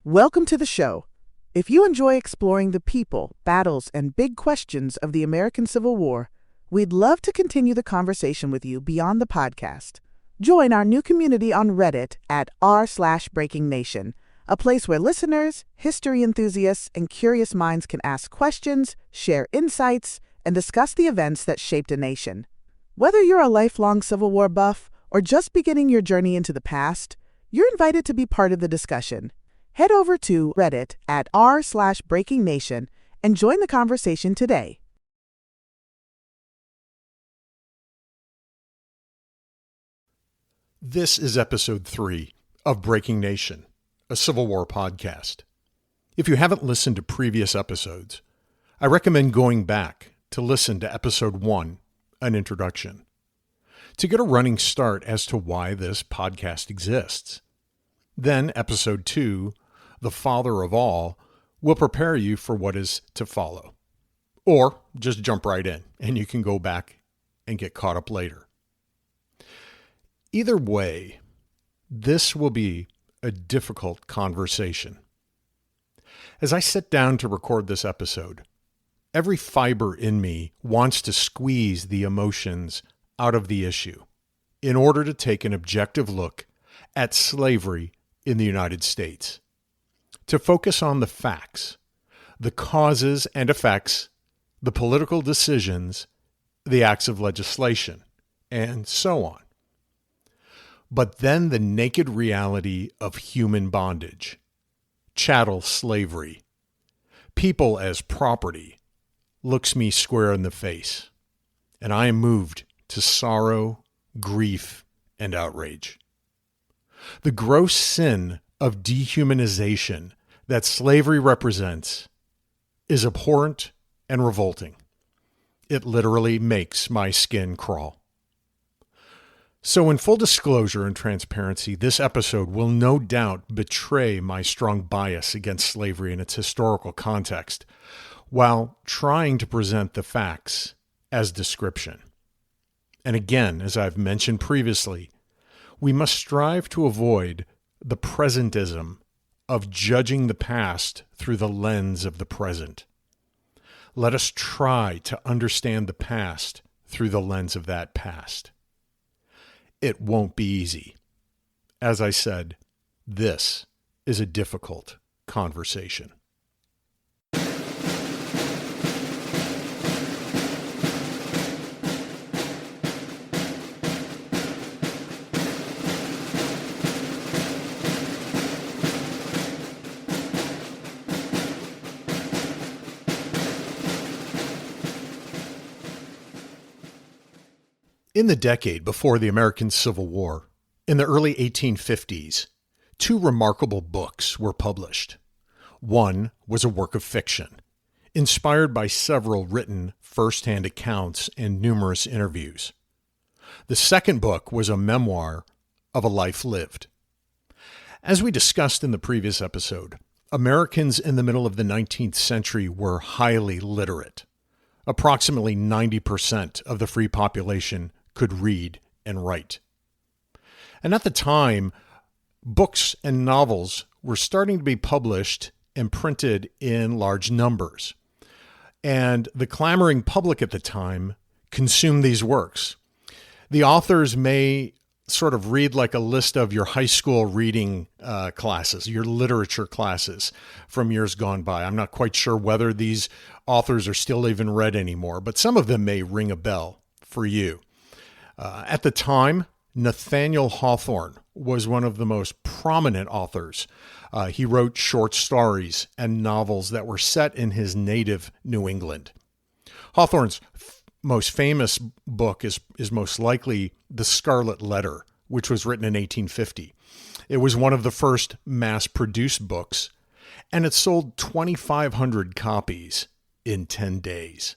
Welcome to the show. If you enjoy exploring the people, battles, and big questions of the American Civil War, we'd love to continue the conversation with you beyond the podcast. Join our new community on Reddit at r/BreakingNation, a place where listeners, history enthusiasts, and curious minds can ask questions, share insights, and discuss the events that shaped a nation. Whether you're a lifelong Civil War buff or just beginning your journey into the past, you're invited to be part of the discussion. Head over to Reddit at r/BreakingNation and join the conversation today. This is episode 3 of Breaking Nation, a Civil War podcast. If you haven't listened to previous episodes, I recommend going back to listen to episode 1, an introduction, to get a running start as to why this podcast exists. Then episode 2, the father of all, will prepare you for what is to follow. Or just jump right in and you can go back and get caught up later. Either way, this will be a difficult conversation. As I sit down to record this episode, every fiber in me wants to squeeze the emotions out of the issue in order to take an objective look at slavery in the United States, to focus on the facts, the causes and effects, the political decisions, the acts of legislation, and so on. But then the naked reality of human bondage, chattel slavery, people as property, looks me square in the face, and I am moved to sorrow, grief, and outrage. The gross sin of dehumanization that slavery represents is abhorrent and revolting. It literally makes my skin crawl. So in full disclosure and transparency, this episode will no doubt betray my strong bias against slavery in its historical context, while trying to present the facts as description. And again, as I've mentioned previously, we must strive to avoid the presentism of judging the past through the lens of the present. Let us try to understand the past through the lens of that past. It won't be easy. As I said, this is a difficult conversation. In the decade before the American Civil War, in the early 1850s, two remarkable books were published. One was a work of fiction, inspired by several written first-hand accounts and numerous interviews. The second book was a memoir of a life lived. As we discussed in the previous episode, Americans in the middle of the 19th century were highly literate. Approximately 90% of the free population could read and write. And at the time, books and novels were starting to be published and printed in large numbers. And the clamoring public at the time consumed these works. The authors may sort of read like a list of your high school reading classes, your literature classes from years gone by. I'm not quite sure whether these authors are still even read anymore, but some of them may ring a bell for you. At the time, Nathaniel Hawthorne was one of the most prominent authors. He wrote short stories and novels that were set in his native New England. Hawthorne's most famous book is most likely The Scarlet Letter, which was written in 1850. It was one of the first mass-produced books, and it sold 2,500 copies in 10 days.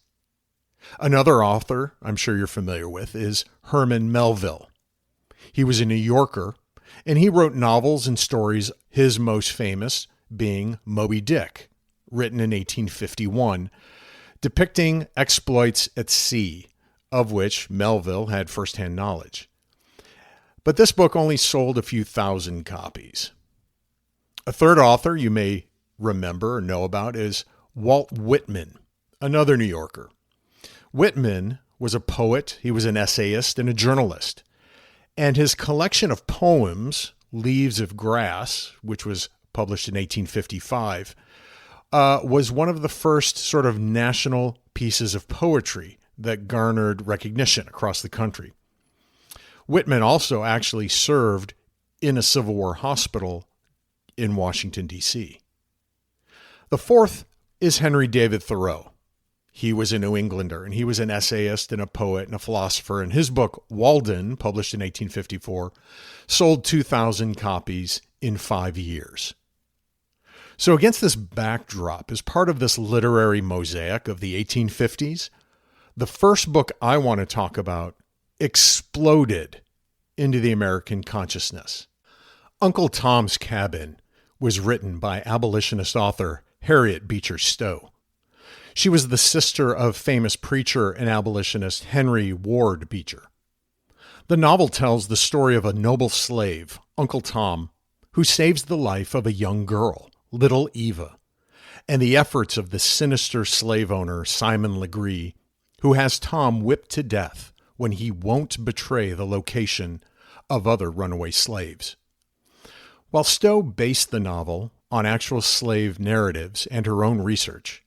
Another author I'm sure you're familiar with is Herman Melville. He was a New Yorker, and he wrote novels and stories, his most famous being Moby Dick, written in 1851, depicting exploits at sea, of which Melville had firsthand knowledge. But this book only sold a few thousand copies. A third author you may remember or know about is Walt Whitman, another New Yorker. Whitman was a poet, he was an essayist, and a journalist. And his collection of poems, Leaves of Grass, which was published in 1855, was one of the first sort of national pieces of poetry that garnered recognition across the country. Whitman also actually served in a Civil War hospital in Washington, D.C. The fourth is Henry David Thoreau. He was a New Englander, and he was an essayist and a poet and a philosopher. And his book, Walden, published in 1854, sold 2,000 copies in 5 years. So against this backdrop, as part of this literary mosaic of the 1850s, the first book I want to talk about exploded into the American consciousness. Uncle Tom's Cabin was written by abolitionist author Harriet Beecher Stowe. She was the sister of famous preacher and abolitionist Henry Ward Beecher. The novel tells the story of a noble slave, Uncle Tom, who saves the life of a young girl, little Eva, and the efforts of the sinister slave owner Simon Legree, who has Tom whipped to death when he won't betray the location of other runaway slaves. While Stowe based the novel on actual slave narratives and her own research,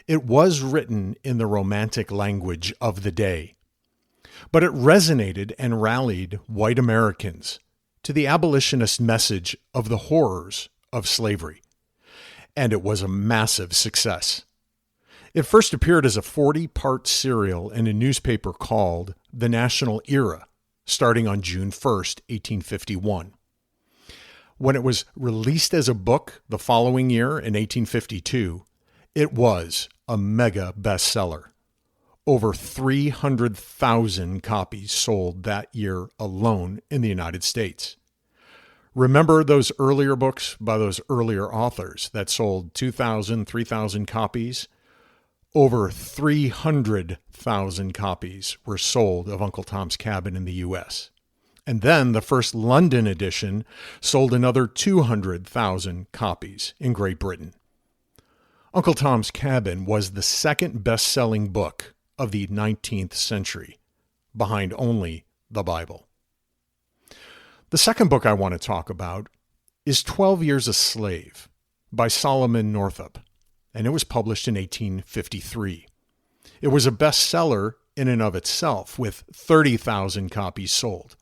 it was written in the romantic language of the day, but it resonated and rallied white Americans to the abolitionist message of the horrors of slavery, and it was a massive success. It first appeared as a 40-part serial in a newspaper called The National Era, starting on June 1st, 1851. When it was released as a book the following year in 1852, it was a mega bestseller. Over 300,000 copies sold that year alone in the United States. Remember those earlier books by those earlier authors that sold 2,000, 3,000 copies? Over 300,000 copies were sold of Uncle Tom's Cabin in the U.S. And then the first London edition sold another 200,000 copies in Great Britain. Uncle Tom's Cabin was the second best-selling book of the 19th century, behind only the Bible. The second book I want to talk about is 12 Years a Slave by Solomon Northup, and it was published in 1853. It was a bestseller in and of itself, with 30,000 copies sold.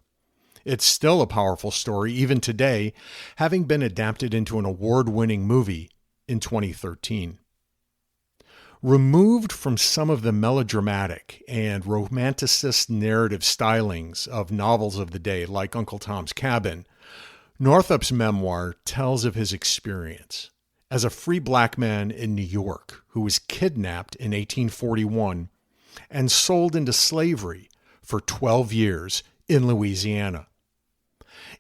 It's still a powerful story, even today, having been adapted into an award-winning movie in 2013. Removed from some of the melodramatic and romanticist narrative stylings of novels of the day, like Uncle Tom's Cabin, Northup's memoir tells of his experience as a free black man in New York who was kidnapped in 1841 and sold into slavery for 12 years in Louisiana.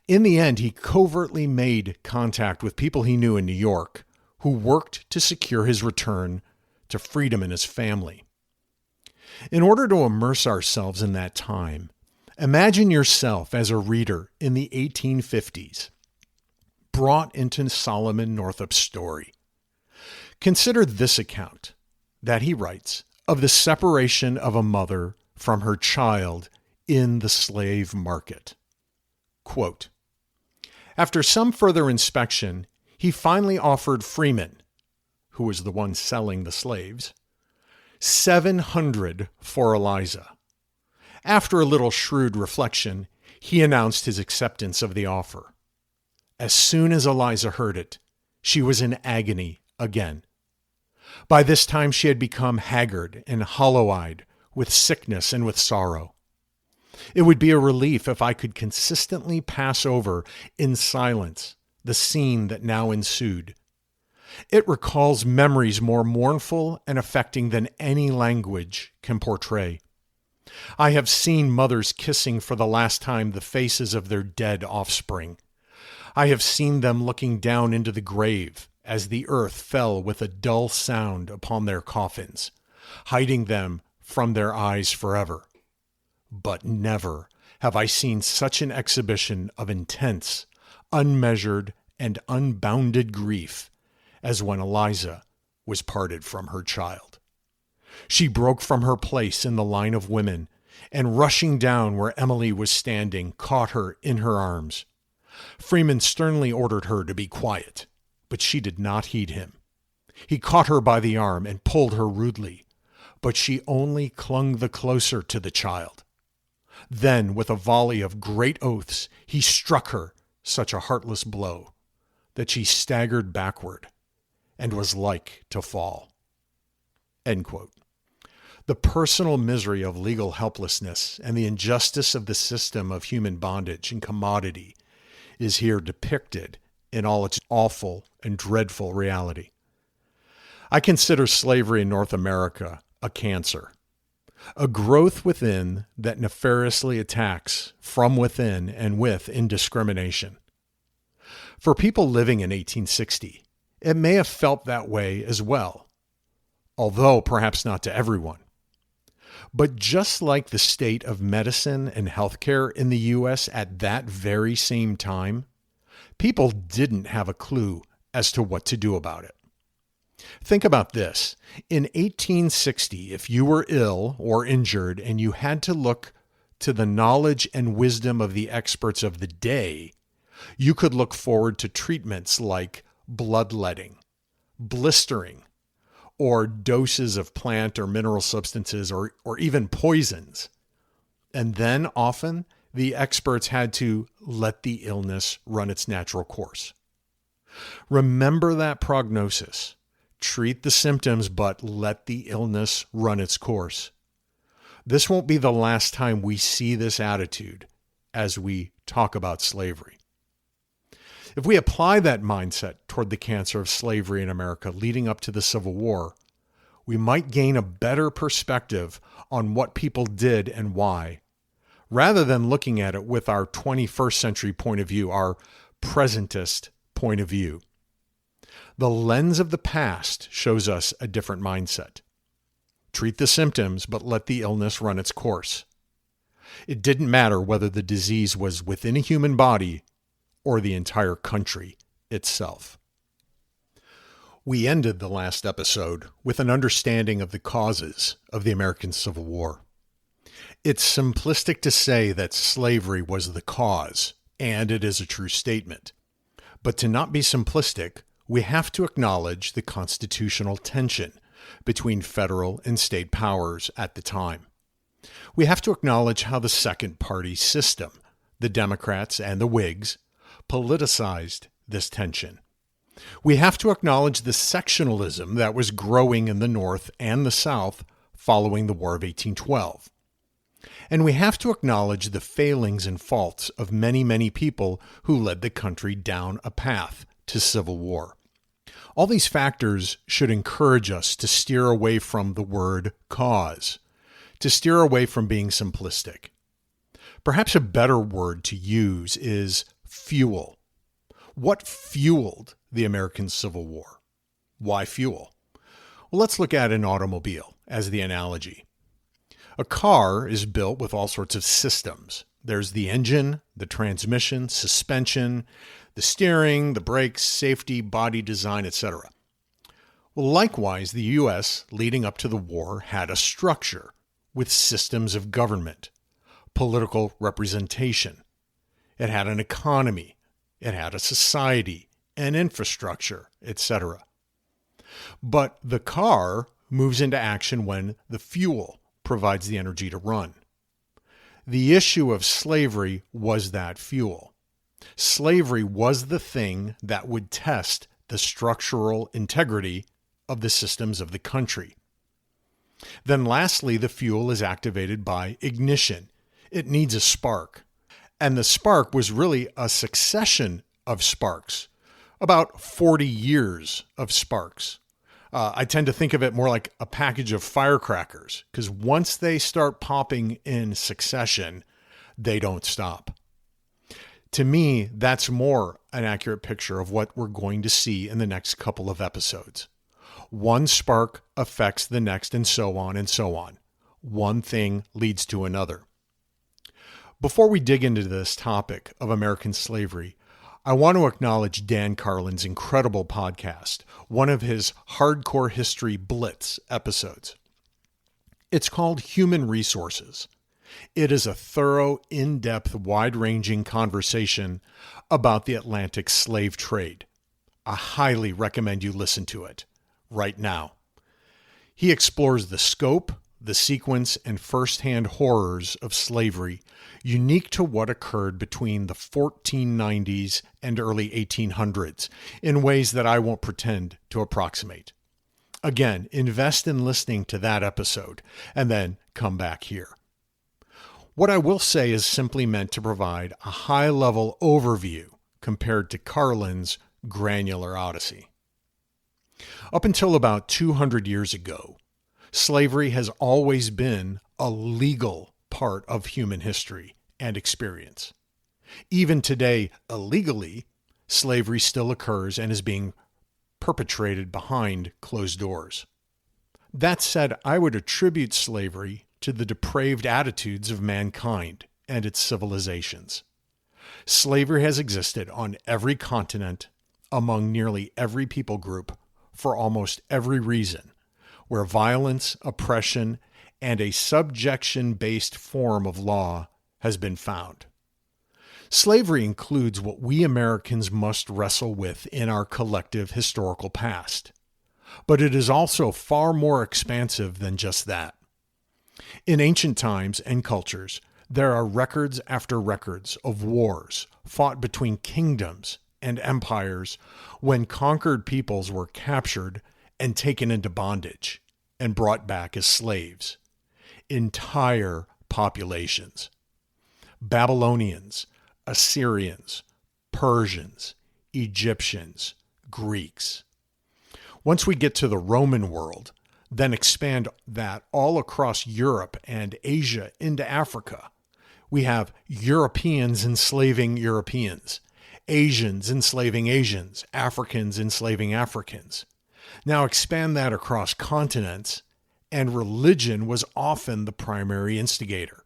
In the end, he covertly made contact with people he knew in New York who worked to secure his return to freedom and his family. In order to immerse ourselves in that time, imagine yourself as a reader in the 1850s, brought into Solomon Northup's story. Consider this account that he writes of the separation of a mother from her child in the slave market. Quote, "After some further inspection, he finally offered Freeman, who was the one selling the slaves, 700 for Eliza. After a little shrewd reflection, he announced his acceptance of the offer. As soon as Eliza heard it, she was in agony again. By this time she had become haggard and hollow-eyed with sickness and with sorrow. It would be a relief if I could consistently pass over in silence the scene that now ensued. It recalls memories more mournful and affecting than any language can portray. I have seen mothers kissing for the last time the faces of their dead offspring. I have seen them looking down into the grave as the earth fell with a dull sound upon their coffins, hiding them from their eyes forever. But never have I seen such an exhibition of intense, unmeasured, and unbounded grief as when Eliza was parted from her child. She broke from her place in the line of women and, rushing down where Emily was standing, caught her in her arms. Freeman sternly ordered her to be quiet, but she did not heed him. He caught her by the arm and pulled her rudely, but she only clung the closer to the child. Then, with a volley of great oaths, he struck her such a heartless blow that she staggered backward and was like to fall. End quote. The personal misery of legal helplessness and the injustice of the system of human bondage and commodity is here depicted in all its awful and dreadful reality. I consider slavery in North America a cancer, a growth within that nefariously attacks from within and with indiscrimination. For people living in 1860, it may have felt that way as well, although perhaps not to everyone. But just like the state of medicine and healthcare in the U.S. at that very same time, people didn't have a clue as to what to do about it. Think about this. In 1860, if you were ill or injured and you had to look to the knowledge and wisdom of the experts of the day, you could look forward to treatments like bloodletting, blistering, or doses of plant or mineral substances, or even poisons. And then often the experts had to let the illness run its natural course. Remember that prognosis. Treat the symptoms, but let the illness run its course. This won't be the last time we see this attitude as we talk about slavery. If we apply that mindset toward the cancer of slavery in America leading up to the Civil War, we might gain a better perspective on what people did and why, rather than looking at it with our 21st century point of view, our presentist point of view. The lens of the past shows us a different mindset. Treat the symptoms, but let the illness run its course. It didn't matter whether the disease was within a human body or the entire country itself. We ended the last episode with an understanding of the causes of the American Civil War. It's simplistic to say that slavery was the cause, and it is a true statement. But to not be simplistic, we have to acknowledge the constitutional tension between federal and state powers at the time. We have to acknowledge how the second-party system, the Democrats and the Whigs, politicized this tension. We have to acknowledge the sectionalism that was growing in the North and the South following the War of 1812. And we have to acknowledge the failings and faults of many, many people who led the country down a path to civil war. All these factors should encourage us to steer away from the word cause, to steer away from being simplistic. Perhaps a better word to use is fuel. What fueled the American Civil War? Why fuel? Well, let's look at an automobile as the analogy. A car is built with all sorts of systems. There's the engine, the transmission, suspension, the steering, the brakes, safety, body design, etc. Well, likewise, the U.S. leading up to the war had a structure with systems of government, political representation. It had an economy. It had a society, an infrastructure, etc. But the car moves into action when the fuel provides the energy to run. The issue of slavery was that fuel. Slavery was the thing that would test the structural integrity of the systems of the country. Then lastly, the fuel is activated by ignition. It needs a spark. And the spark was really a succession of sparks, about 40 years of sparks. I tend to think of it more like a package of firecrackers, because once they start popping in succession, they don't stop. To me, that's more an accurate picture of what we're going to see in the next couple of episodes. One spark affects the next, and so on and so on. One thing leads to another. Before we dig into this topic of American slavery, I want to acknowledge Dan Carlin's incredible podcast, one of his Hardcore History BLITZ episodes. It's called Human Resources. It is a thorough, in-depth, wide-ranging conversation about the Atlantic slave trade. I highly recommend you listen to it right now. He explores the scope, the sequence, and first-hand horrors of slavery unique to what occurred between the 1490s and early 1800s in ways that I won't pretend to approximate. Again, invest in listening to that episode and then come back here. What I will say is simply meant to provide a high-level overview compared to Carlin's granular odyssey. Up until about 200 years ago, slavery has always been a legal part of human history and experience. Even today, illegally, slavery still occurs and is being perpetrated behind closed doors. That said, I would attribute slavery to the depraved attitudes of mankind and its civilizations. Slavery has existed on every continent, among nearly every people group, for almost every reason, where violence, oppression, and a subjection-based form of law has been found. Slavery includes what we Americans must wrestle with in our collective historical past. But it is also far more expansive than just that. In ancient times and cultures, there are records after records of wars fought between kingdoms and empires when conquered peoples were captured and taken into bondage and brought back as slaves. Entire populations. Babylonians, Assyrians, Persians, Egyptians, Greeks. Once we get to the Roman world, then expand that all across Europe and Asia into Africa, we have Europeans enslaving Europeans, Asians enslaving Asians, Africans enslaving Africans. Now expand that across continents, and religion was often the primary instigator.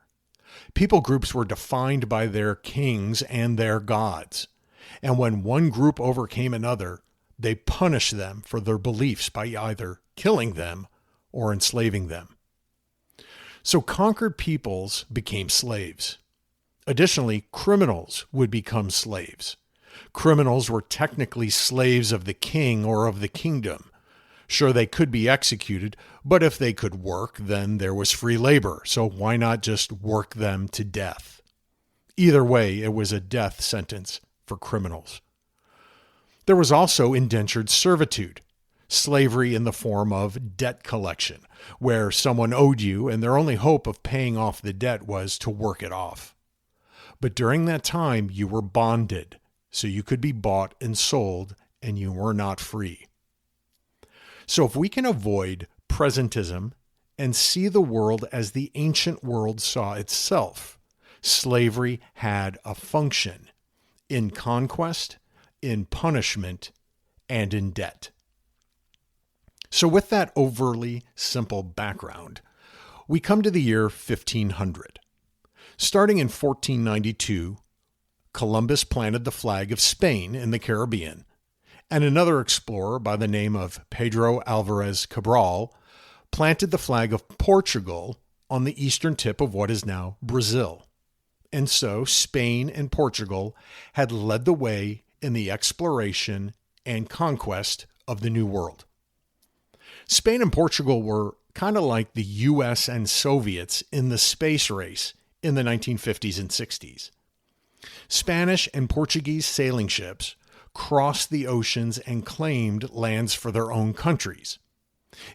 People groups were defined by their kings and their gods, and when one group overcame another, they punished them for their beliefs by either killing them or enslaving them. So conquered peoples became slaves. Additionally, criminals would become slaves. Criminals were technically slaves of the king or of the kingdom. Sure, they could be executed, but if they could work, then there was free labor, so why not just work them to death? Either way, it was a death sentence for criminals. There was also indentured servitude, slavery in the form of debt collection, where someone owed you and their only hope of paying off the debt was to work it off. But during that time, you were bonded, so you could be bought and sold, and you were not free. So if we can avoid presentism and see the world as the ancient world saw itself, slavery had a function in conquest, in punishment, and in debt. So with that overly simple background, we come to the year 1500. Starting in 1492, Columbus planted the flag of Spain in the Caribbean, and another explorer by the name of Pedro Alvarez Cabral planted the flag of Portugal on the eastern tip of what is now Brazil. And so Spain and Portugal had led the way in the exploration and conquest of the New World. Spain and Portugal were kind of like the US and Soviets in the space race in the 1950s and 60s. Spanish and Portuguese sailing ships crossed the oceans and claimed lands for their own countries.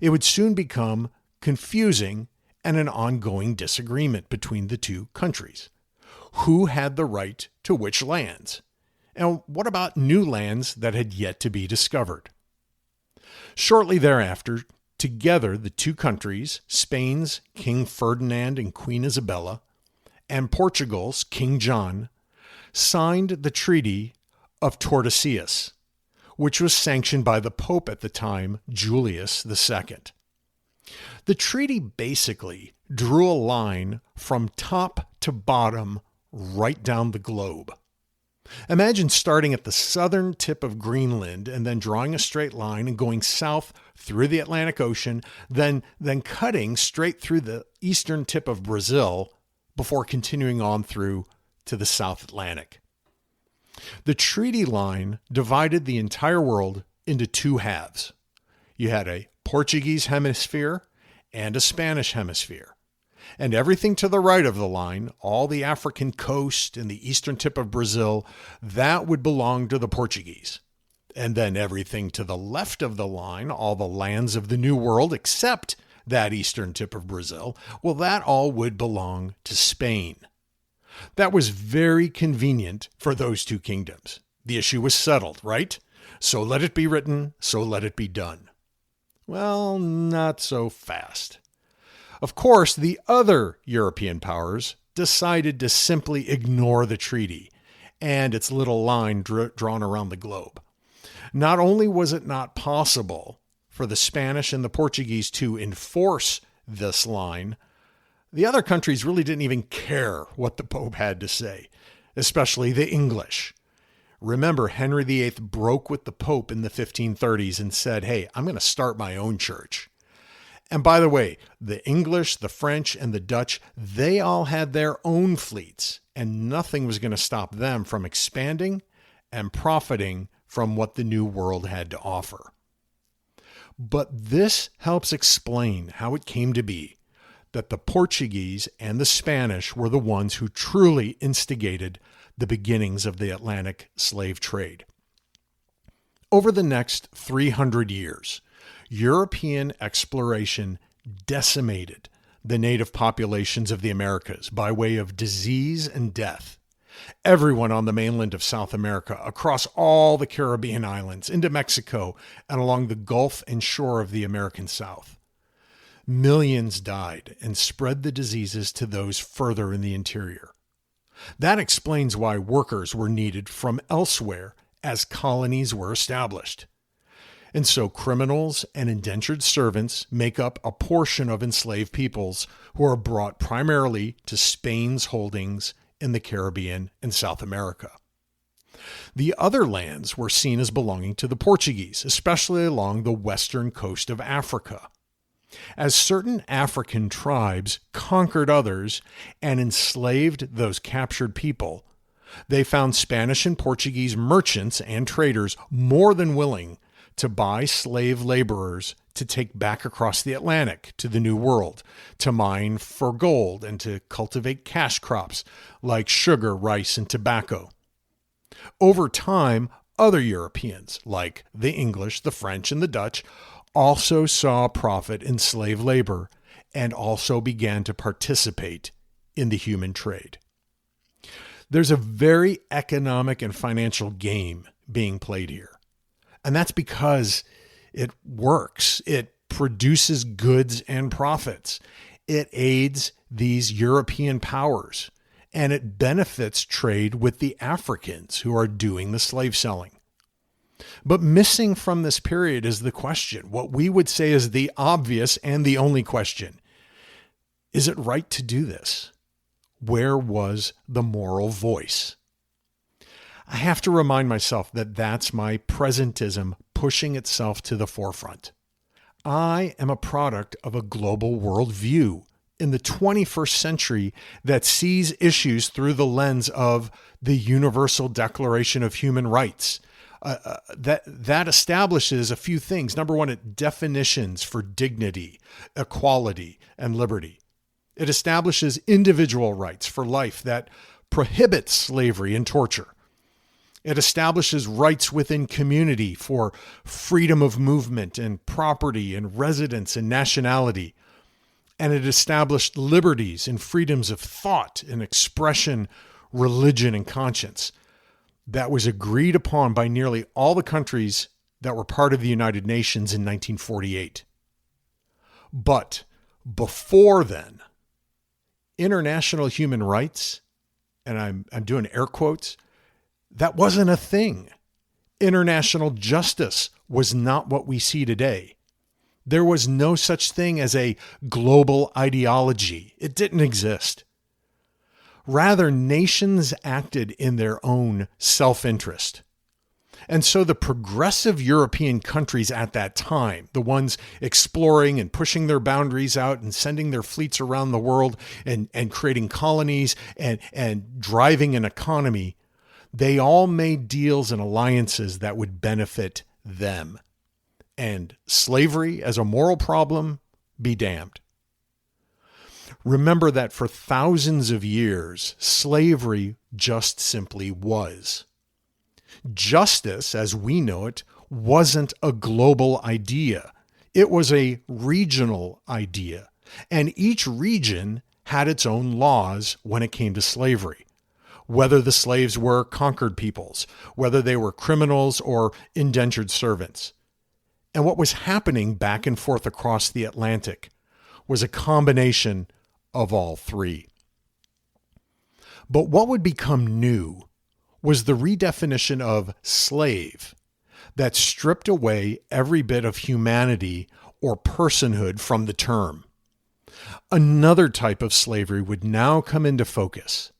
It would soon become confusing and an ongoing disagreement between the two countries. Who had the right to which lands? And what about new lands that had yet to be discovered? Shortly thereafter, together the two countries, Spain's King Ferdinand and Queen Isabella, and Portugal's King John, signed the Treaty of Tordesillas, which was sanctioned by the Pope at the time, Julius II. The treaty basically drew a line from top to bottom right down the globe. Imagine starting at the southern tip of Greenland and then drawing a straight line and going south through the Atlantic Ocean, then cutting straight through the eastern tip of Brazil before continuing on through to the South Atlantic. The treaty line divided the entire world into two halves. You had a Portuguese hemisphere and a Spanish hemisphere. And everything to the right of the line, all the African coast and the eastern tip of Brazil, that would belong to the Portuguese. And then everything to the left of the line, all the lands of the New World except that eastern tip of Brazil, well, that all would belong to Spain. That was very convenient for those two kingdoms. The issue was settled, right? So let it be written, so let it be done. Well, not so fast. Of course, the other European powers decided to simply ignore the treaty and its little line drawn around the globe. Not only was it not possible for the Spanish and the Portuguese to enforce this line, the other countries really didn't even care what the Pope had to say, especially the English. Remember, Henry VIII broke with the Pope in the 1530s and said, hey, I'm going to start my own church. And by the way, the English, the French, and the Dutch, they all had their own fleets, and nothing was going to stop them from expanding and profiting from what the New World had to offer. But this helps explain how it came to be that the Portuguese and the Spanish were the ones who truly instigated the beginnings of the Atlantic slave trade. Over the next 300 years, European exploration decimated the native populations of the Americas by way of disease and death. Everyone on the mainland of South America, across all the Caribbean islands, into Mexico, and along the Gulf and shore of the American South. Millions died and spread the diseases to those further in the interior. That explains why workers were needed from elsewhere as colonies were established. And so criminals and indentured servants make up a portion of enslaved peoples who are brought primarily to Spain's holdings in the Caribbean and South America. The other lands were seen as belonging to the Portuguese, especially along the western coast of Africa. As certain African tribes conquered others and enslaved those captured people, they found Spanish and Portuguese merchants and traders more than willing to buy slave laborers to take back across the Atlantic to the New World, to mine for gold and to cultivate cash crops like sugar, rice, and tobacco. Over time, other Europeans, like the English, the French, and the Dutch, also saw profit in slave labor and also began to participate in the human trade. There's a very economic and financial game being played here. And that's because it works. It produces goods and profits. It aids these European powers, and it benefits trade with the Africans who are doing the slave selling. But missing from this period is the question, what we would say is the obvious and the only question. Is it right to do this? Where was the moral voice? I have to remind myself that that's my presentism pushing itself to the forefront. I am a product of a global worldview in the 21st century that sees issues through the lens of the Universal Declaration of Human Rights. That establishes a few things. Number one, it definitions for dignity, equality, and liberty. It establishes individual rights for life that prohibits slavery and torture. It establishes rights within community for freedom of movement and property and residence and nationality. And it established liberties and freedoms of thought and expression, religion, and conscience. That was agreed upon by nearly all the countries that were part of the United Nations in 1948. But before then, international human rights, and I'm doing air quotes, that wasn't a thing. International justice was not what we see today. There was no such thing as a global ideology. It didn't exist. Rather, nations acted in their own self-interest. And so the progressive European countries at that time, the ones exploring and pushing their boundaries out and sending their fleets around the world and creating colonies and driving an economy, they all made deals and alliances that would benefit them. And slavery as a moral problem, be damned. Remember that for thousands of years, slavery just simply was. Justice, as we know it, wasn't a global idea. It was a regional idea. And each region had its own laws when it came to slavery. Whether the slaves were conquered peoples, whether they were criminals or indentured servants. And what was happening back and forth across the Atlantic was a combination of all three. But what would become new was the redefinition of slave that stripped away every bit of humanity or personhood from the term. Another type of slavery would now come into focus: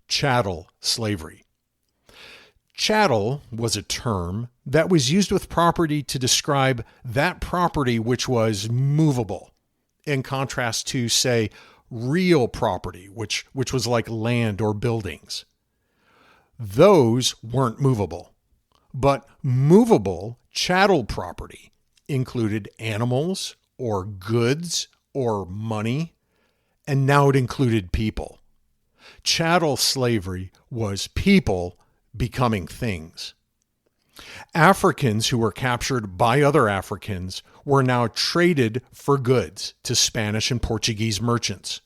chattel slavery. Chattel was a term that was used with property to describe that property which was movable, in contrast to, say, real property, which was like land or buildings. Those weren't movable, but movable chattel property included animals or goods or money, and now it included people. Chattel slavery was people becoming things. Africans who were captured by other Africans were now traded for goods to Spanish and Portuguese merchants,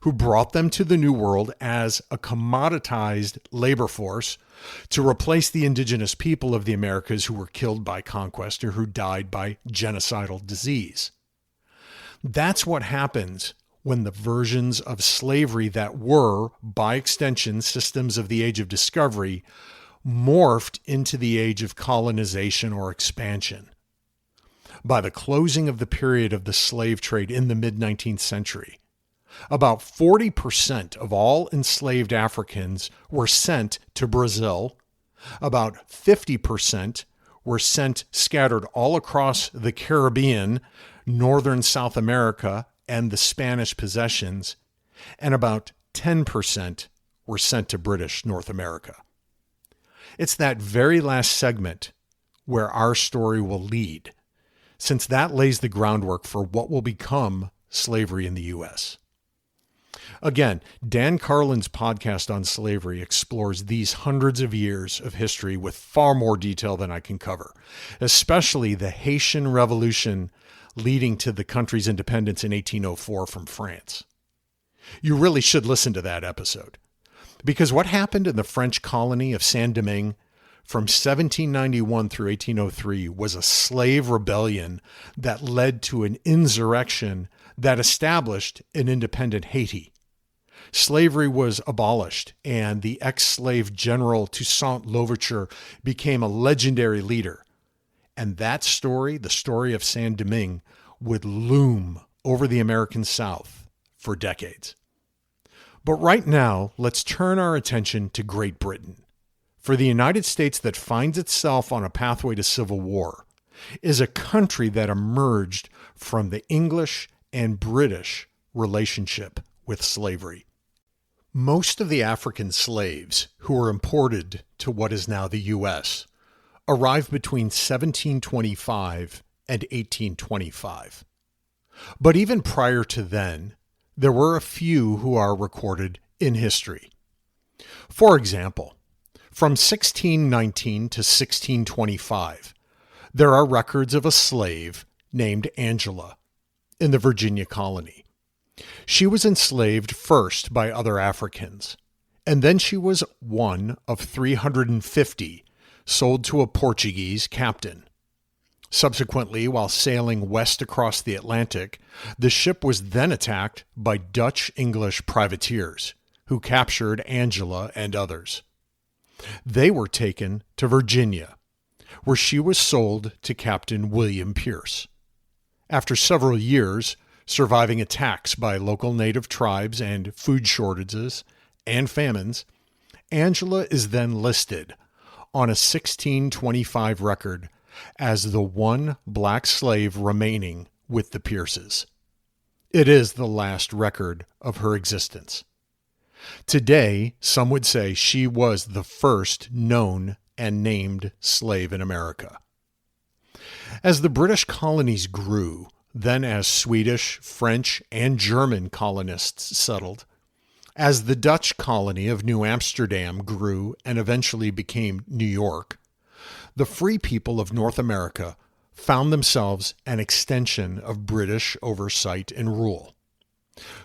who brought them to the New World as a commoditized labor force to replace the indigenous people of the Americas who were killed by conquest or who died by genocidal disease. That's what happens when the versions of slavery that were, by extension, systems of the Age of Discovery morphed into the age of colonization or expansion. By the closing of the period of the slave trade in the mid-19th century, about 40% of all enslaved Africans were sent to Brazil. About 50% were sent scattered all across the Caribbean, northern South America, and the Spanish possessions. And about 10% were sent to British North America. It's that very last segment where our story will lead, since that lays the groundwork for what will become slavery in the U.S. Again, Dan Carlin's podcast on slavery explores these hundreds of years of history with far more detail than I can cover, especially the Haitian Revolution leading to the country's independence in 1804 from France. You really should listen to that episode, because what happened in the French colony of Saint-Domingue from 1791 through 1803 was a slave rebellion that led to an insurrection that established an independent Haiti. Slavery was abolished, and the ex-slave General Toussaint Louverture became a legendary leader. And that story, the story of Saint-Domingue, would loom over the American South for decades. But right now, let's turn our attention to Great Britain. For the United States that finds itself on a pathway to civil war is a country that emerged from the English and British relationship with slavery. Most of the African slaves who were imported to what is now the U.S. arrived between 1725 and 1825. But even prior to then, there were a few who are recorded in history. For example, from 1619 to 1625, there are records of a slave named Angela in the Virginia colony. She was enslaved first by other Africans, and then she was one of 350 sold to a Portuguese captain. Subsequently, while sailing west across the Atlantic, the ship was then attacked by Dutch-English privateers, who captured Angela and others. They were taken to Virginia, where she was sold to Captain William Pierce. After several years, surviving attacks by local native tribes and food shortages, and famines, Angela is then listed on a 1625 record as the one black slave remaining with the Pierces. It is the last record of her existence. Today, some would say she was the first known and named slave in America. As the British colonies grew, then as Swedish, French, and German colonists settled, as the Dutch colony of New Amsterdam grew and eventually became New York, the free people of North America found themselves an extension of British oversight and rule.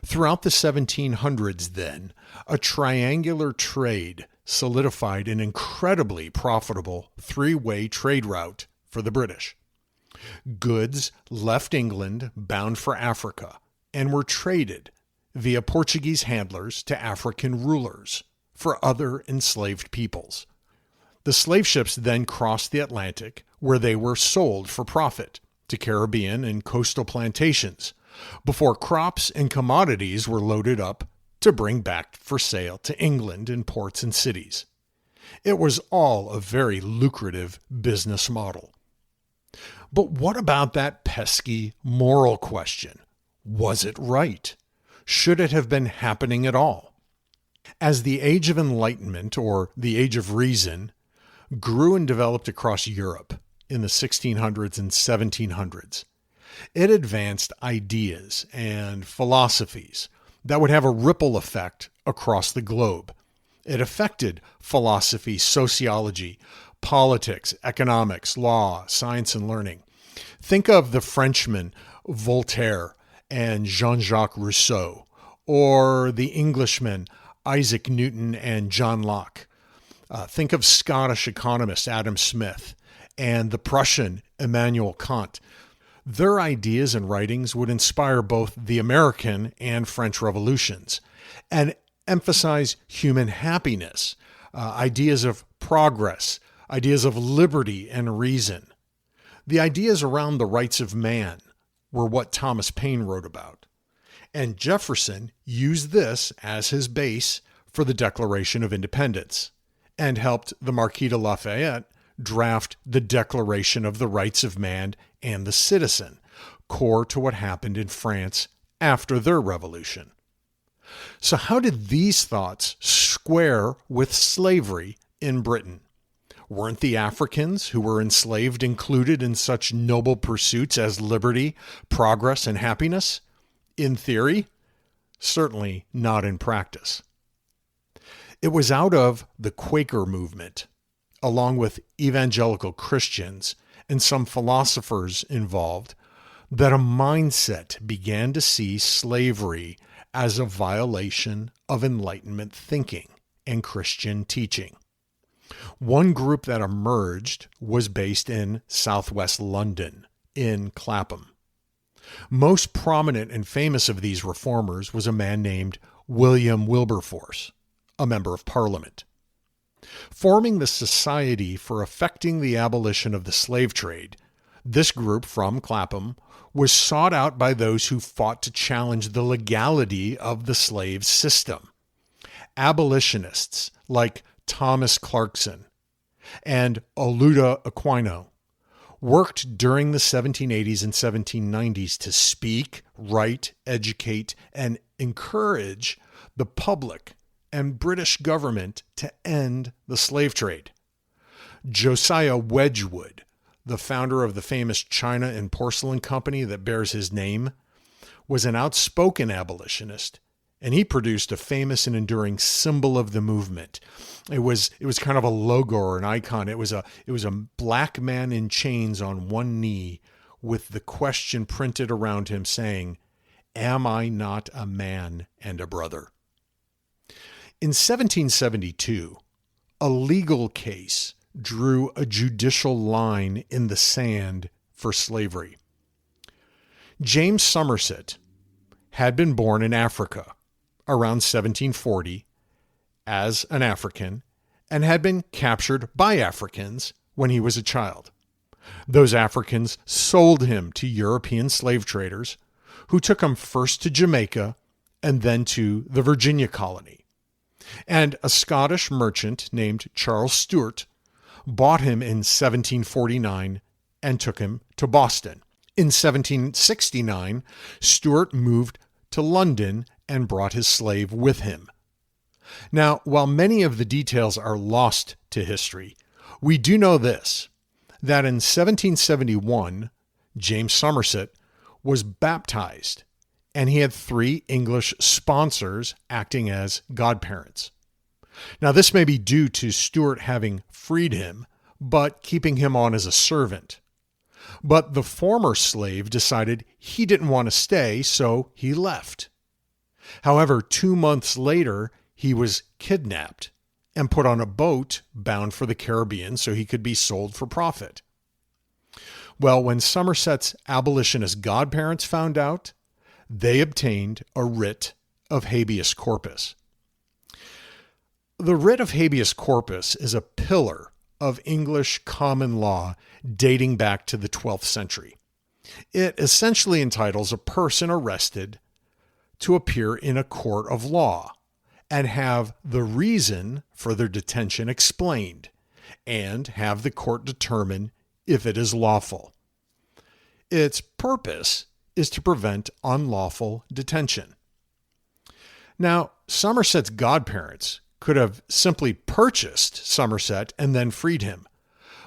Throughout the 1700s, then, a triangular trade solidified an incredibly profitable three-way trade route for the British. Goods left England bound for Africa and were traded via Portuguese handlers to African rulers for other enslaved peoples. The slave ships then crossed the Atlantic, where they were sold for profit to Caribbean and coastal plantations, before crops and commodities were loaded up to bring back for sale to England in ports and cities. It was all a very lucrative business model. But what about that pesky moral question? Was it right? Should it have been happening at all? As the Age of Enlightenment, or the Age of Reason, grew and developed across Europe in the 1600s and 1700s, it advanced ideas and philosophies that would have a ripple effect across the globe. It affected philosophy, sociology, politics, economics, law, science, and learning. Think of the Frenchmen Voltaire and Jean-Jacques Rousseau, or the Englishmen Isaac Newton and John Locke. Think of Scottish economist Adam Smith and the Prussian Immanuel Kant. Their ideas and writings would inspire both the American and French revolutions and emphasize human happiness, ideas of progress, ideas of liberty and reason. The ideas around the rights of man were what Thomas Paine wrote about. And Jefferson used this as his base for the Declaration of Independence and helped the Marquis de Lafayette draft the Declaration of the Rights of Man and the Citizen, core to what happened in France after their revolution. So how did these thoughts square with slavery in Britain? Weren't the Africans who were enslaved included in such noble pursuits as liberty, progress, and happiness? In theory, certainly not in practice. It was out of the Quaker movement, along with evangelical Christians and some philosophers involved, that a mindset began to see slavery as a violation of Enlightenment thinking and Christian teaching. One group that emerged was based in southwest London, in Clapham. Most prominent and famous of these reformers was a man named William Wilberforce, a member of Parliament. Forming the Society for Effecting the Abolition of the Slave Trade, this group from Clapham was sought out by those who fought to challenge the legality of the slave system. Abolitionists like Thomas Clarkson and Oluda Aquino worked during the 1780s and 1790s to speak, write, educate, and encourage the public and British government to end the slave trade. Josiah Wedgwood, the founder of the famous China and Porcelain Company that bears his name, was an outspoken abolitionist, and he produced a famous and enduring symbol of the movement. It was kind of a logo or an icon. It was a black man in chains on one knee with the question printed around him saying, "Am I not a man and a brother?" In 1772, a legal case drew a judicial line in the sand for slavery. James Somerset had been born in Africa around 1740 as an African and had been captured by Africans when he was a child. Those Africans sold him to European slave traders who took him first to Jamaica and then to the Virginia colony. And a Scottish merchant named Charles Stuart bought him in 1749 and took him to Boston. In 1769, Stuart moved to London and brought his slave with him. Now, while many of the details are lost to history, we do know this, that in 1771, James Somerset was baptized, and he had 3 English sponsors acting as godparents. Now, this may be due to Stuart having freed him, but keeping him on as a servant. But the former slave decided he didn't want to stay, so he left. However, 2 months later, he was kidnapped and put on a boat bound for the Caribbean so he could be sold for profit. Well, when Somerset's abolitionist godparents found out, they obtained a writ of habeas corpus. The writ of habeas corpus is a pillar of English common law dating back to the 12th century. It essentially entitles a person arrested to appear in a court of law and have the reason for their detention explained, and have the court determine if it is lawful. Its purpose is to prevent unlawful detention. Now, Somerset's godparents could have simply purchased Somerset and then freed him,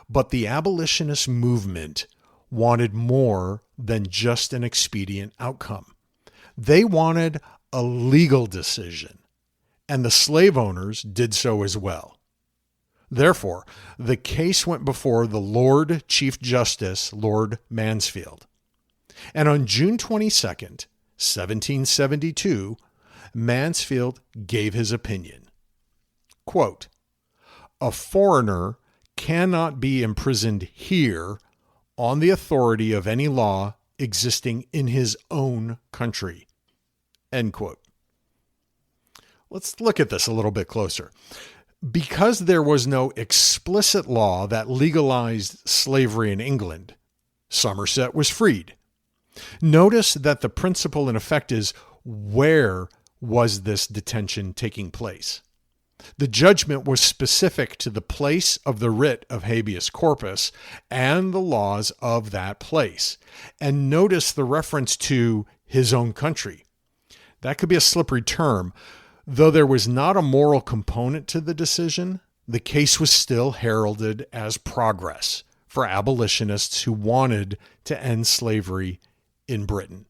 but the abolitionist movement wanted more than just an expedient outcome. They wanted a legal decision, and the slave owners did so as well. Therefore, the case went before the Lord Chief Justice, Lord Mansfield. And on June 22nd, 1772, Mansfield gave his opinion. Quote, "A foreigner cannot be imprisoned here on the authority of any law existing in his own country." End quote. Let's look at this a little bit closer. Because there was no explicit law that legalized slavery in England, Somerset was freed. Notice that the principle in effect is, where was this detention taking place? The judgment was specific to the place of the writ of habeas corpus and the laws of that place. And notice the reference to his own country. That could be a slippery term. Though there was not a moral component to the decision, the case was still heralded as progress for abolitionists who wanted to end slavery in Britain.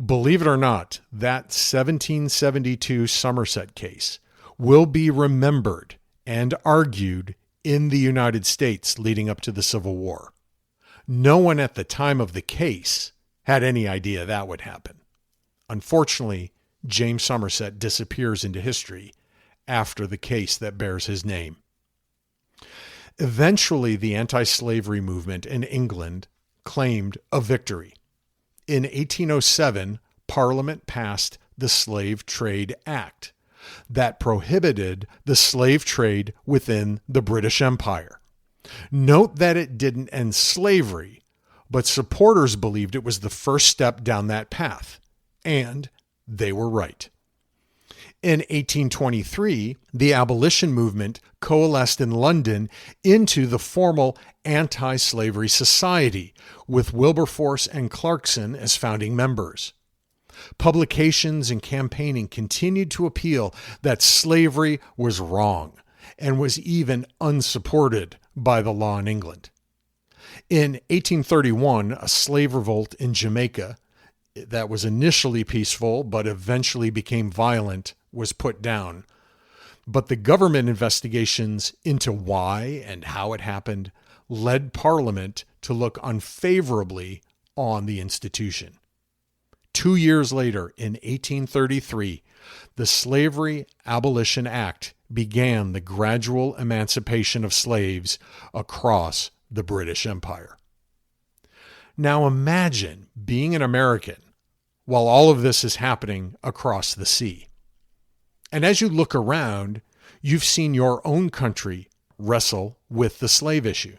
Believe it or not, that 1772 Somerset case will be remembered and argued in the United States leading up to the Civil War. No one at the time of the case had any idea that would happen. Unfortunately, James Somerset disappears into history after the case that bears his name. Eventually, the anti-slavery movement in England claimed a victory. In 1807, Parliament passed the Slave Trade Act that prohibited the slave trade within the British Empire. Note that it didn't end slavery, but supporters believed it was the first step down that path, and they were right. In 1823, the abolition movement coalesced in London into the formal Anti-Slavery Society, with Wilberforce and Clarkson as founding members. Publications and campaigning continued to appeal that slavery was wrong and was even unsupported by the law in England. In 1831, a slave revolt in Jamaica that was initially peaceful but eventually became violent was put down. But the government investigations into why and how it happened led Parliament to look unfavorably on the institution. 2 years later, in 1833, the Slavery Abolition Act began the gradual emancipation of slaves across the British Empire. Now imagine being an American while all of this is happening across the sea. And as you look around, you've seen your own country wrestle with the slave issue.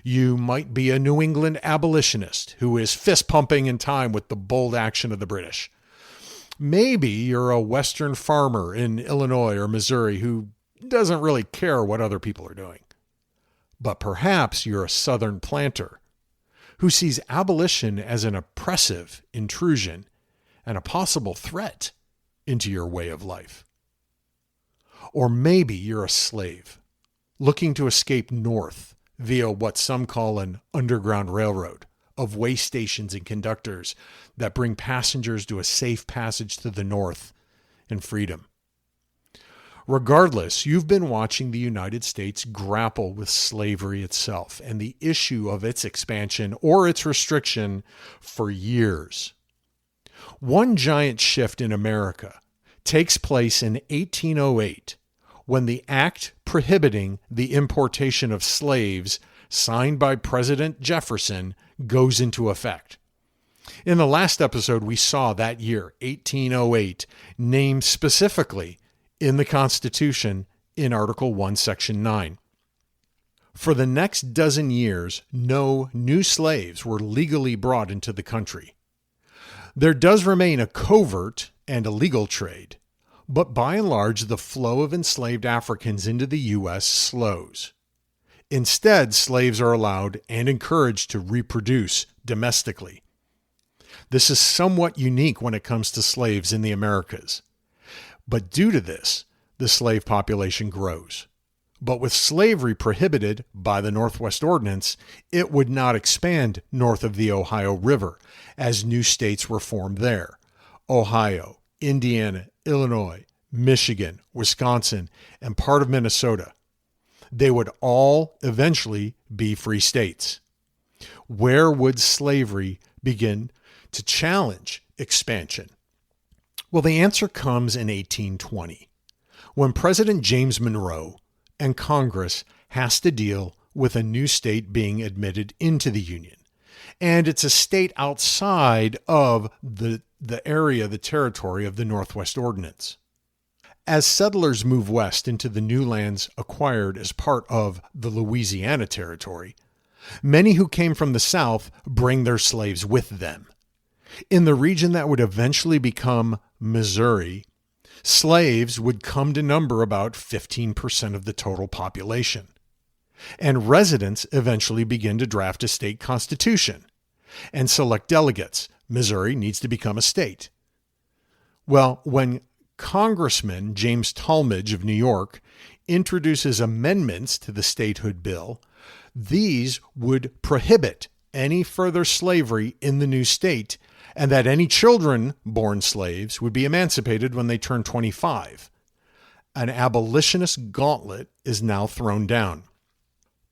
You might be a New England abolitionist who is fist pumping in time with the bold action of the British. Maybe you're a Western farmer in Illinois or Missouri who doesn't really care what other people are doing. But perhaps you're a Southern planter who sees abolition as an oppressive intrusion and a possible threat into your way of life. Or maybe you're a slave looking to escape north via what some call an underground railroad of way stations and conductors that bring passengers to a safe passage to the north and freedom. Regardless, you've been watching the United States grapple with slavery itself and the issue of its expansion or its restriction for years. One giant shift in America takes place in 1808 when the act prohibiting the importation of slaves signed by President Jefferson goes into effect. In the last episode, we saw that year, 1808, named specifically in the Constitution in Article 1, Section 9. For the next dozen years, no new slaves were legally brought into the country. There does remain a covert and illegal trade, but by and large, the flow of enslaved Africans into the U.S. slows. Instead, slaves are allowed and encouraged to reproduce domestically. This is somewhat unique when it comes to slaves in the Americas. But due to this, the slave population grows. But with slavery prohibited by the Northwest Ordinance, it would not expand north of the Ohio River, as new states were formed there. Ohio, Indiana, Illinois, Michigan, Wisconsin, and part of Minnesota. They would all eventually be free states. Where would slavery begin to challenge expansion? Well, the answer comes in 1820, when President James Monroe and Congress has to deal with a new state being admitted into the Union. And it's a state outside of the area, the territory of the Northwest Ordinance. As settlers move west into the new lands acquired as part of the Louisiana Territory, many who came from the South bring their slaves with them. In the region that would eventually become Missouri, slaves would come to number about 15% of the total population. And residents eventually begin to draft a state constitution and select delegates. Missouri needs to become a state. Well, when Congressman James Talmadge of New York introduces amendments to the statehood bill, these would prohibit any further slavery in the new state, and that any children born slaves would be emancipated when they turn 25. An abolitionist gauntlet is now thrown down.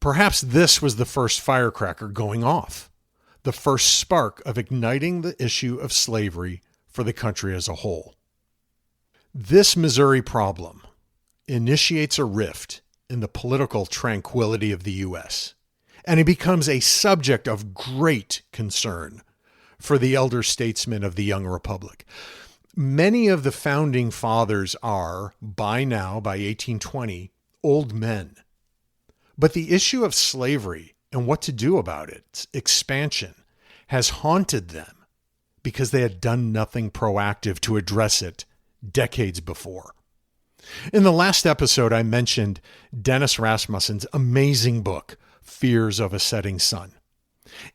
Perhaps this was the first firecracker going off, the first spark of igniting the issue of slavery for the country as a whole. This Missouri problem initiates a rift in the political tranquility of the U.S., and it becomes a subject of great concern for the elder statesmen of the young republic. Many of the founding fathers are, by now, by 1820, old men. But the issue of slavery and what to do about its expansion has haunted them because they had done nothing proactive to address it decades before. In the last episode, I mentioned Dennis Rasmussen's amazing book, Fears of a Setting Sun.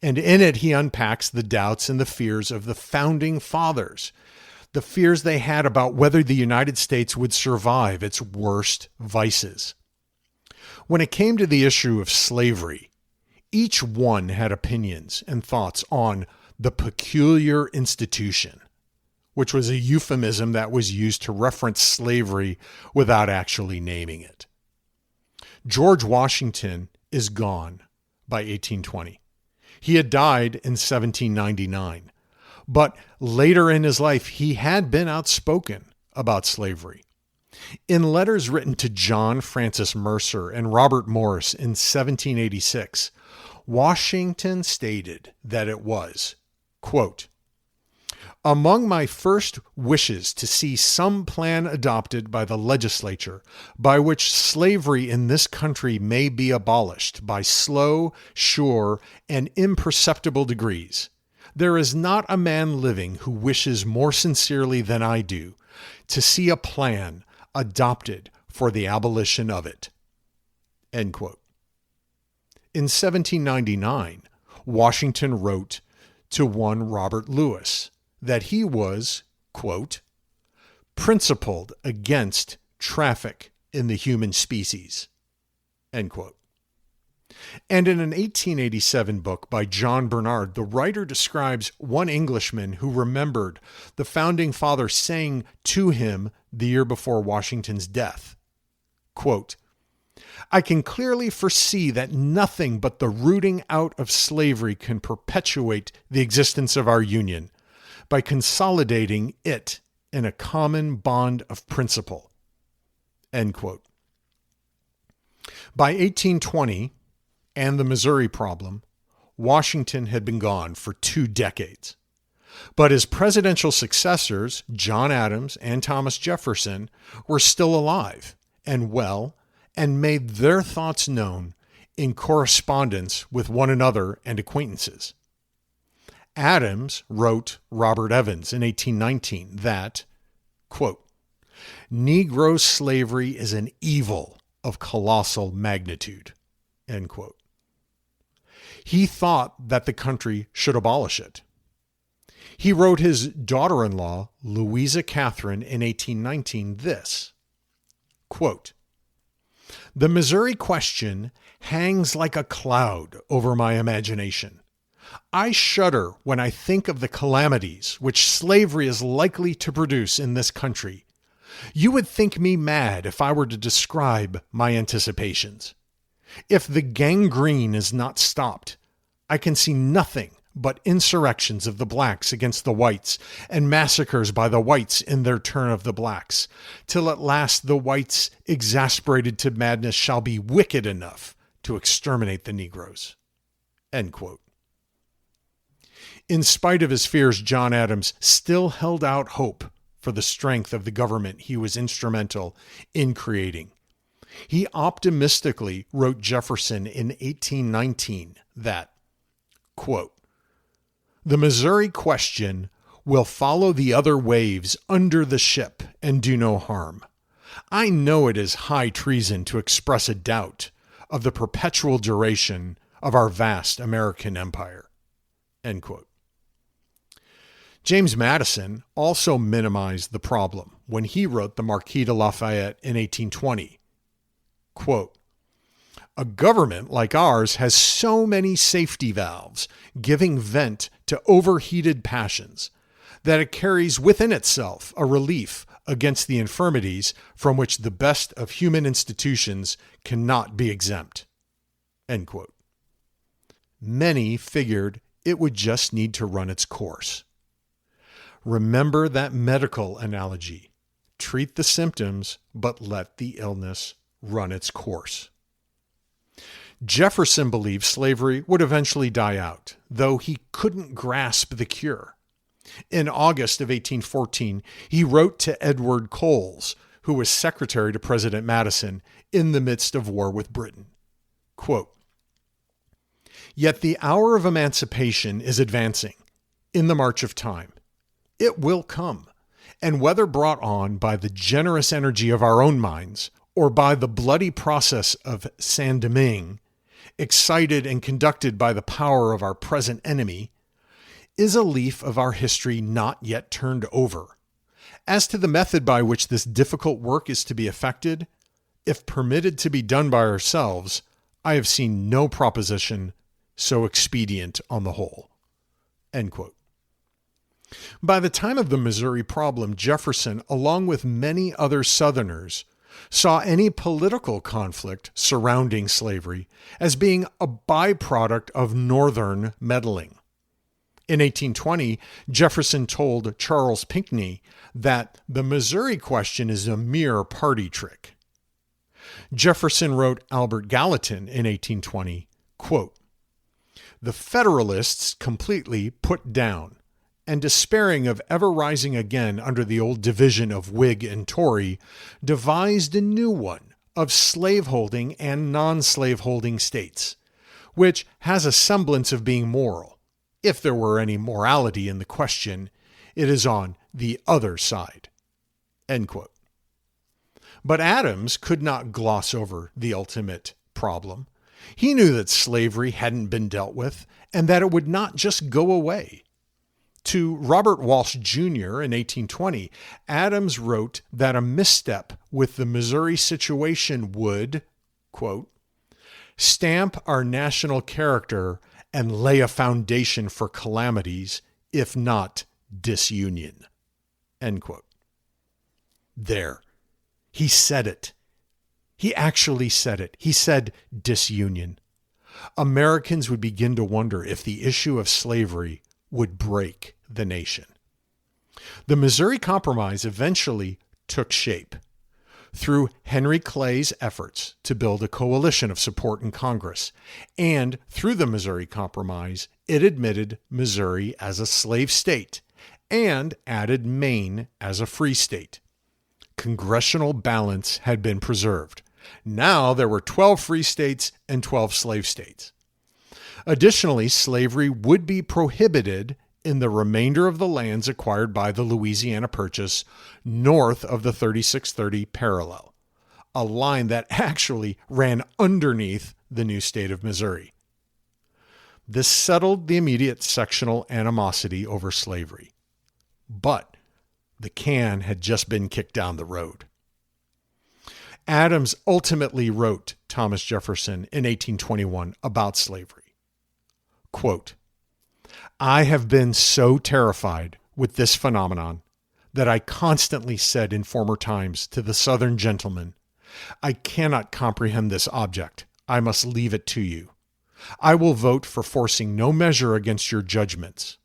And in it, he unpacks the doubts and the fears of the founding fathers, the fears they had about whether the United States would survive its worst vices. When it came to the issue of slavery, each one had opinions and thoughts on the peculiar institution, which was a euphemism that was used to reference slavery without actually naming it. George Washington is gone by 1820. He had died in 1799, but later in his life, he had been outspoken about slavery. In letters written to John Francis Mercer and Robert Morris in 1786, Washington stated that it was, quote, "Among my first wishes to see some plan adopted by the legislature by which slavery in this country may be abolished by slow, sure, and imperceptible degrees, There is not a man living who wishes more sincerely than I do to see a plan adopted for the abolition of it." End quote. In 1799, Washington wrote to one Robert Lewis that he was, quote, "principled against traffic in the human species," end quote. And in an 1887 book by John Bernard, the writer describes one Englishman who remembered the founding father saying to him the year before Washington's death, quote, "I can clearly foresee that nothing but the rooting out of slavery can perpetuate the existence of our Union by consolidating it in a common bond of principle," end quote. By 1820, and the Missouri problem, Washington had been gone for 2 decades. But his presidential successors, John Adams and Thomas Jefferson, were still alive and well and made their thoughts known in correspondence with one another and acquaintances. Adams wrote Robert Evans in 1819 that, quote, "Negro slavery is an evil of colossal magnitude," end quote. He thought that the country should abolish it. He wrote his daughter-in-law, Louisa Catherine, in 1819 this, quote, "The Missouri question hangs like a cloud over my imagination. I shudder when I think of the calamities which slavery is likely to produce in this country. You would think me mad if I were to describe my anticipations. If the gangrene is not stopped, I can see nothing but insurrections of the blacks against the whites and massacres by the whites in their turn of the blacks, till at last the whites, exasperated to madness, shall be wicked enough to exterminate the Negroes." End quote. In spite of his fears, John Adams still held out hope for the strength of the government he was instrumental in creating. He optimistically wrote Jefferson in 1819 that, quote, "The Missouri question will follow the other waves under the ship and do no harm. I know it is high treason to express a doubt of the perpetual duration of our vast American empire," end quote. James Madison also minimized the problem when he wrote the Marquis de Lafayette in 1820, quote, "A government like ours has so many safety valves giving vent to overheated passions that it carries within itself a relief against the infirmities from which the best of human institutions cannot be exempt," end quote. Many figured it would just need to run its course. Remember that medical analogy. Treat the symptoms, but let the illness run its course. Jefferson believed slavery would eventually die out, though he couldn't grasp the cure. In August of 1814, he wrote to Edward Coles, who was secretary to President Madison in the midst of war with Britain, quote, "Yet the hour of emancipation is advancing in the march of time. It will come, and whether brought on by the generous energy of our own minds or by the bloody process of Saint-Domingue, excited and conducted by the power of our present enemy, is a leaf of our history not yet turned over. As to the method by which this difficult work is to be effected, if permitted to be done by ourselves, I have seen no proposition so expedient on the whole." End quote. By the time of the Missouri problem, Jefferson, along with many other Southerners, saw any political conflict surrounding slavery as being a byproduct of Northern meddling. In 1820, Jefferson told Charles Pinckney that the Missouri question is a mere party trick. Jefferson wrote Albert Gallatin in 1820, quote, "The Federalists completely put down, and despairing of ever rising again under the old division of Whig and Tory, devised a new one of slaveholding and non-slaveholding states, which has a semblance of being moral, if there were any morality in the question, it is on the other side. End quote. But Adams could not gloss over the ultimate problem. He knew that slavery hadn't been dealt with and that it would not just go away. To Robert Walsh Jr. in 1820, Adams wrote that a misstep with the Missouri situation would, quote, stamp our national character and lay a foundation for calamities, if not disunion. End quote. There. He said it. He actually said it. He said disunion. Americans would begin to wonder if the issue of slavery would break the nation. The Missouri Compromise eventually took shape through Henry Clay's efforts to build a coalition of support in Congress, and through the Missouri Compromise, it admitted Missouri as a slave state and added Maine as a free state. Congressional balance had been preserved. Now there were 12 free states and 12 slave states. Additionally, slavery would be prohibited in the remainder of the lands acquired by the Louisiana Purchase north of the 3630 parallel, a line that actually ran underneath the new state of Missouri. This settled the immediate sectional animosity over slavery. But the can had just been kicked down the road. Adams ultimately wrote Thomas Jefferson in 1821 about slavery. Quote, I have been so terrified with this phenomenon that I constantly said in former times to the Southern gentlemen, I cannot comprehend this object. I must leave it to you. I will vote for forcing no measure against your judgments.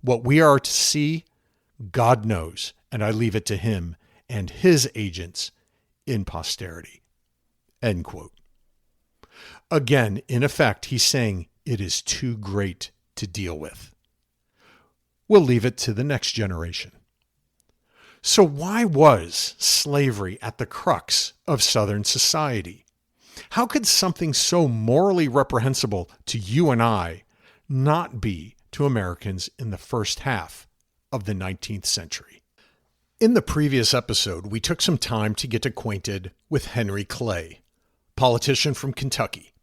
What we are to see, God knows, and I leave it to him and his agents in posterity. End quote. Again, in effect, he's saying it is too great to deal with. We'll leave it to the next generation. So why was slavery at the crux of Southern society? How could something so morally reprehensible to you and I not be to Americans in the first half of the 19th century? In the previous episode, we took some time to get acquainted with Henry Clay, politician from Kentucky,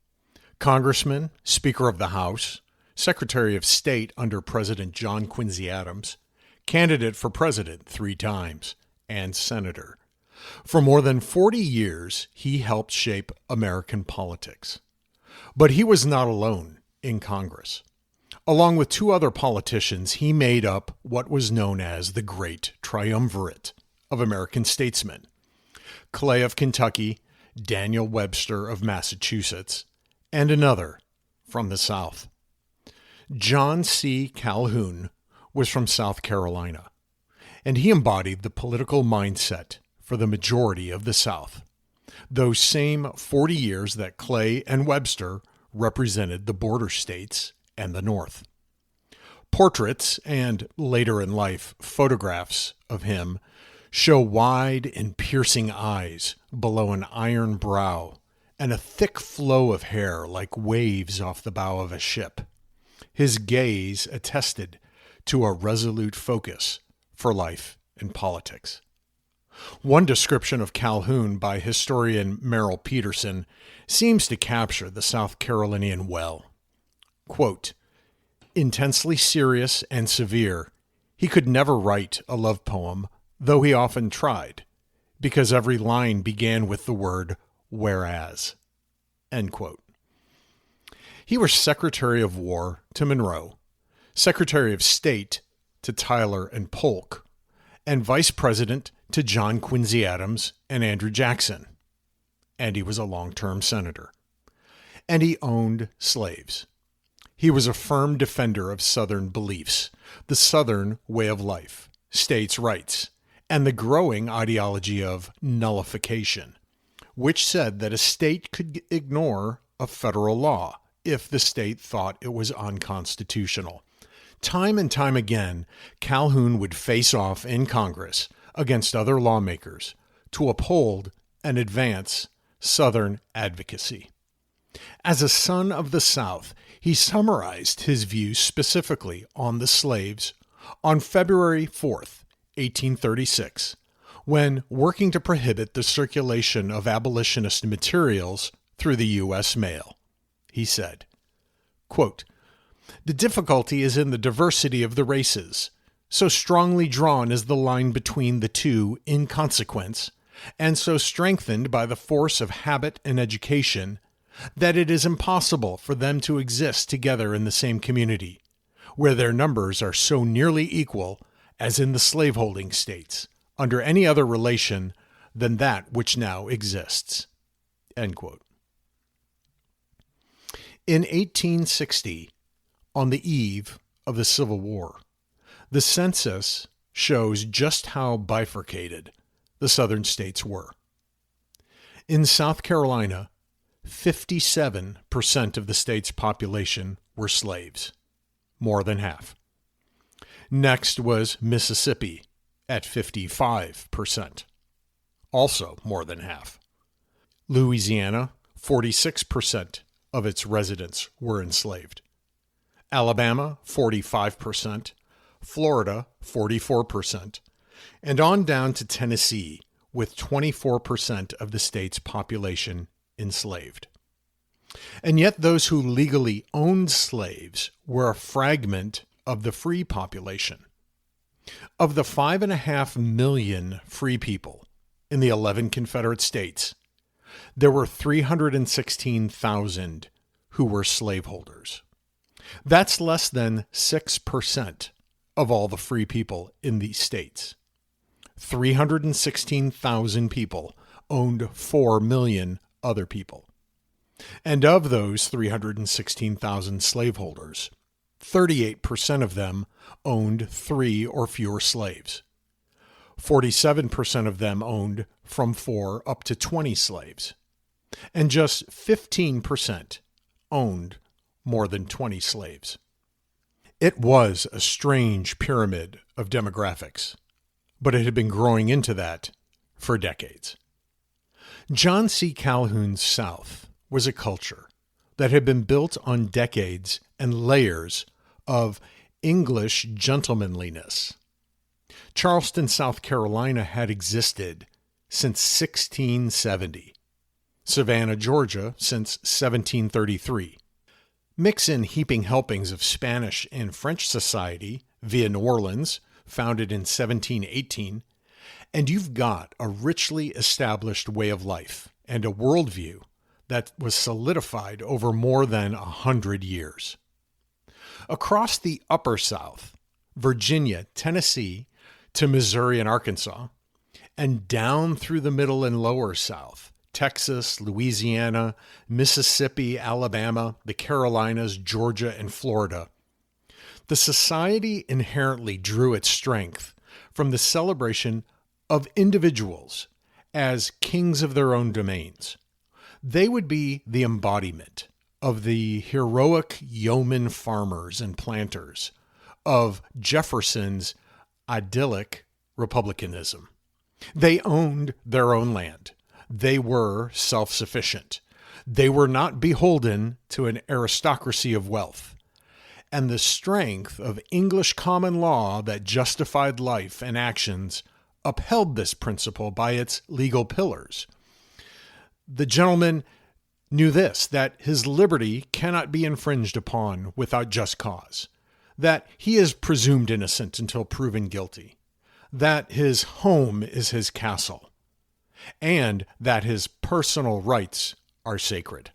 congressman, Speaker of the House, Secretary of State under President John Quincy Adams, candidate for president 3 times, and senator. For more than 40 years, he helped shape American politics. But he was not alone in Congress. Along with 2 other politicians, he made up what was known as the Great Triumvirate of American statesmen. Clay of Kentucky, Daniel Webster of Massachusetts, and another from the South. John C. Calhoun was from South Carolina, and he embodied the political mindset for the majority of the South. Those same 40 years that Clay and Webster represented the border states and the North. Portraits and, later in life, photographs of him show wide and piercing eyes below an iron brow and a thick flow of hair like waves off the bow of a ship. His gaze attested to a resolute focus for life and politics. One description of Calhoun by historian Merrill Peterson seems to capture the South Carolinian well. Quote, intensely serious and severe, he could never write a love poem, though he often tried, because every line began with the word whereas. End quote. He was Secretary of War to Monroe, Secretary of State to Tyler and Polk, and Vice President to John Quincy Adams and Andrew Jackson. And he was a long-term senator. And he owned slaves. He was a firm defender of Southern beliefs, the Southern way of life, states' rights, and the growing ideology of nullification, which said that a state could ignore a federal law if the state thought it was unconstitutional. Time and time again, Calhoun would face off in Congress against other lawmakers to uphold and advance Southern advocacy. As a son of the South, He summarized his views specifically on the slaves on February 4th, 1836, when working to prohibit the circulation of abolitionist materials through the U.S. mail. He said, quote, "The difficulty is in the diversity of the races. So strongly drawn is the line between the two in consequence, and so strengthened by the force of habit and education, that it is impossible for them to exist together in the same community, where their numbers are so nearly equal as in the slaveholding states, under any other relation than that which now exists." End quote. In 1860, on the eve of the Civil War, the census shows just how bifurcated the southern states were. In South Carolina, 57% of the state's population were slaves, more than half. Next was Mississippi at 55%, also more than half. Louisiana, 46% of its residents were enslaved. Alabama, 45%. Florida, 44%, and on down to Tennessee, with 24% of the state's population enslaved. And yet those who legally owned slaves were a fragment of the free population. Of the 5.5 million free people in the 11 Confederate states, there were 316,000 who were slaveholders. That's less than 6% of all the free people in these states. 316,000 people owned 4 million other people. And of those 316,000 slaveholders, 38% of them owned 3 or fewer slaves. 47% of them owned from 4 up to 20 slaves. And just 15% owned more than 20 slaves. It was a strange pyramid of demographics, but it had been growing into that for decades. John C. Calhoun's South was a culture that had been built on decades and layers of English gentlemanliness. Charleston, South Carolina had existed since 1670. Savannah, Georgia, since 1733. Mix in heaping helpings of Spanish and French society via New Orleans, founded in 1718, and you've got a richly established way of life and a worldview that was solidified over more than 100 years. Across the Upper South, Virginia, Tennessee, to Missouri and Arkansas, and down through the Middle and Lower South, Texas, Louisiana, Mississippi, Alabama, the Carolinas, Georgia, and Florida. The society inherently drew its strength from the celebration of individuals as kings of their own domains. They would be the embodiment of the heroic yeoman farmers and planters of Jefferson's idyllic republicanism. They owned their own land. They were self-sufficient. They were not beholden to an aristocracy of wealth. And the strength of English common law that justified life and actions upheld this principle by its legal pillars. The gentleman knew this, that his liberty cannot be infringed upon without just cause, that he is presumed innocent until proven guilty, that his home is his castle, and that his personal rights are sacred.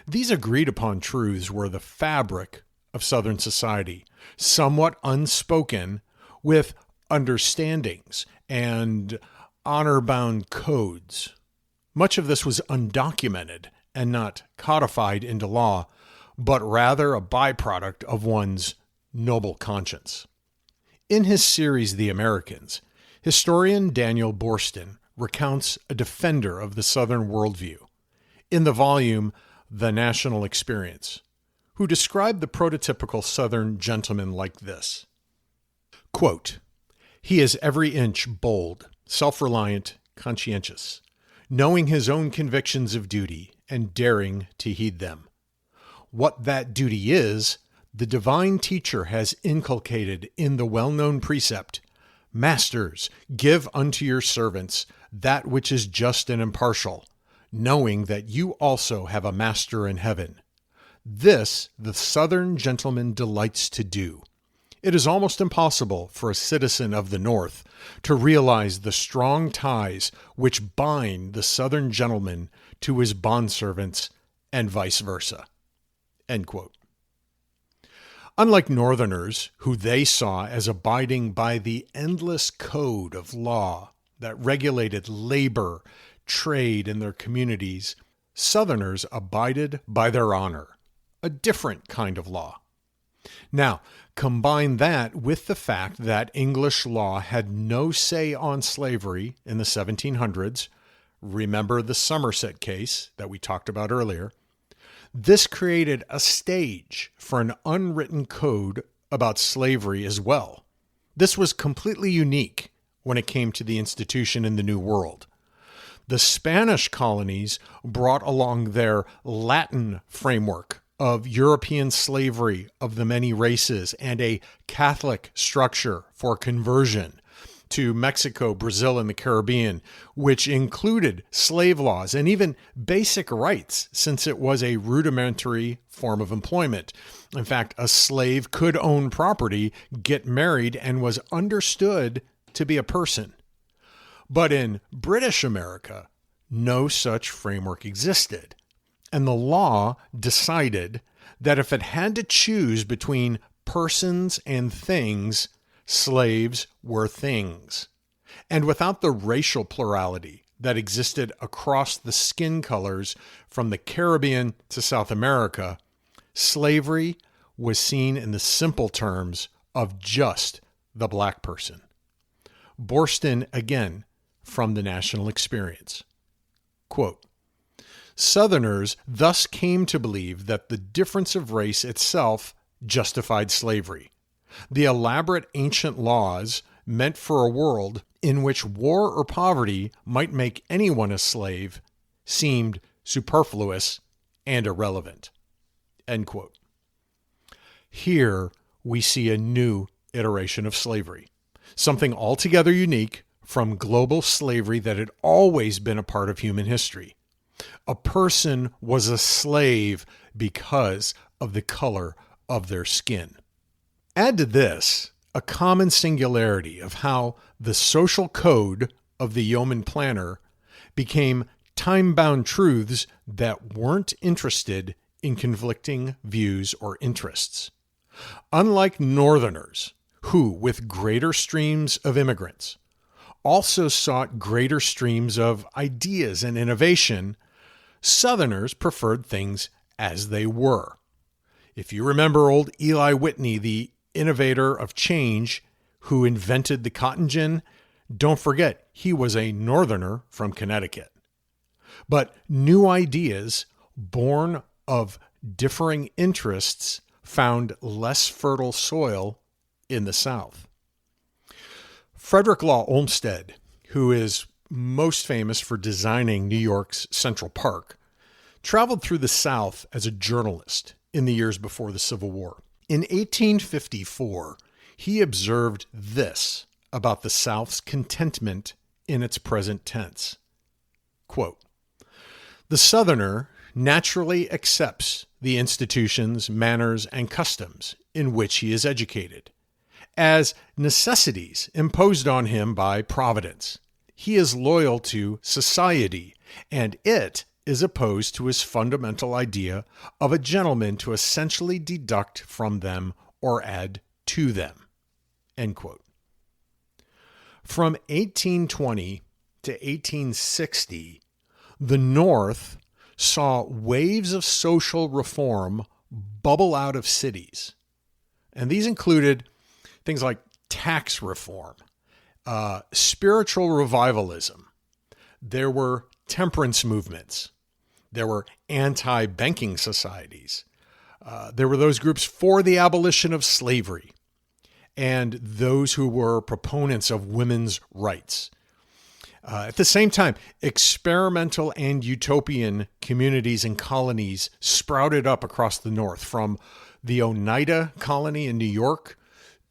These agreed upon truths were the fabric of Southern society, somewhat unspoken, with understandings and honor-bound codes. Much of this was undocumented and not codified into law, but rather a byproduct of one's noble conscience. In his series, The Americans, historian Daniel Boorstin recounts a defender of the Southern worldview in the volume The National Experience, who described the prototypical Southern gentleman like this. Quote, "He is every inch bold, self-reliant, conscientious, knowing his own convictions of duty and daring to heed them. what that duty is, the divine teacher has inculcated in the well-known precept, "Masters, give unto your servants that which is just and impartial, knowing that you also have a master in heaven." This the Southern gentleman delights to do. It is almost impossible for a citizen of the North to realize the strong ties which bind the Southern gentleman to his bondservants and vice versa. End quote. Unlike Northerners, who they saw as abiding by the endless code of law that regulated labor, trade in their communities, Southerners abided by their honor, a different kind of law. Now, combine that with the fact that English law had no say on slavery in the 1700s. Remember the Somerset case that we talked about earlier. This created a stage for an unwritten code about slavery as well. This was completely unique when it came to the institution in the New World. The Spanish colonies brought along their Latin framework of European slavery of the many races and a Catholic structure for conversion to Mexico, Brazil, and the Caribbean, which included slave laws and even basic rights, since it was a rudimentary form of employment. In fact, a slave could own property, get married, and was understood to be a person. But in British America, no such framework existed. And the law decided that if it had to choose between persons and things, slaves were things. And without the racial plurality that existed across the skin colors from the Caribbean to South America, slavery was seen in the simple terms of just the black person. Boorstin again from the National Experience. Quote, "Southerners thus came to believe that the difference of race itself justified slavery. The elaborate ancient laws meant for a world in which war or poverty might make anyone a slave seemed superfluous and irrelevant." End quote. Here we see a new iteration of slavery, something altogether unique from global slavery that had always been a part of human history. A person was a slave because of the color of their skin. Add to this a common singularity of how the social code of the yeoman planner became time-bound truths that weren't interested in conflicting views or interests. Unlike Northerners, who, with greater streams of immigrants, also sought greater streams of ideas and innovation, Southerners preferred things as they were. If you remember old Eli Whitney, the innovator of change who invented the cotton gin, don't forget he was a Northerner from Connecticut. But new ideas born of differing interests found less fertile soil in the South. Frederick Law Olmsted, who is most famous for designing New York's Central Park, traveled through the South as a journalist in the years before the Civil War. In 1854, he observed this about the South's contentment in its present tense. Quote, "The Southerner naturally accepts the institutions, manners, and customs in which he is educated as necessities imposed on him by Providence. He is loyal to society, and it is opposed to his fundamental idea of a gentleman to essentially deduct from them or add to them." End quote. From 1820 to 1860, the North saw waves of social reform bubble out of cities. And these included things like tax reform, spiritual revivalism. There were temperance movements. There were anti-banking societies. There were those groups for the abolition of slavery and those who were proponents of women's rights. At the same time, experimental and utopian communities and colonies sprouted up across the North, from the Oneida colony in New York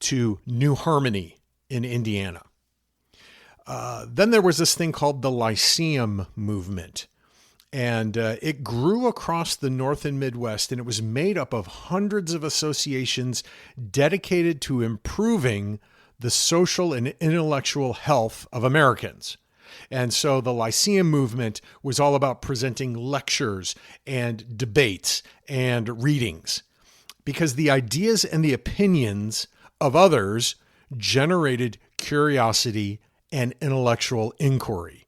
to New Harmony in Indiana. Then there was this thing called the Lyceum movement, and it grew across the North and Midwest, and it was made up of hundreds of associations dedicated to improving the social and intellectual health of Americans. And so the Lyceum movement was all about presenting lectures and debates and readings, because the ideas and the opinions of others generated curiosity and intellectual inquiry.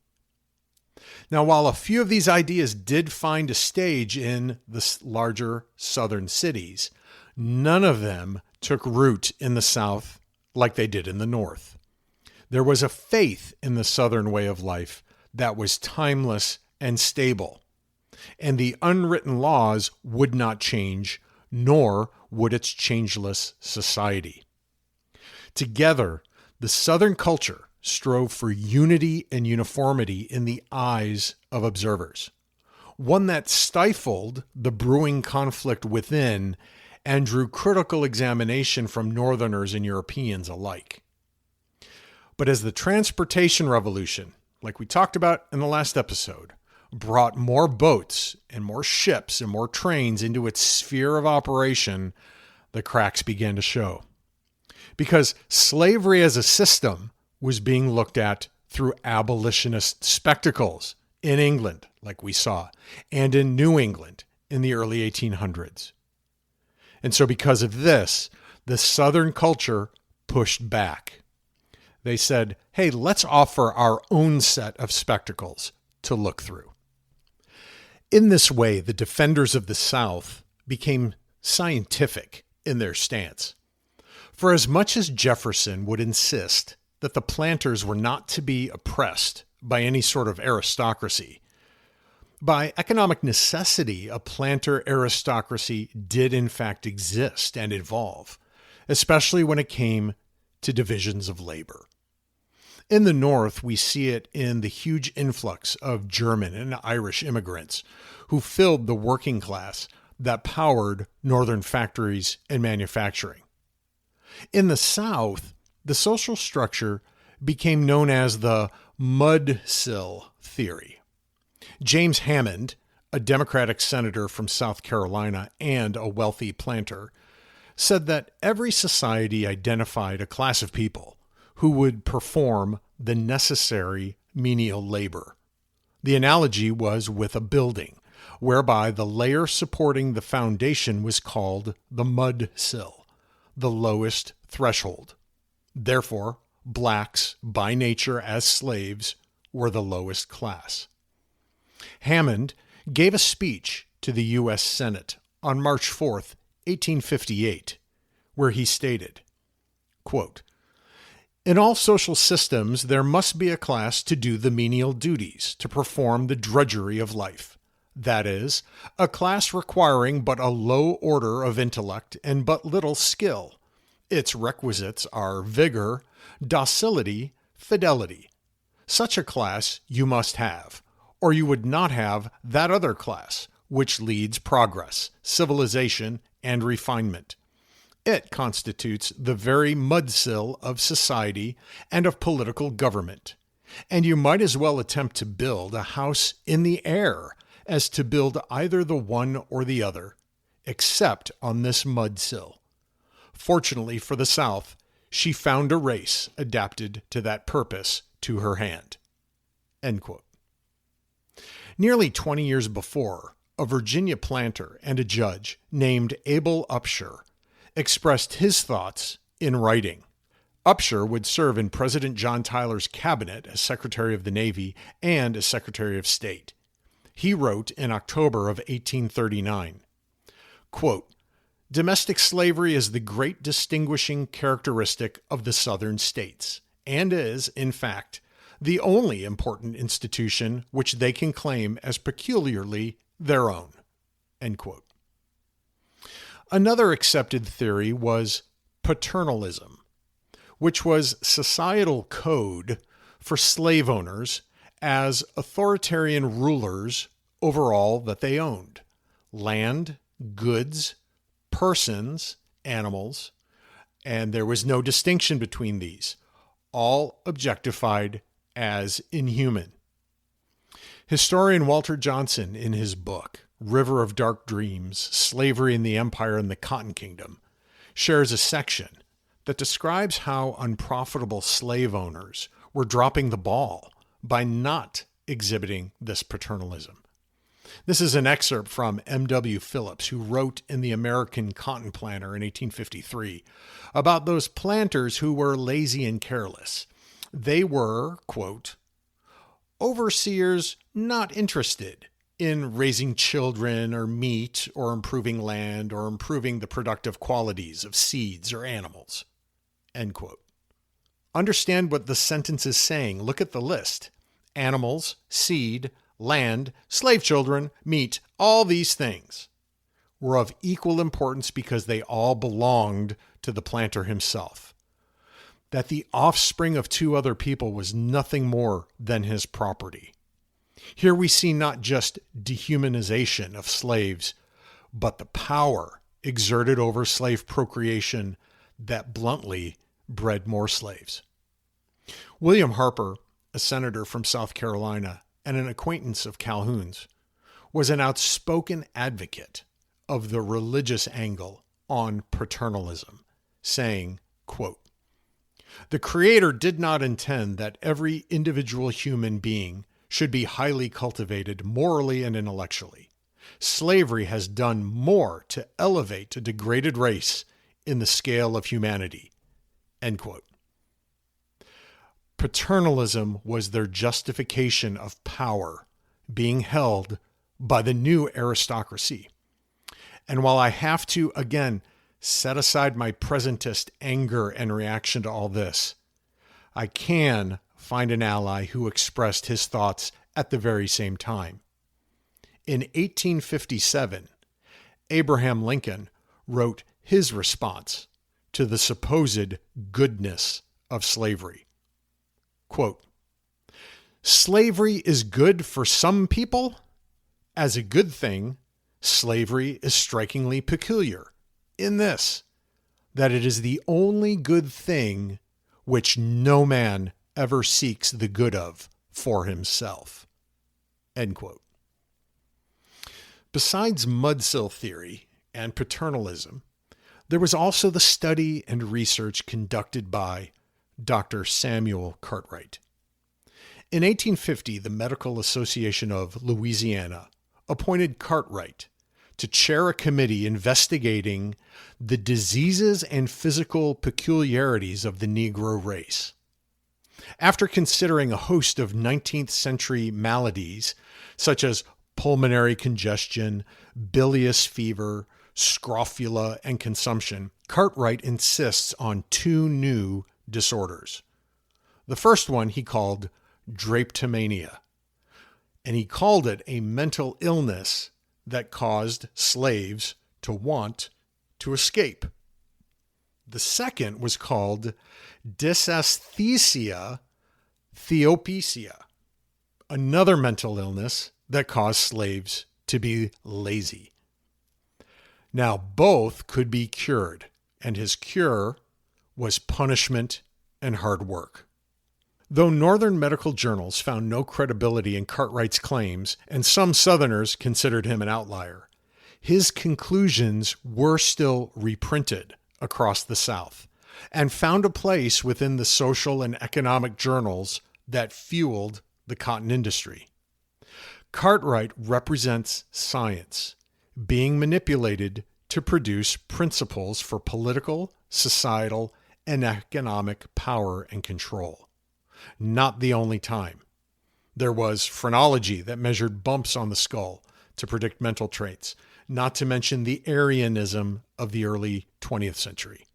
Now, while a few of these ideas did find a stage in the larger southern cities, none of them took root in the South like they did in the North. There was a faith in the Southern way of life that was timeless and stable, and the unwritten laws would not change, nor would its changeless society. Together, the Southern culture strove for unity and uniformity in the eyes of observers, one that stifled the brewing conflict within and drew critical examination from Northerners and Europeans alike. But as the transportation revolution, like we talked about in the last episode, brought more boats and more ships and more trains into its sphere of operation, the cracks began to show. Because slavery as a system was being looked at through abolitionist spectacles in England, like we saw, and in New England in the early 1800s. And so because of this, the Southern culture pushed back. They said, hey, let's offer our own set of spectacles to look through. In this way, the defenders of the South became scientific in their stance. For as much as Jefferson would insist that the planters were not to be oppressed by any sort of aristocracy, by economic necessity, a planter aristocracy did in fact exist and evolve, especially when it came to divisions of labor. In the North, we see it in the huge influx of German and Irish immigrants who filled the working class that powered Northern factories and manufacturing. In the South, the social structure became known as the mudsill theory. James Hammond, a Democratic senator from South Carolina and a wealthy planter, said that every society identified a class of people who would perform the necessary menial labor. The analogy was with a building, whereby the layer supporting the foundation was called the mudsill, the lowest threshold. Therefore, blacks, by nature as slaves, were the lowest class. Hammond gave a speech to the U.S. Senate on March 4th, 1858, where he stated, quote, "In all social systems, there must be a class to do the menial duties, to perform the drudgery of life. That is, a class requiring but a low order of intellect and but little skill. Its requisites are vigor, docility, fidelity. Such a class you must have, or you would not have that other class, which leads progress, civilization, and refinement. It constitutes the very mudsill of society and of political government. And you might as well attempt to build a house in the air as to build either the one or the other, except on this mudsill. Fortunately for the South, she found a race adapted to that purpose to her hand." End quote. Nearly 20 years before, a Virginia planter and a judge named Abel Upshur expressed his thoughts in writing. Upshur would serve in President John Tyler's cabinet as Secretary of the Navy and as Secretary of State. He wrote in October of 1839, quote, "Domestic slavery is the great distinguishing characteristic of the Southern states, and is, in fact, the only important institution which they can claim as peculiarly their own." End quote. Another accepted theory was paternalism, which was societal code for slave owners as authoritarian rulers over all that they owned: land, goods, persons, animals, and there was no distinction between these, all objectified as inhuman. Historian Walter Johnson, in his book, River of Dark Dreams, Slavery in the Empire and the Cotton Kingdom, shares a section that describes how unprofitable slave owners were dropping the ball by not exhibiting this paternalism. This is an excerpt from M.W. Phillips, who wrote in the American Cotton Planter in 1853 about those planters who were lazy and careless. They were, quote, overseers not interested in raising children or meat or improving land or improving the productive qualities of seeds or animals, end quote. Understand what the sentence is saying. Look at the list. Animals, seed, land, slave children, meat, all these things were of equal importance because they all belonged to the planter himself. That the offspring of two other people was nothing more than his property. Here we see not just dehumanization of slaves, but the power exerted over slave procreation that bluntly bred more slaves. William Harper, a senator from South Carolina and an acquaintance of Calhoun's, was an outspoken advocate of the religious angle on paternalism, saying, quote, the Creator did not intend that every individual human being should be highly cultivated morally and intellectually. Slavery has done more to elevate a degraded race in the scale of humanity, end quote. Paternalism was their justification of power being held by the new aristocracy. And while I have to, again, set aside my presentist anger and reaction to all this, I can find an ally who expressed his thoughts at the very same time. In 1857, Abraham Lincoln wrote his response to the supposed goodness of slavery. Quote, slavery is good for some people. As a good thing, slavery is strikingly peculiar in this, that it is the only good thing which no man ever seeks the good of for himself. End quote. Besides mudsill theory and paternalism, there was also the study and research conducted by Dr. Samuel Cartwright. In 1850, the Medical Association of Louisiana appointed Cartwright to chair a committee investigating the diseases and physical peculiarities of the Negro race. After considering a host of 19th century maladies, such as pulmonary congestion, bilious fever, scrofula, and consumption, Cartwright insists on two new disorders. The first one he called drapetomania, and he called it a mental illness that caused slaves to want to escape. The second was called dysesthesia theopesia, another mental illness that caused slaves to be lazy. Now, both could be cured, and his cure was punishment and hard work. Though Northern medical journals found no credibility in Cartwright's claims, and some Southerners considered him an outlier, his conclusions were still reprinted across the South and found a place within the social and economic journals that fueled the cotton industry. Cartwright represents science being manipulated to produce principles for political, societal, and economic power and control. Not the only time. There was phrenology that measured bumps on the skull to predict mental traits, not to mention the Aryanism of the early 20th century.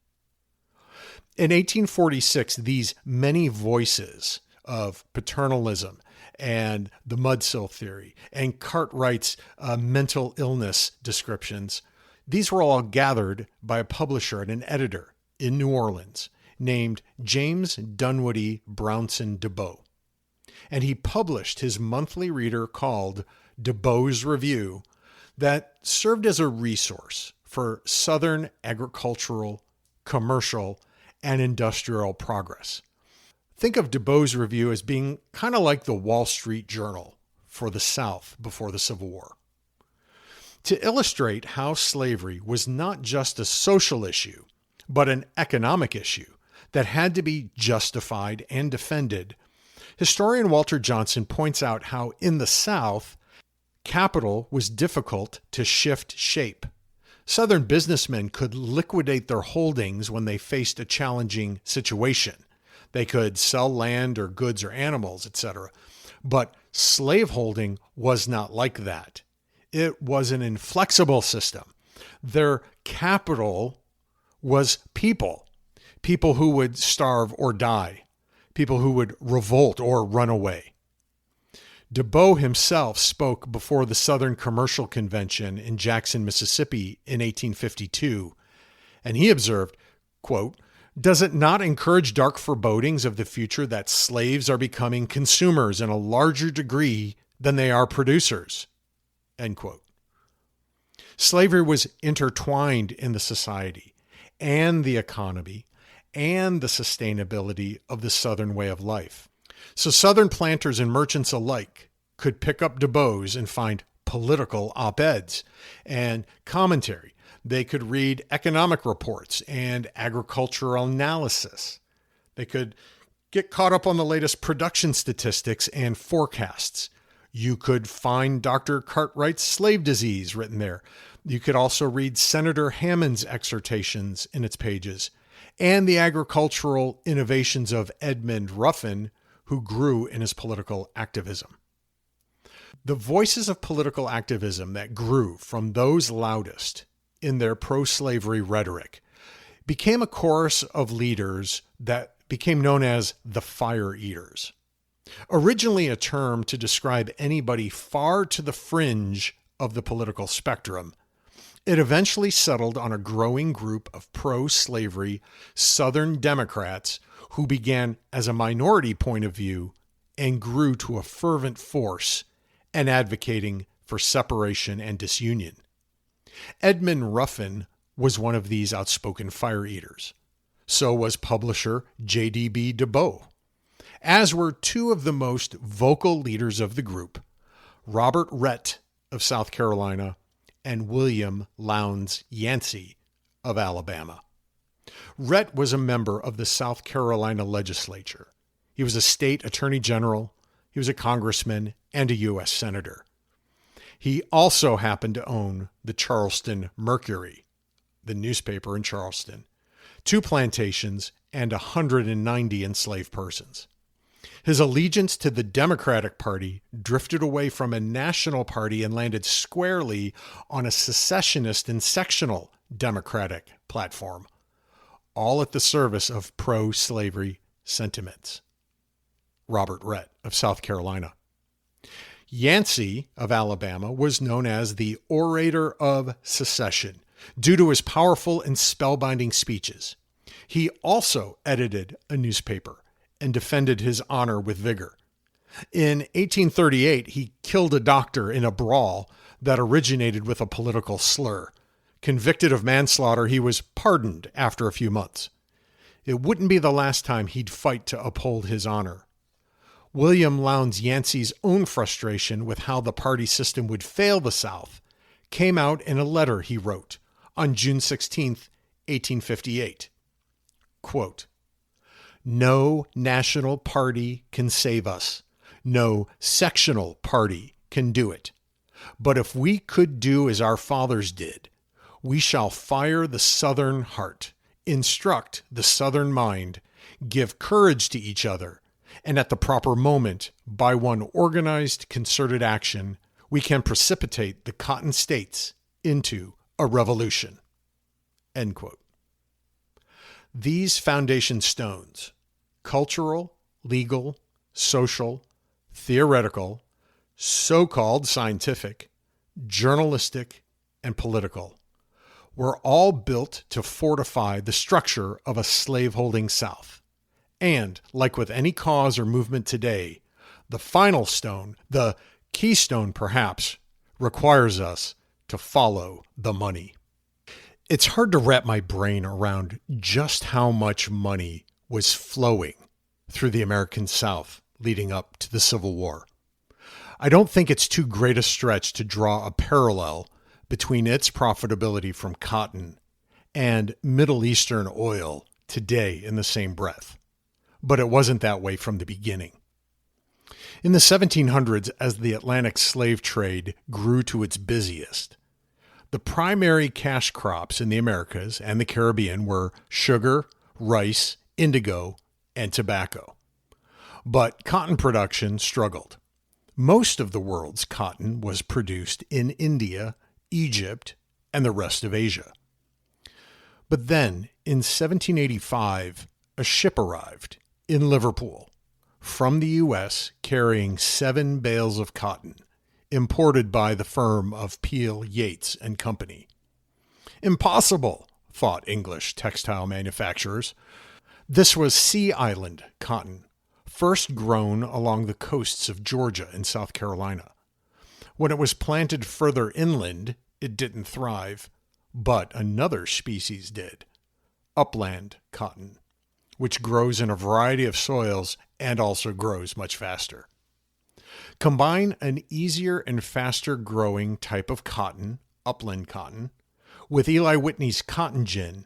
In 1846, these many voices of paternalism and the mudsill theory and Cartwright's mental illness descriptions, these were all gathered by a publisher and an editor in New Orleans named James Dunwoody Brownson DeBow. and he published his monthly reader called DeBow's Review that served as a resource for Southern agricultural, commercial, and industrial progress. Think of DeBow's Review as being kind of like the Wall Street Journal for the South before the Civil War. To illustrate how slavery was not just a social issue, but an economic issue that had to be justified and defended, historian Walter Johnson points out how in the South, capital was difficult to shift shape. Southern businessmen could liquidate their holdings when they faced a challenging situation. They could sell land or goods or animals, etc. But slaveholding was not like that. It was an inflexible system. Their capital was people who would starve or die, people who would revolt or run away. DeBow himself spoke before the Southern Commercial Convention in Jackson, Mississippi in 1852, and he observed, quote, "Does it not encourage dark forebodings of the future that slaves are becoming consumers in a larger degree than they are producers?" End quote. Slavery was intertwined in the society and the economy and the sustainability of the Southern way of life. So Southern planters and merchants alike could pick up DeBow's and find political op-eds and commentary. They could read economic reports and agricultural analysis. They could get caught up on the latest production statistics and forecasts. You could find Dr. Cartwright's slave disease written there. You could also read Senator Hammond's exhortations in its pages and the agricultural innovations of Edmund Ruffin, who grew in his political activism. The voices of political activism that grew from those loudest in their pro-slavery rhetoric became a chorus of leaders that became known as the Fire Eaters. Originally a term to describe anybody far to the fringe of the political spectrum, it eventually settled on a growing group of pro-slavery Southern Democrats who began as a minority point of view and grew to a fervent force and advocating for separation and disunion. Edmund Ruffin was one of these outspoken fire eaters. So was publisher J.D.B. DeBow, as were two of the most vocal leaders of the group, Robert Rhett of South Carolina and William Lowndes Yancey of Alabama. Rhett was a member of the South Carolina legislature. He was a state attorney general, he was a congressman, and a U.S. senator. He also happened to own the Charleston Mercury, the newspaper in Charleston, 2 plantations, and 190 enslaved persons. His allegiance to the Democratic Party drifted away from a national party and landed squarely on a secessionist and sectional Democratic platform, all at the service of pro-slavery sentiments. Robert Rhett of South Carolina. Yancey of Alabama was known as the Orator of Secession due to his powerful and spellbinding speeches. He also edited a newspaper and defended his honor with vigor. In 1838, he killed a doctor in a brawl that originated with a political slur. Convicted of manslaughter, he was pardoned after a few months. It wouldn't be the last time he'd fight to uphold his honor. William Lowndes Yancey's own frustration with how the party system would fail the South came out in a letter he wrote on June 16, 1858. Quote, "No national party can save us. No sectional party can do it. But if we could do as our fathers did, we shall fire the Southern heart, instruct the Southern mind, give courage to each other, and at the proper moment, by one organized, concerted action, we can precipitate the Cotton States into a revolution." End quote. These foundation stones, cultural, legal, social, theoretical, so-called scientific, journalistic, and political, were all built to fortify the structure of a slaveholding South. And, like with any cause or movement today, The final stone, the keystone perhaps, requires us to follow the money. It's hard to wrap my brain around just how much money was flowing through the American South leading up to the Civil War. I don't think it's too great a stretch to draw a parallel between its profitability from cotton and Middle Eastern oil today in the same breath. But it wasn't that way from the beginning. In the 1700s, as the Atlantic slave trade grew to its busiest, the primary cash crops in the Americas and the Caribbean were sugar, rice, indigo, and tobacco. But cotton production struggled. Most of the world's cotton was produced in India, Egypt, and the rest of Asia. But then, in 1785, a ship arrived in Liverpool from the U.S. carrying 7 bales of cotton, imported by the firm of Peel, Yates and Company. Impossible, thought English textile manufacturers. This was Sea Island cotton, first grown along the coasts of Georgia and South Carolina. When it was planted further inland, it didn't thrive, but another species did, upland cotton, which grows in a variety of soils and also grows much faster. Combine an easier and faster growing type of cotton, upland cotton, with Eli Whitney's cotton gin,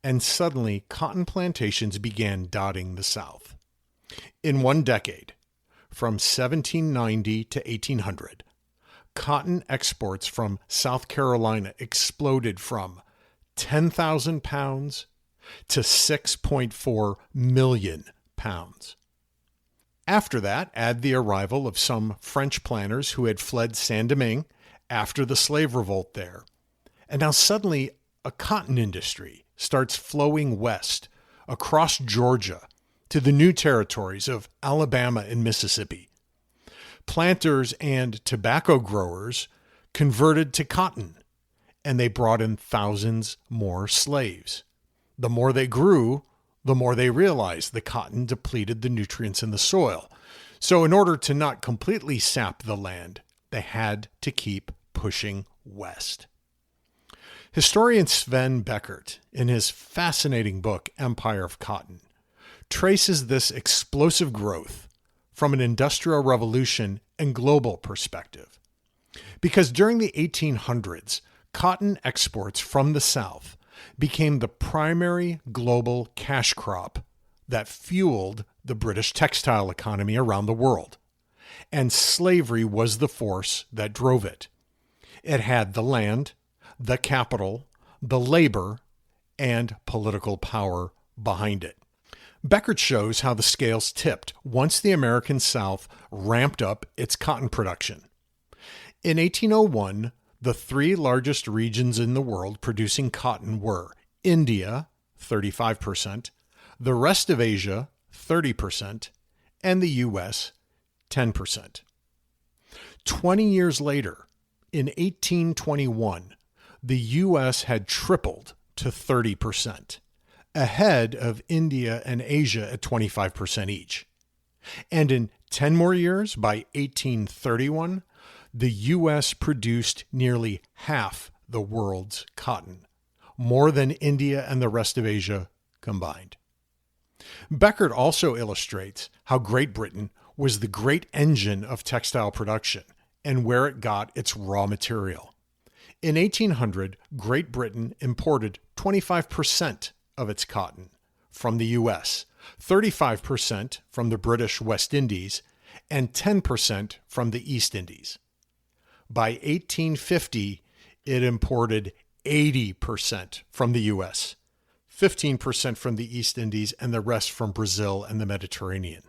and suddenly cotton plantations began dotting the South. In one decade, from 1790 to 1800, cotton exports from South Carolina exploded from 10,000 pounds to 6.4 million pounds. After that, add the arrival of some French planters who had fled Saint-Domingue after the slave revolt there. And now suddenly a cotton industry starts flowing west across Georgia to the new territories of Alabama and Mississippi. Planters and tobacco growers converted to cotton, and they brought in thousands more slaves. The more they grew, the more they realized the cotton depleted the nutrients in the soil. So in order to not completely sap the land, they had to keep pushing west. Historian Sven Beckert, in his fascinating book, Empire of Cotton, traces this explosive growth from an industrial revolution and global perspective. Because during the 1800s, cotton exports from the South became the primary global cash crop that fueled the British textile economy around the world. And slavery was the force that drove it. It had the land, the capital, the labor, and political power behind it. Beckert shows how the scales tipped once the American South ramped up its cotton production. In 1801, the 3 largest regions in the world producing cotton were India, 35%, the rest of Asia, 30%, and the U.S., 10%. 20 years later, in 1821, the U.S. had tripled to 30%, ahead of India and Asia at 25% each. And in 10 more years, by 1831, the U.S. produced nearly half the world's cotton, more than India and the rest of Asia combined. Beckert also illustrates how Great Britain was the great engine of textile production and where it got its raw material. In 1800, Great Britain imported 25% of its cotton from the U.S., 35% from the British West Indies, and 10% from the East Indies. By 1850, it imported 80% from the U.S., 15% from the East Indies, and the rest from Brazil and the Mediterranean.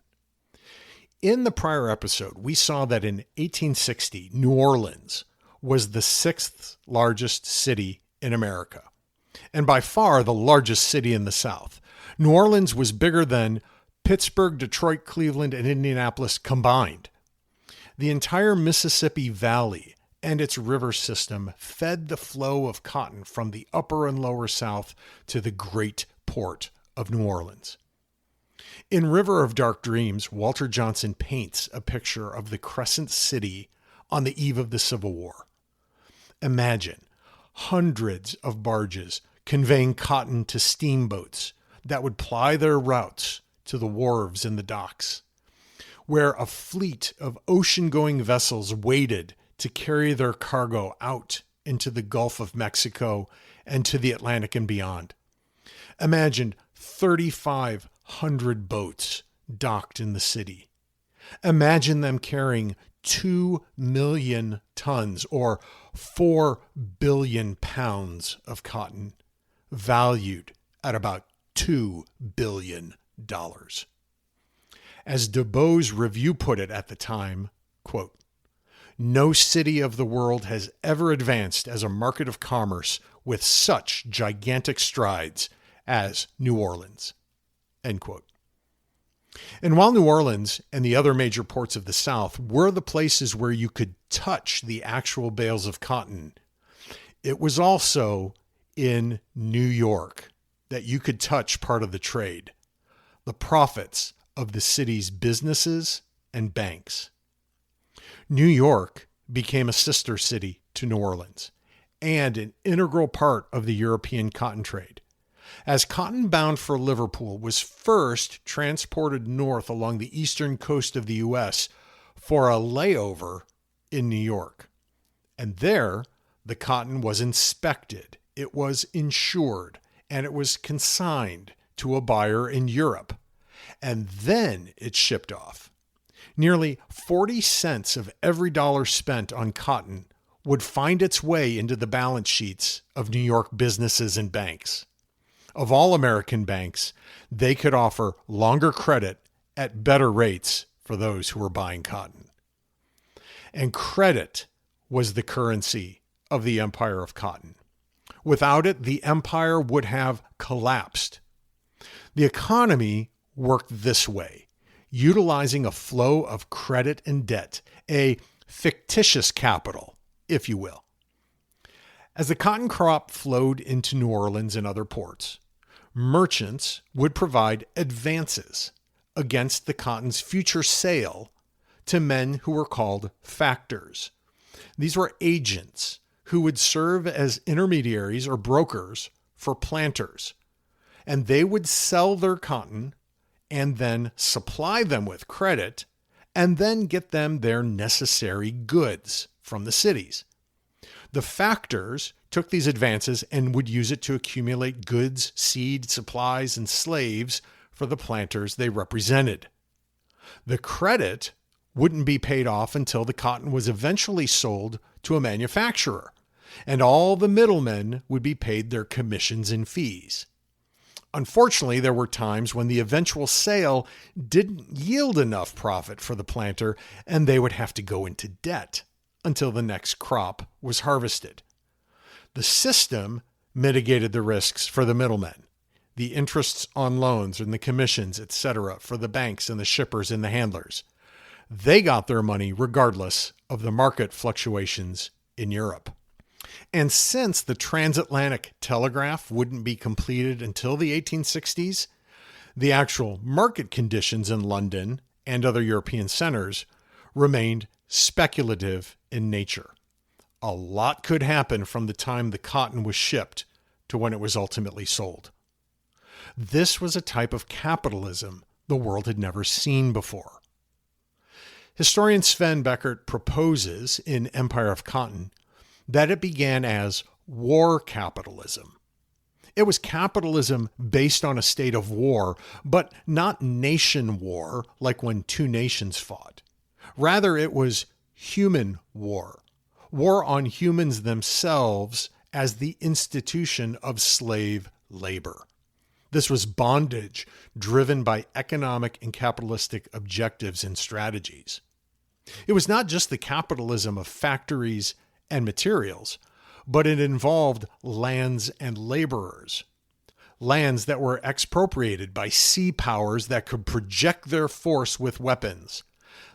In the prior episode, we saw that in 1860, New Orleans was the 6th largest city in America, and by far the largest city in the South. New Orleans was bigger than Pittsburgh, Detroit, Cleveland, and Indianapolis combined. The entire Mississippi Valley and its river system fed the flow of cotton from the upper and lower South to the great port of New Orleans. In River of Dark Dreams, Walter Johnson paints a picture of the Crescent City on the eve of the Civil War. Imagine hundreds of barges conveying cotton to steamboats that would ply their routes to the wharves and the docks, where a fleet of ocean-going vessels waited to carry their cargo out into the Gulf of Mexico and to the Atlantic and beyond. Imagine 3,500 boats docked in the city. Imagine them carrying 2 million tons or 4 billion pounds of cotton, valued at about $2 billion. As DeBow's review put it at the time, quote, "No city of the world has ever advanced as a market of commerce with such gigantic strides as New Orleans," end quote. And while New Orleans and the other major ports of the South were the places where you could touch the actual bales of cotton, it was also in New York that you could touch part of the trade, the profits of the city's businesses and banks. New York became a sister city to New Orleans and an integral part of the European cotton trade, as cotton bound for Liverpool was first transported north along the eastern coast of the U.S. for a layover in New York. And there, the cotton was inspected, it was insured, and it was consigned to a buyer in Europe. And then it shipped off. Nearly 40 cents of every dollar spent on cotton would find its way into the balance sheets of New York businesses and banks. Of all American banks, they could offer longer credit at better rates for those who were buying cotton. And credit was the currency of the empire of cotton. Without it, the empire would have collapsed. The economy worked this way, utilizing a flow of credit and debt, a fictitious capital, if you will. As the cotton crop flowed into New Orleans and other ports, merchants would provide advances against the cotton's future sale to men who were called factors. These were agents who would serve as intermediaries or brokers for planters, and they would sell their cotton and then supply them with credit and then get them their necessary goods from the cities. The factors took these advances and would use it to accumulate goods, seed, supplies, and slaves for the planters they represented. The credit wouldn't be paid off until the cotton was eventually sold to a manufacturer, and all the middlemen would be paid their commissions and fees. Unfortunately, there were times when the eventual sale didn't yield enough profit for the planter, and they would have to go into debt until the next crop was harvested. The system mitigated the risks for the middlemen, the interests on loans and the commissions, etc., for the banks and the shippers and the handlers. They got their money regardless of the market fluctuations in Europe. And since the transatlantic telegraph wouldn't be completed until the 1860s, the actual market conditions in London and other European centers remained speculative in nature. A lot could happen from the time the cotton was shipped to when it was ultimately sold. This was a type of capitalism the world had never seen before. Historian Sven Beckert proposes in Empire of Cotton that it began as war capitalism. It was capitalism based on a state of war, but not nation war like when two nations fought. Rather, it was human war, war on humans themselves as the institution of slave labor. This was bondage driven by economic and capitalistic objectives and strategies. It was not just the capitalism of factories and materials, but it involved lands and laborers. Lands that were expropriated by sea powers that could project their force with weapons.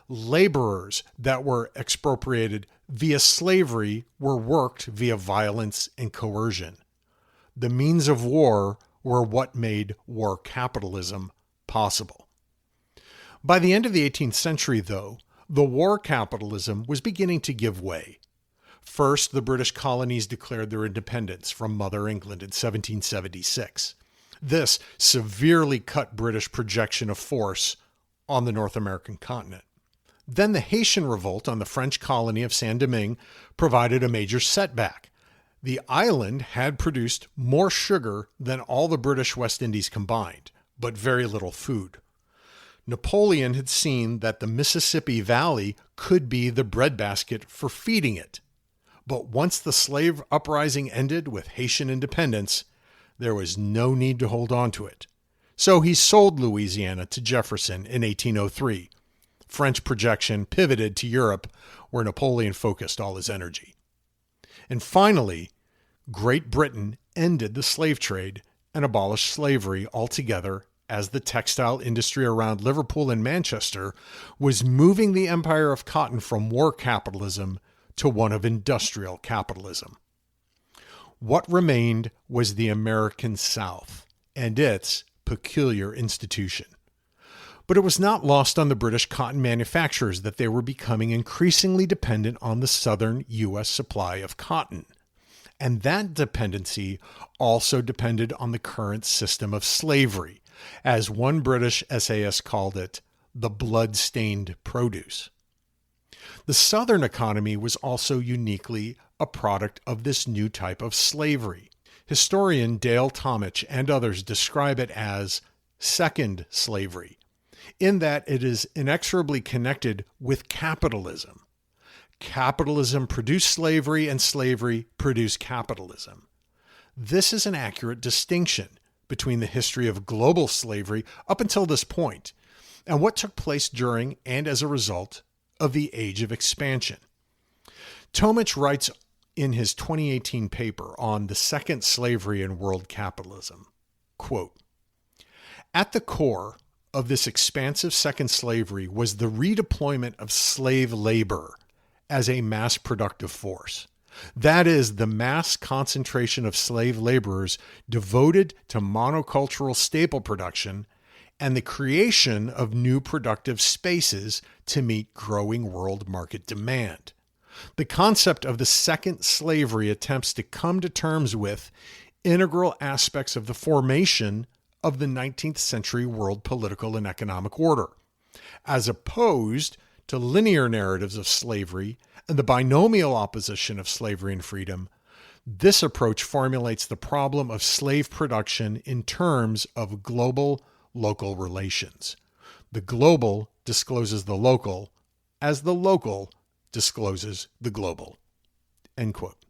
Laborers that were expropriated via slavery were worked via violence and coercion. The means of war were what made war capitalism possible. By the end of the 18th century, though, the war capitalism was beginning to give way. First, the British colonies declared their independence from Mother England in 1776. This severely cut British projection of force on the North American continent. Then the Haitian Revolt on the French colony of Saint-Domingue provided a major setback. The island had produced more sugar than all the British West Indies combined, but very little food. Napoleon had seen that the Mississippi Valley could be the breadbasket for feeding it. But once the slave uprising ended with Haitian independence, there was no need to hold on to it. So he sold Louisiana to Jefferson in 1803. French projection pivoted to Europe, where Napoleon focused all his energy. And finally, Great Britain ended the slave trade and abolished slavery altogether as the textile industry around Liverpool and Manchester was moving the empire of cotton from war capitalism to one of industrial capitalism. What remained was the American South and its peculiar institution. But it was not lost on the British cotton manufacturers that they were becoming increasingly dependent on the southern U.S. supply of cotton. And that dependency also depended on the current system of slavery, as one British essayist called it, the blood-stained produce. The Southern economy was also uniquely a product of this new type of slavery. Historian Dale Talmage and others describe it as second slavery, in that it is inexorably connected with capitalism. Capitalism produced slavery, and slavery produced capitalism. This is an accurate distinction between the history of global slavery up until this point and what took place during and as a result of the Age of Expansion. Talmage writes in his 2018 paper on the second slavery in world capitalism, quote, "At the core of this expansive second slavery was the redeployment of slave labor as a mass productive force. That is, the mass concentration of slave laborers devoted to monocultural staple production and the creation of new productive spaces to meet growing world market demand. The concept of the second slavery attempts to come to terms with integral aspects of the formation of the 19th century world political and economic order, as opposed to linear narratives of slavery and the binomial opposition of slavery and freedom. This approach formulates the problem of slave production in terms of global-local relations. The global discloses the local, as the local discloses the global." End quote.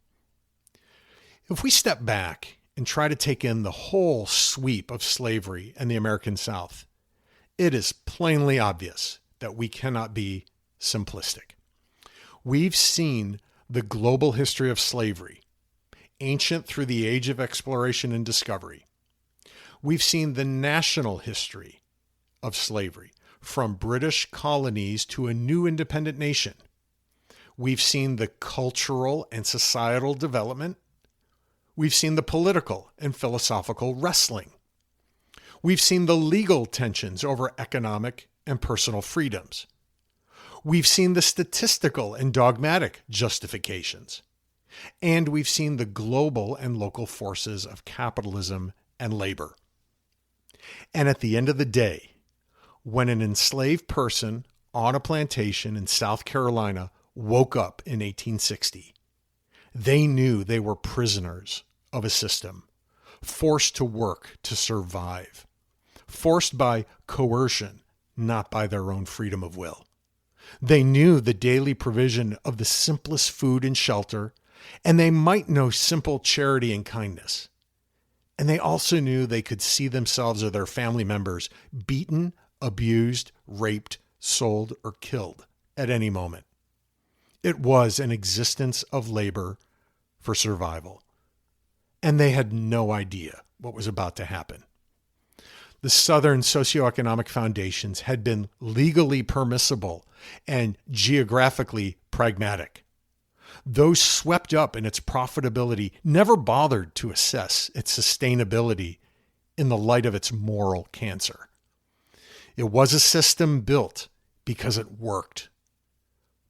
If we step back and try to take in the whole sweep of slavery and the American South, it is plainly obvious that we cannot be simplistic. We've seen the global history of slavery, ancient through the age of exploration and discovery. We've seen the national history of slavery, from British colonies to a new independent nation. We've seen the cultural and societal development. We've seen the political and philosophical wrestling. We've seen the legal tensions over economic and personal freedoms. We've seen the statistical and dogmatic justifications. And we've seen the global and local forces of capitalism and labor. And at the end of the day, when an enslaved person on a plantation in South Carolina woke up in 1860, they knew they were prisoners of a system, forced to work to survive, forced by coercion, not by their own freedom of will. They knew the daily provision of the simplest food and shelter, and they might know simple charity and kindness. And they also knew they could see themselves or their family members beaten, abused, raped, sold, or killed at any moment. It was an existence of labor for survival. And they had no idea what was about to happen. The Southern socioeconomic foundations had been legally permissible and geographically pragmatic. Those swept up in its profitability never bothered to assess its sustainability in the light of its moral cancer. It was a system built because it worked.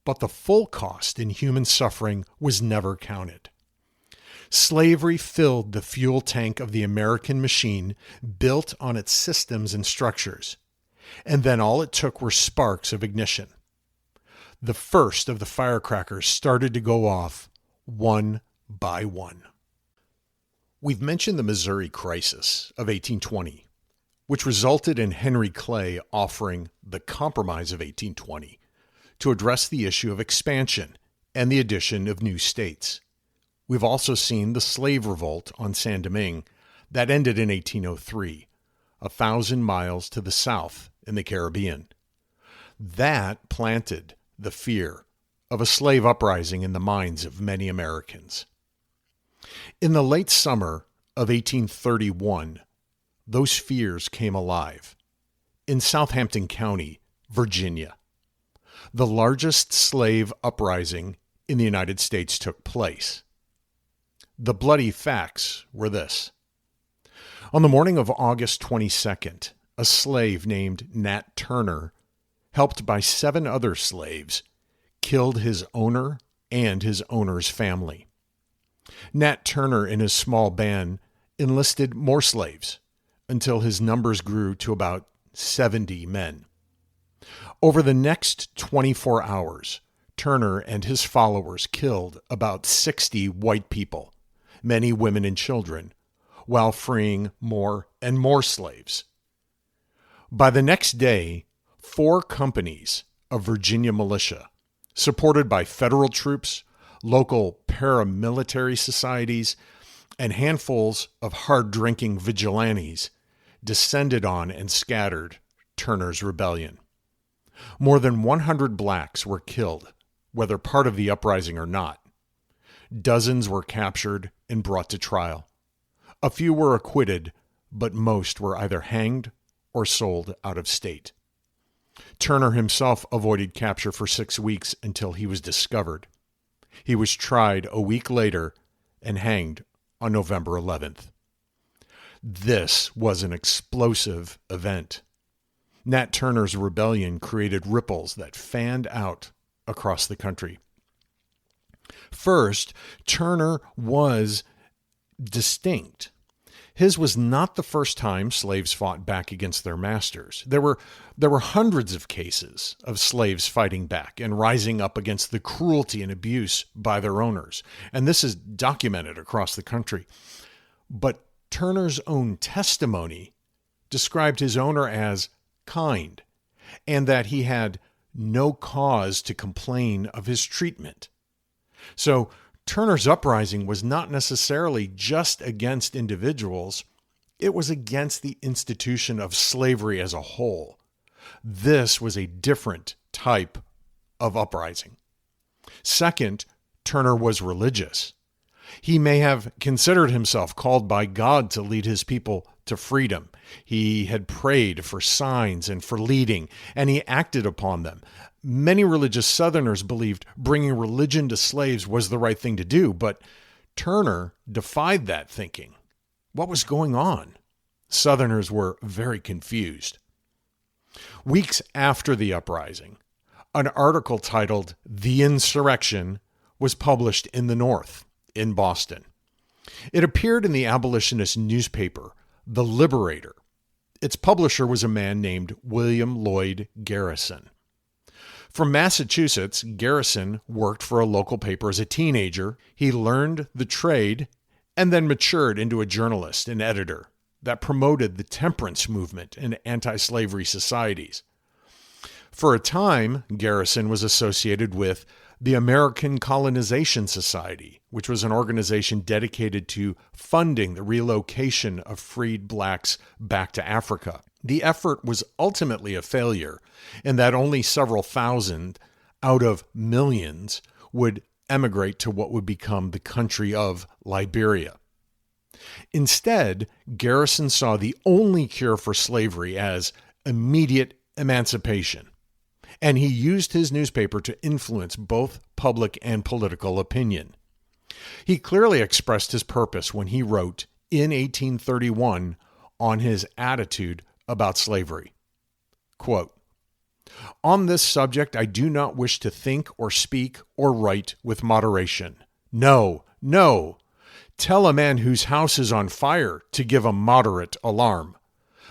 But the full cost in human suffering was never counted. Slavery filled the fuel tank of the American machine built on its systems and structures, and then all it took were sparks of ignition. The first of the firecrackers started to go off one by one. We've mentioned the Missouri Crisis of 1820, which resulted in Henry Clay offering the Compromise of 1820 to address the issue of expansion and the addition of new states. We've also seen the slave revolt on San Domingue that ended in 1803, 1,000 miles to the south in the Caribbean. That planted the fear of a slave uprising in the minds of many Americans. In the late summer of 1831, those fears came alive in Southampton County, Virginia. The largest slave uprising in the United States took place. The bloody facts were this. On the morning of August 22nd, a slave named Nat Turner, helped by 7 other slaves, killed his owner and his owner's family. Nat Turner and his small band enlisted more slaves until his numbers grew to about 70 men. Over the next 24 hours, Turner and his followers killed about 60 white people, many women and children, while freeing more and more slaves. By the next day, 4 companies of Virginia militia, supported by federal troops, local paramilitary societies, and handfuls of hard-drinking vigilantes, descended on and scattered Turner's rebellion. More than 100 blacks were killed, whether part of the uprising or not. Dozens were captured and brought to trial. A few were acquitted, but most were either hanged or sold out of state. Turner himself avoided capture for 6 weeks until he was discovered. He was tried a week later and hanged on November 11th. This was an explosive event. Nat Turner's rebellion created ripples that fanned out across the country. First, Turner was distinct. His was not the first time slaves fought back against their masters. There were hundreds of cases of slaves fighting back and rising up against the cruelty and abuse by their owners, and this is documented across the country. But Turner's own testimony described his owner as kind, and that he had no cause to complain of his treatment. So Turner's uprising was not necessarily just against individuals, it was against the institution of slavery as a whole. This was a different type of uprising. Second, Turner was religious. He may have considered himself called by God to lead his people to freedom. He had prayed for signs and for leading, and he acted upon them. Many religious Southerners believed bringing religion to slaves was the right thing to do, but Turner defied that thinking. What was going on? Southerners were very confused. Weeks after the uprising, an article titled "The Insurrection" was published in the North, in Boston. It appeared in the abolitionist newspaper, The Liberator. Its publisher was a man named William Lloyd Garrison. From Massachusetts, Garrison worked for a local paper as a teenager. He learned the trade and then matured into a journalist and editor that promoted the temperance movement and anti-slavery societies. For a time, Garrison was associated with the American Colonization Society, which was an organization dedicated to funding the relocation of freed blacks back to Africa. The effort was ultimately a failure, in that only several thousand out of millions would emigrate to what would become the country of Liberia. Instead, Garrison saw the only cure for slavery as immediate emancipation, and he used his newspaper to influence both public and political opinion. He clearly expressed his purpose when he wrote in 1831 on his attitude about slavery. Quote, "On this subject, I do not wish to think or speak or write with moderation. No, no. Tell a man whose house is on fire to give a moderate alarm.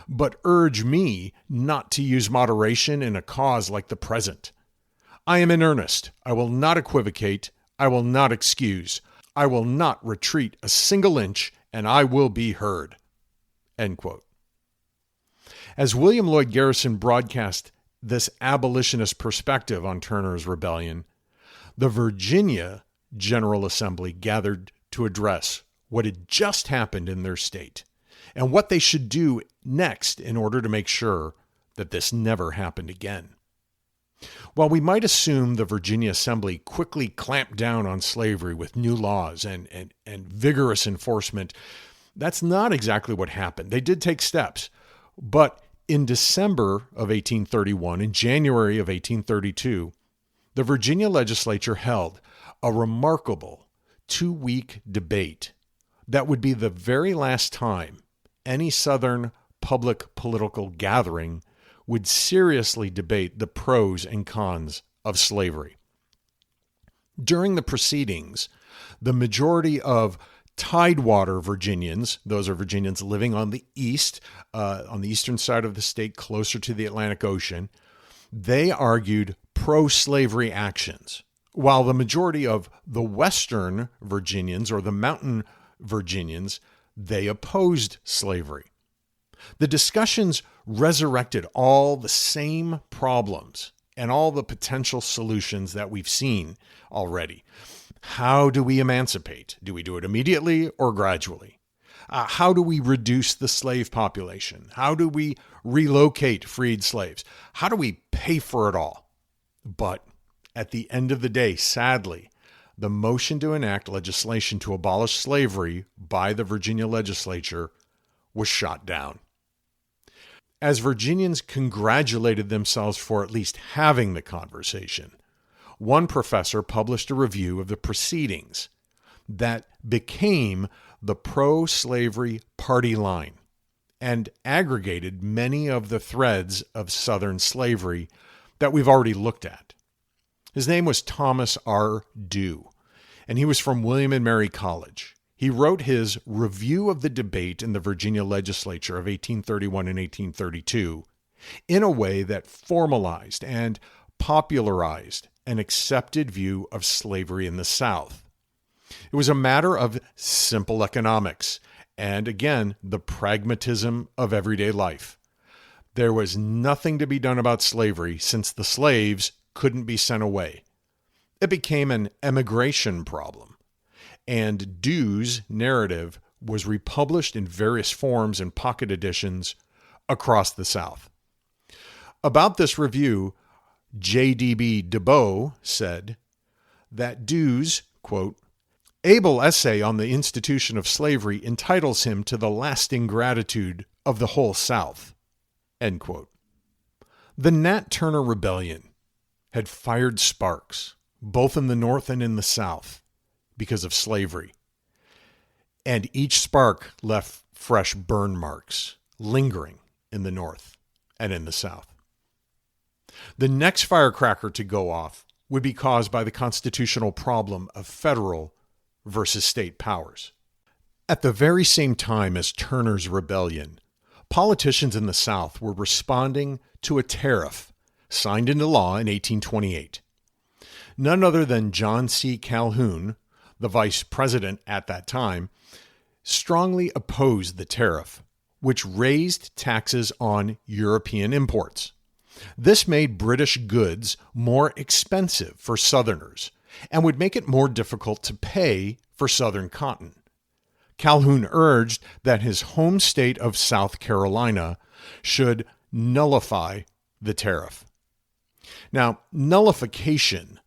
But urge me not to use moderation in a cause like the present. I am in earnest. I will not equivocate. I will not excuse. I will not retreat a single inch, and I will be heard." End quote. As William Lloyd Garrison broadcast this abolitionist perspective on Turner's rebellion, the Virginia General Assembly gathered to address what had just happened in their state and what they should do next in order to make sure that this never happened again. While we might assume the Virginia Assembly quickly clamped down on slavery with new laws and vigorous enforcement, that's not exactly what happened. They did take steps, but in December of 1831 and January of 1832, the Virginia legislature held a remarkable 2-week debate that would be the very last time any Southern public political gathering would seriously debate the pros and cons of slavery. During the proceedings, the majority of Tidewater Virginians, those are Virginians living on the eastern side of the state, closer to the Atlantic Ocean, they argued pro-slavery actions, while the majority of the Western Virginians, or the Mountain Virginians, they opposed slavery. The discussions resurrected all the same problems and all the potential solutions that we've seen already. How do we emancipate? Do we do it immediately or gradually? How do we reduce the slave population? How do we relocate freed slaves? How do we pay for it all? But at the end of the day, sadly, the motion to enact legislation to abolish slavery by the Virginia legislature was shot down. As Virginians congratulated themselves for at least having the conversation, one professor published a review of the proceedings that became the pro-slavery party line and aggregated many of the threads of Southern slavery that we've already looked at. His name was Thomas R. Dew, and he was from William and Mary College. He wrote his Review of the Debate in the Virginia Legislature of 1831 and 1832 in a way that formalized and popularized an accepted view of slavery in the South. It was a matter of simple economics and, again, the pragmatism of everyday life. There was nothing to be done about slavery since the slaves couldn't be sent away. It became an emigration problem, and Dew's narrative was republished in various forms and pocket editions across the South. About this review, J.D.B. DeBow said that Dew's, quote, able essay on the institution of slavery entitles him to the lasting gratitude of the whole South, end quote. The Nat Turner Rebellion had fired sparks, both in the North and in the South, because of slavery. And each spark left fresh burn marks, lingering in the North and in the South. The next firecracker to go off would be caused by the constitutional problem of federal versus state powers. At the very same time as Turner's rebellion, politicians in the South were responding to a tariff signed into law in 1828. None other than John C. Calhoun, the vice president at that time, strongly opposed the tariff, which raised taxes on European imports. This made British goods more expensive for Southerners and would make it more difficult to pay for Southern cotton. Calhoun urged that his home state of South Carolina should nullify the tariff. Now, nullification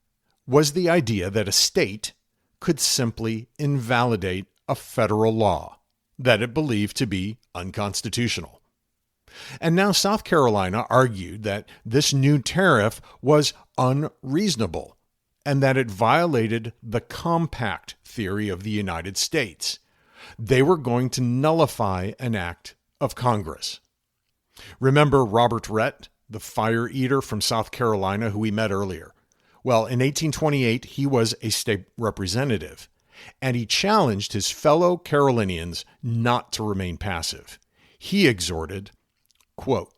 was the idea that a state could simply invalidate a federal law that it believed to be unconstitutional. And now South Carolina argued that this new tariff was unreasonable and that it violated the compact theory of the United States. They were going to nullify an act of Congress. Remember Robert Rhett, the fire eater from South Carolina who we met earlier? Well, in 1828, he was a state representative, and he challenged his fellow Carolinians not to remain passive. He exhorted, quote,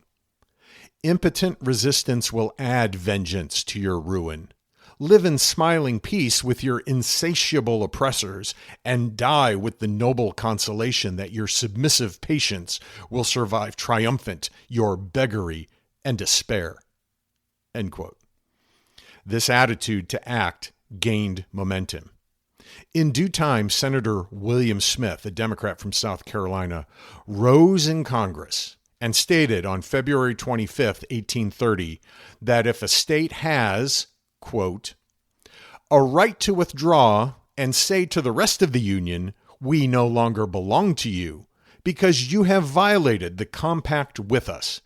"Impotent resistance will add vengeance to your ruin. Live in smiling peace with your insatiable oppressors, and die with the noble consolation that your submissive patience will survive triumphant your beggary and despair." End quote. This attitude to act gained momentum. In due time, Senator William Smith, a Democrat from South Carolina, rose in Congress and stated on February 25th, 1830, that if a state has, quote, "a right to withdraw and say to the rest of the Union, we no longer belong to you, because you have violated the compact with us.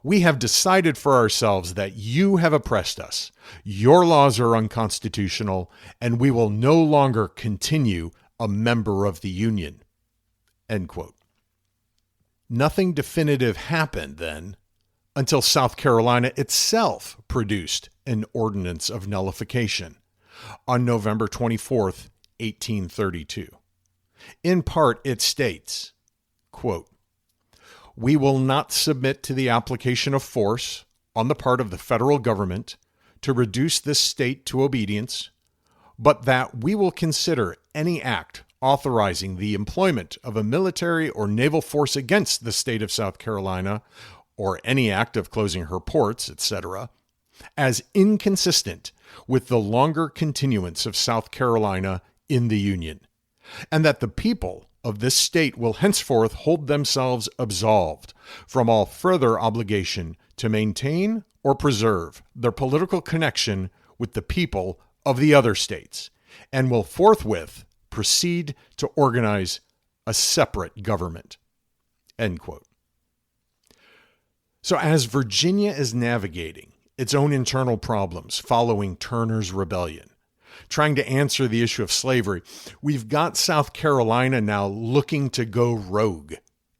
We have decided for ourselves that you have oppressed us. Your laws are unconstitutional, and we will no longer continue a member of the Union." End quote. Nothing definitive happened then until South Carolina itself produced an ordinance of nullification on November 24th, 1832. In part, it states, quote, "We will not submit to the application of force on the part of the federal government to reduce this state to obedience, but that we will consider any act authorizing the employment of a military or naval force against the state of South Carolina, or any act of closing her ports, etc., as inconsistent with the longer continuance of South Carolina in the Union, and that the people of this state will henceforth hold themselves absolved from all further obligation to maintain or preserve their political connection with the people of the other states, and will forthwith proceed to organize a separate government." End quote. So as Virginia is navigating its own internal problems following Turner's rebellion, trying to answer the issue of slavery, we've got South Carolina now looking to go rogue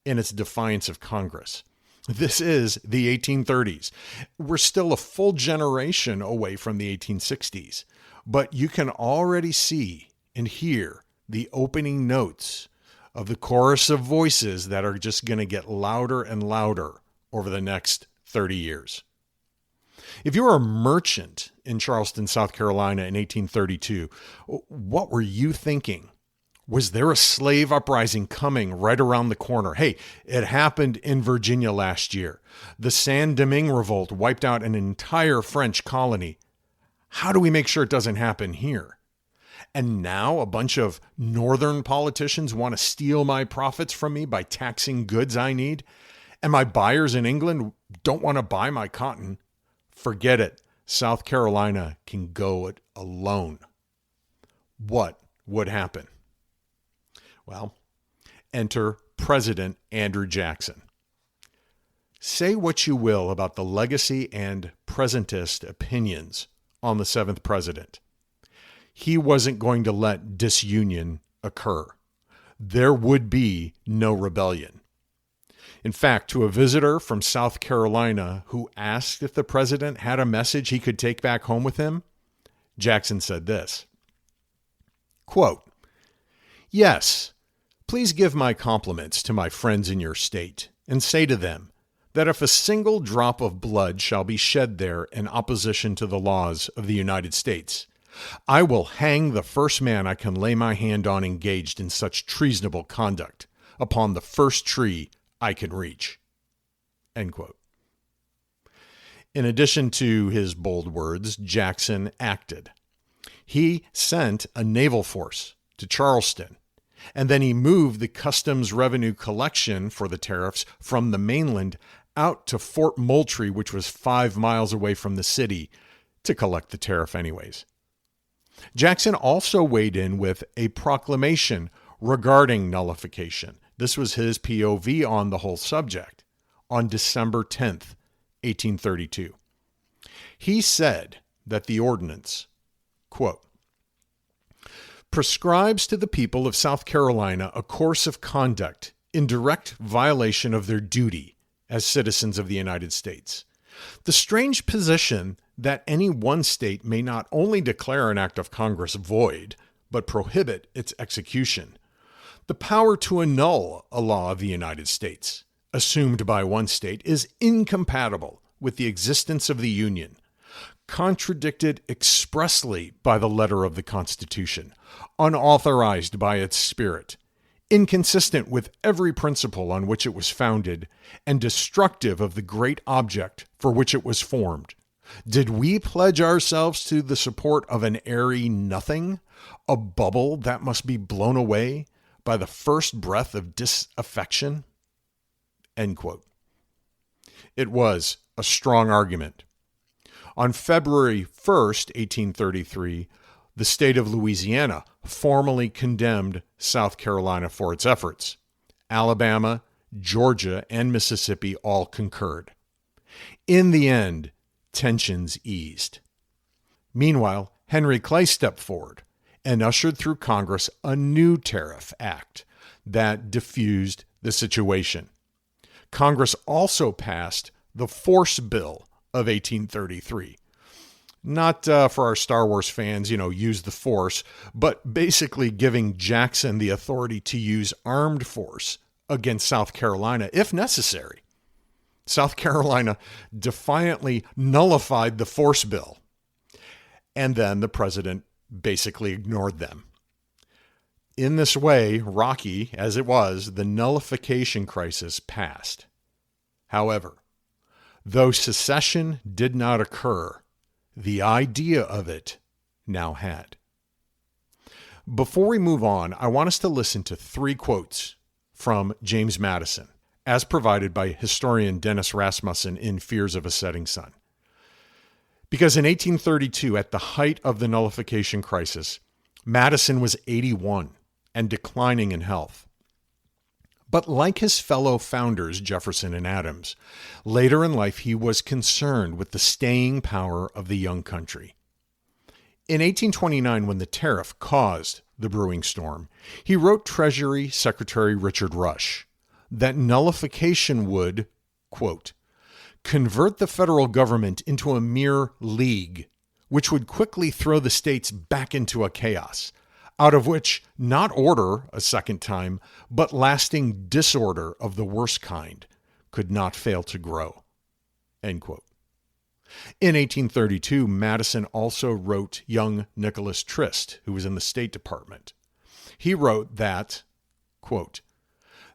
in its defiance of Congress. This is the 1830s. We're still a full generation away from the 1860s, but you can already see and hear the opening notes of the chorus of voices that are just going to get louder and louder over the next 30 years. If you were a merchant in Charleston, South Carolina in 1832, what were you thinking? Was there a slave uprising coming right around the corner? Hey, it happened in Virginia last year. The Saint-Domingue revolt wiped out an entire French colony. How do we make sure it doesn't happen here? And now a bunch of northern politicians want to steal my profits from me by taxing goods I need, and my buyers in England don't want to buy my cotton. Forget it. South Carolina can go it alone. What would happen? Well, enter President Andrew Jackson. Say what you will about the legacy and presentist opinions on the seventh president. He wasn't going to let disunion occur. There would be no rebellion. In fact, to a visitor from South Carolina who asked if the president had a message he could take back home with him, Jackson said this, quote, "Yes, please give my compliments to my friends in your state and say to them that if a single drop of blood shall be shed there in opposition to the laws of the United States, I will hang the first man I can lay my hand on engaged in such treasonable conduct upon the first tree I can reach." End quote. In addition to his bold words, Jackson acted. He sent a naval force to Charleston, and then he moved the customs revenue collection for the tariffs from the mainland out to Fort Moultrie, which was 5 miles away from the city, to collect the tariff anyways. Jackson also weighed in with a proclamation regarding nullification. This was his POV on the whole subject on December 10th, 1832. He said that the ordinance, quote, "prescribes to the people of South Carolina a course of conduct in direct violation of their duty as citizens of the United States, The strange position that any one state may not only declare an act of Congress void, but prohibit its execution. The power to annul a law of the United States, assumed by one state, is incompatible with the existence of the Union, contradicted expressly by the letter of the Constitution, unauthorized by its spirit, inconsistent with every principle on which it was founded, and destructive of the great object for which it was formed. Did we pledge ourselves to the support of an airy nothing, a bubble that must be blown away by the first breath of disaffection? End quote. It was a strong argument. On February 1st, 1833, the state of Louisiana formally condemned South Carolina for its efforts. Alabama, Georgia, and Mississippi all concurred. In the end, tensions eased. Meanwhile, Henry Clay stepped forward and ushered through Congress a new tariff act that diffused the situation. Congress also passed the Force Bill of 1833. Not for our Star Wars fans, use the force, but basically giving Jackson the authority to use armed force against South Carolina if necessary. South Carolina defiantly nullified the Force Bill, and then the president basically ignored them. In this way, rocky as it was, the nullification crisis passed. However, though secession did not occur, the idea of it now had. Before we move on, I want us to listen to 3 quotes from James Madison, as provided by historian Dennis Rasmussen in Fears of a Setting Sun. Because in 1832, at the height of the nullification crisis, Madison was 81 and declining in health. But like his fellow founders, Jefferson and Adams, later in life he was concerned with the staying power of the young country. In 1829, when the tariff caused the brewing storm, he wrote Treasury Secretary Richard Rush that nullification would, quote, convert the federal government into a mere league, which would quickly throw the states back into a chaos, out of which not order a second time, but lasting disorder of the worst kind could not fail to grow. End quote. In 1832, Madison also wrote young Nicholas Trist, who was in the State Department. He wrote that, quote,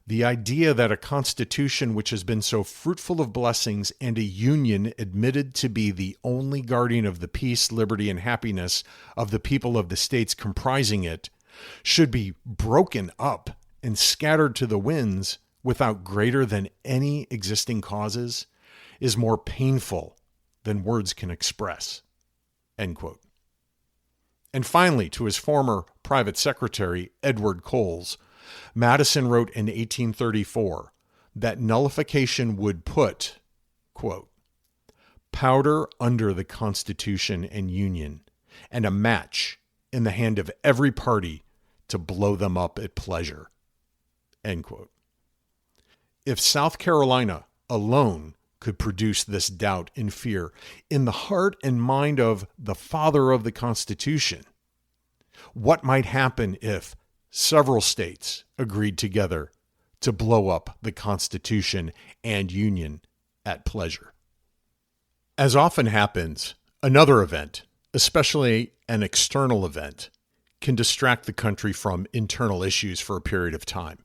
the idea that a constitution which has been so fruitful of blessings and a union admitted to be the only guardian of the peace, liberty, and happiness of the people of the states comprising it should be broken up and scattered to the winds without greater than any existing causes is more painful than words can express. End quote. And finally, to his former private secretary, Edward Coles, Madison wrote in 1834 that nullification would put, quote, powder under the Constitution and Union and a match in the hand of every party to blow them up at pleasure, end quote. If South Carolina alone could produce this doubt and fear in the heart and mind of the father of the Constitution, what might happen if several states agreed together to blow up the Constitution and Union at pleasure? As often happens, another event, especially an external event, can distract the country from internal issues for a period of time.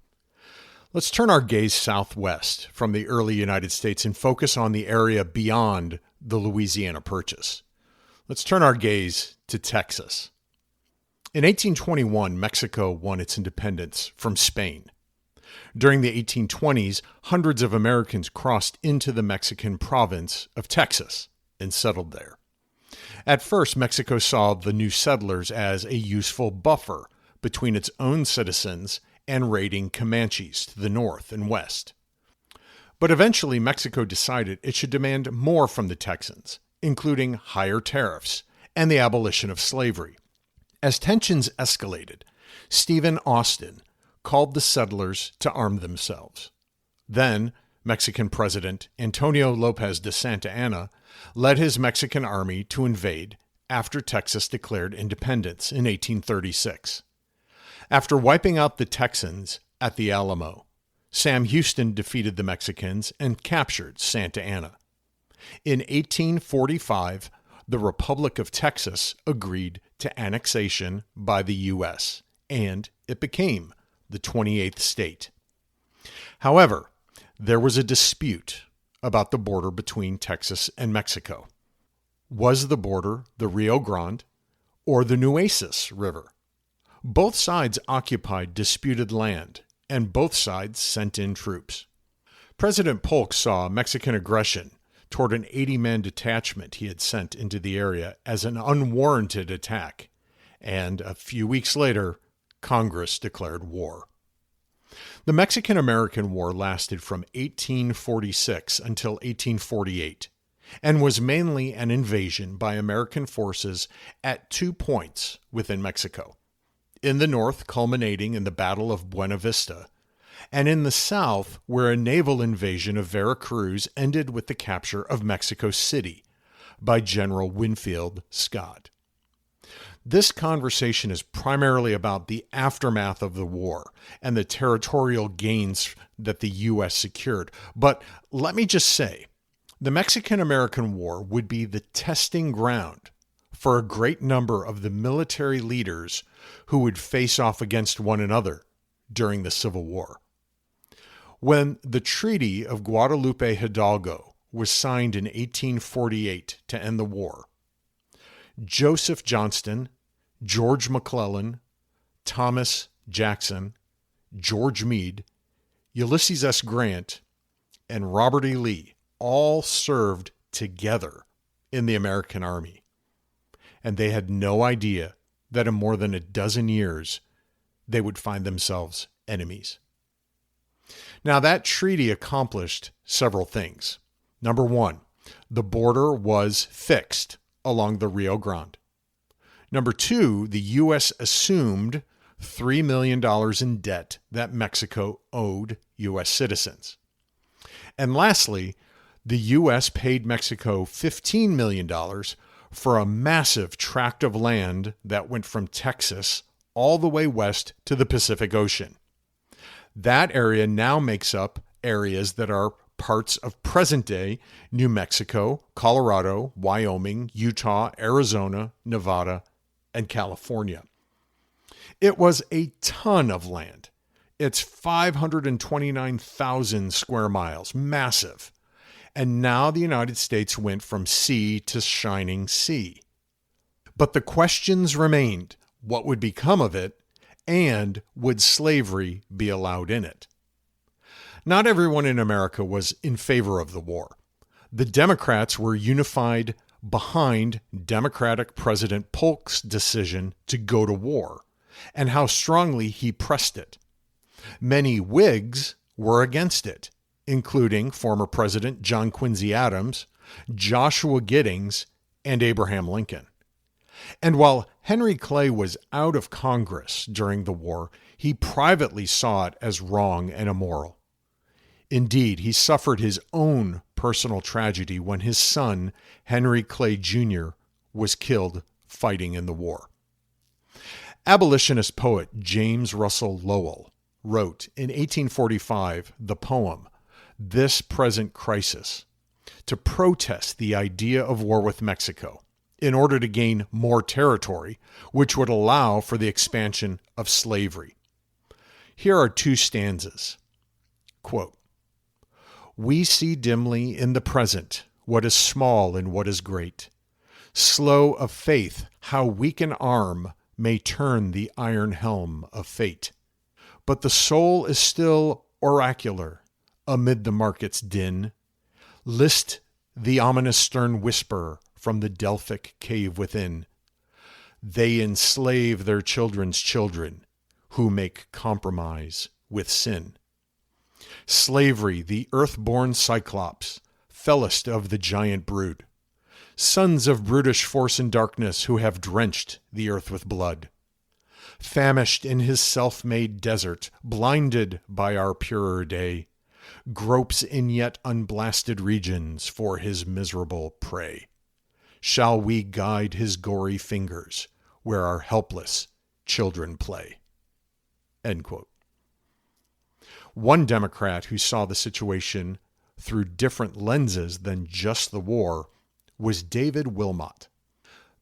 Let's turn our gaze southwest from the early United States and focus on the area beyond the Louisiana Purchase. Let's turn our gaze to Texas. In 1821, Mexico won its independence from Spain. During the 1820s, hundreds of Americans crossed into the Mexican province of Texas and settled there. At first, Mexico saw the new settlers as a useful buffer between its own citizens and raiding Comanches to the north and west. But eventually, Mexico decided it should demand more from the Texans, including higher tariffs and the abolition of slavery. As tensions escalated, Stephen Austin called the settlers to arm themselves. Then, Mexican President Antonio Lopez de Santa Anna led his Mexican army to invade after Texas declared independence in 1836. After wiping out the Texans at the Alamo, Sam Houston defeated the Mexicans and captured Santa Anna. In 1845, the Republic of Texas agreed to annexation by the U.S., and it became the 28th state. However, there was a dispute about the border between Texas and Mexico. Was the border the Rio Grande or the Nueces River? Both sides occupied disputed land, and both sides sent in troops. President Polk saw Mexican aggression toward an 80-man detachment he had sent into the area as an unwarranted attack, and a few weeks later, Congress declared war. The Mexican-American War lasted from 1846 until 1848 and was mainly an invasion by American forces at 2 points within Mexico. In the north, culminating in the Battle of Buena Vista, and in the south, where a naval invasion of Veracruz ended with the capture of Mexico City by General Winfield Scott. This conversation is primarily about the aftermath of the war and the territorial gains that the U.S. secured. But let me just say, the Mexican-American War would be the testing ground for a great number of the military leaders who would face off against one another during the Civil War. When the Treaty of Guadalupe Hidalgo was signed in 1848 to end the war, Joseph Johnston, George McClellan, Thomas Jackson, George Meade, Ulysses S. Grant, and Robert E. Lee all served together in the American Army. And they had no idea that in more than a dozen years, they would find themselves enemies. Now, that treaty accomplished several things. Number one, the border was fixed along the Rio Grande. Number two, the U.S. assumed $3 million in debt that Mexico owed U.S. citizens. And lastly, the U.S. paid Mexico $15 million for a massive tract of land that went from Texas all the way west to the Pacific Ocean. That area now makes up areas that are parts of present-day New Mexico, Colorado, Wyoming, Utah, Arizona, Nevada, and California. It was a ton of land. It's 529,000 square miles, massive. And now the United States went from sea to shining sea. But the questions remained: what would become of it, and would slavery be allowed in it? Not everyone in America was in favor of the war. The Democrats were unified behind Democratic President Polk's decision to go to war, and how strongly he pressed it. Many Whigs were against it, including former President John Quincy Adams, Joshua Giddings, and Abraham Lincoln. And while Henry Clay was out of Congress during the war, he privately saw it as wrong and immoral. Indeed, he suffered his own personal tragedy when his son, Henry Clay Jr., was killed fighting in the war. Abolitionist poet James Russell Lowell wrote in 1845 the poem, "This Present Crisis," to protest the idea of war with Mexico in order to gain more territory, which would allow for the expansion of slavery. Here are two stanzas. Quote, "We see dimly in the present what is small and what is great. Slow of faith, how weak an arm may turn the iron helm of fate. But the soul is still oracular amid the market's din. List the ominous stern whisper from the Delphic cave within. They enslave their children's children who make compromise with sin. Slavery, the earth-born Cyclops, fellest of the giant brood, sons of brutish force and darkness who have drenched the earth with blood. Famished in his self-made desert, blinded by our purer day, gropes in yet unblasted regions for his miserable prey. Shall we guide his gory fingers where our helpless children play? End quote. One Democrat who saw the situation through different lenses than just the war was David Wilmot.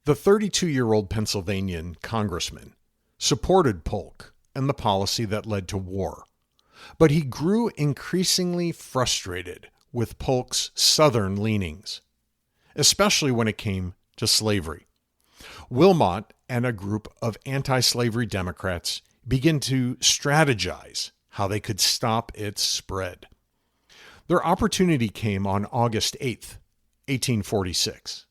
The 32-year-old Pennsylvanian congressman supported Polk and the policy that led to war, but he grew increasingly frustrated with Polk's Southern leanings, especially when it came to slavery. Wilmot and a group of anti-slavery Democrats began to strategize how they could stop its spread. Their opportunity came on August 8th, 1846.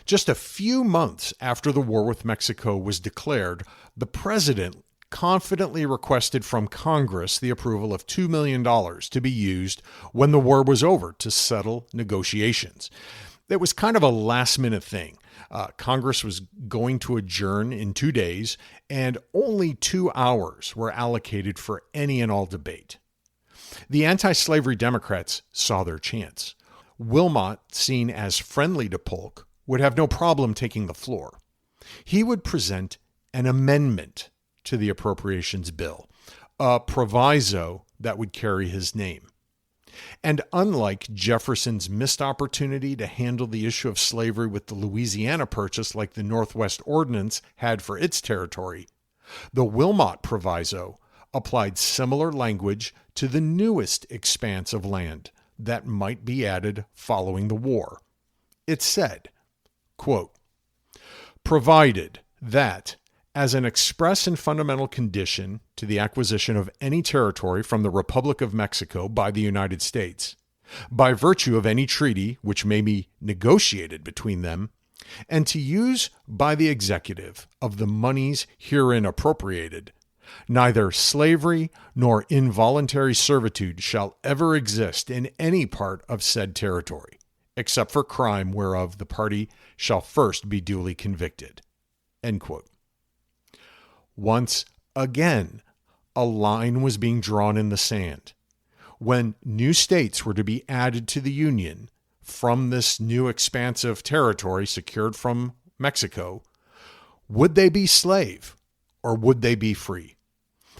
Just a few months after the war with Mexico was declared, the president confidently requested from Congress the approval of $2 million to be used when the war was over to settle negotiations. It was kind of a last-minute thing. Congress was going to adjourn in 2 days, and only 2 hours were allocated for any and all debate. The anti-slavery Democrats saw their chance. Wilmot, seen as friendly to Polk, would have no problem taking the floor. He would present an amendment to the appropriations bill, a proviso that would carry his name. And unlike Jefferson's missed opportunity to handle the issue of slavery with the Louisiana Purchase like the Northwest Ordinance had for its territory, the Wilmot Proviso applied similar language to the newest expanse of land that might be added following the war. It said, quote, provided that, as an express and fundamental condition to the acquisition of any territory from the Republic of Mexico by the United States, by virtue of any treaty which may be negotiated between them, and to use by the executive of the moneys herein appropriated, neither slavery nor involuntary servitude shall ever exist in any part of said territory, except for crime whereof the party shall first be duly convicted. End quote. Once again, a line was being drawn in the sand. When new states were to be added to the Union from this new expansive territory secured from Mexico, would they be slave or would they be free?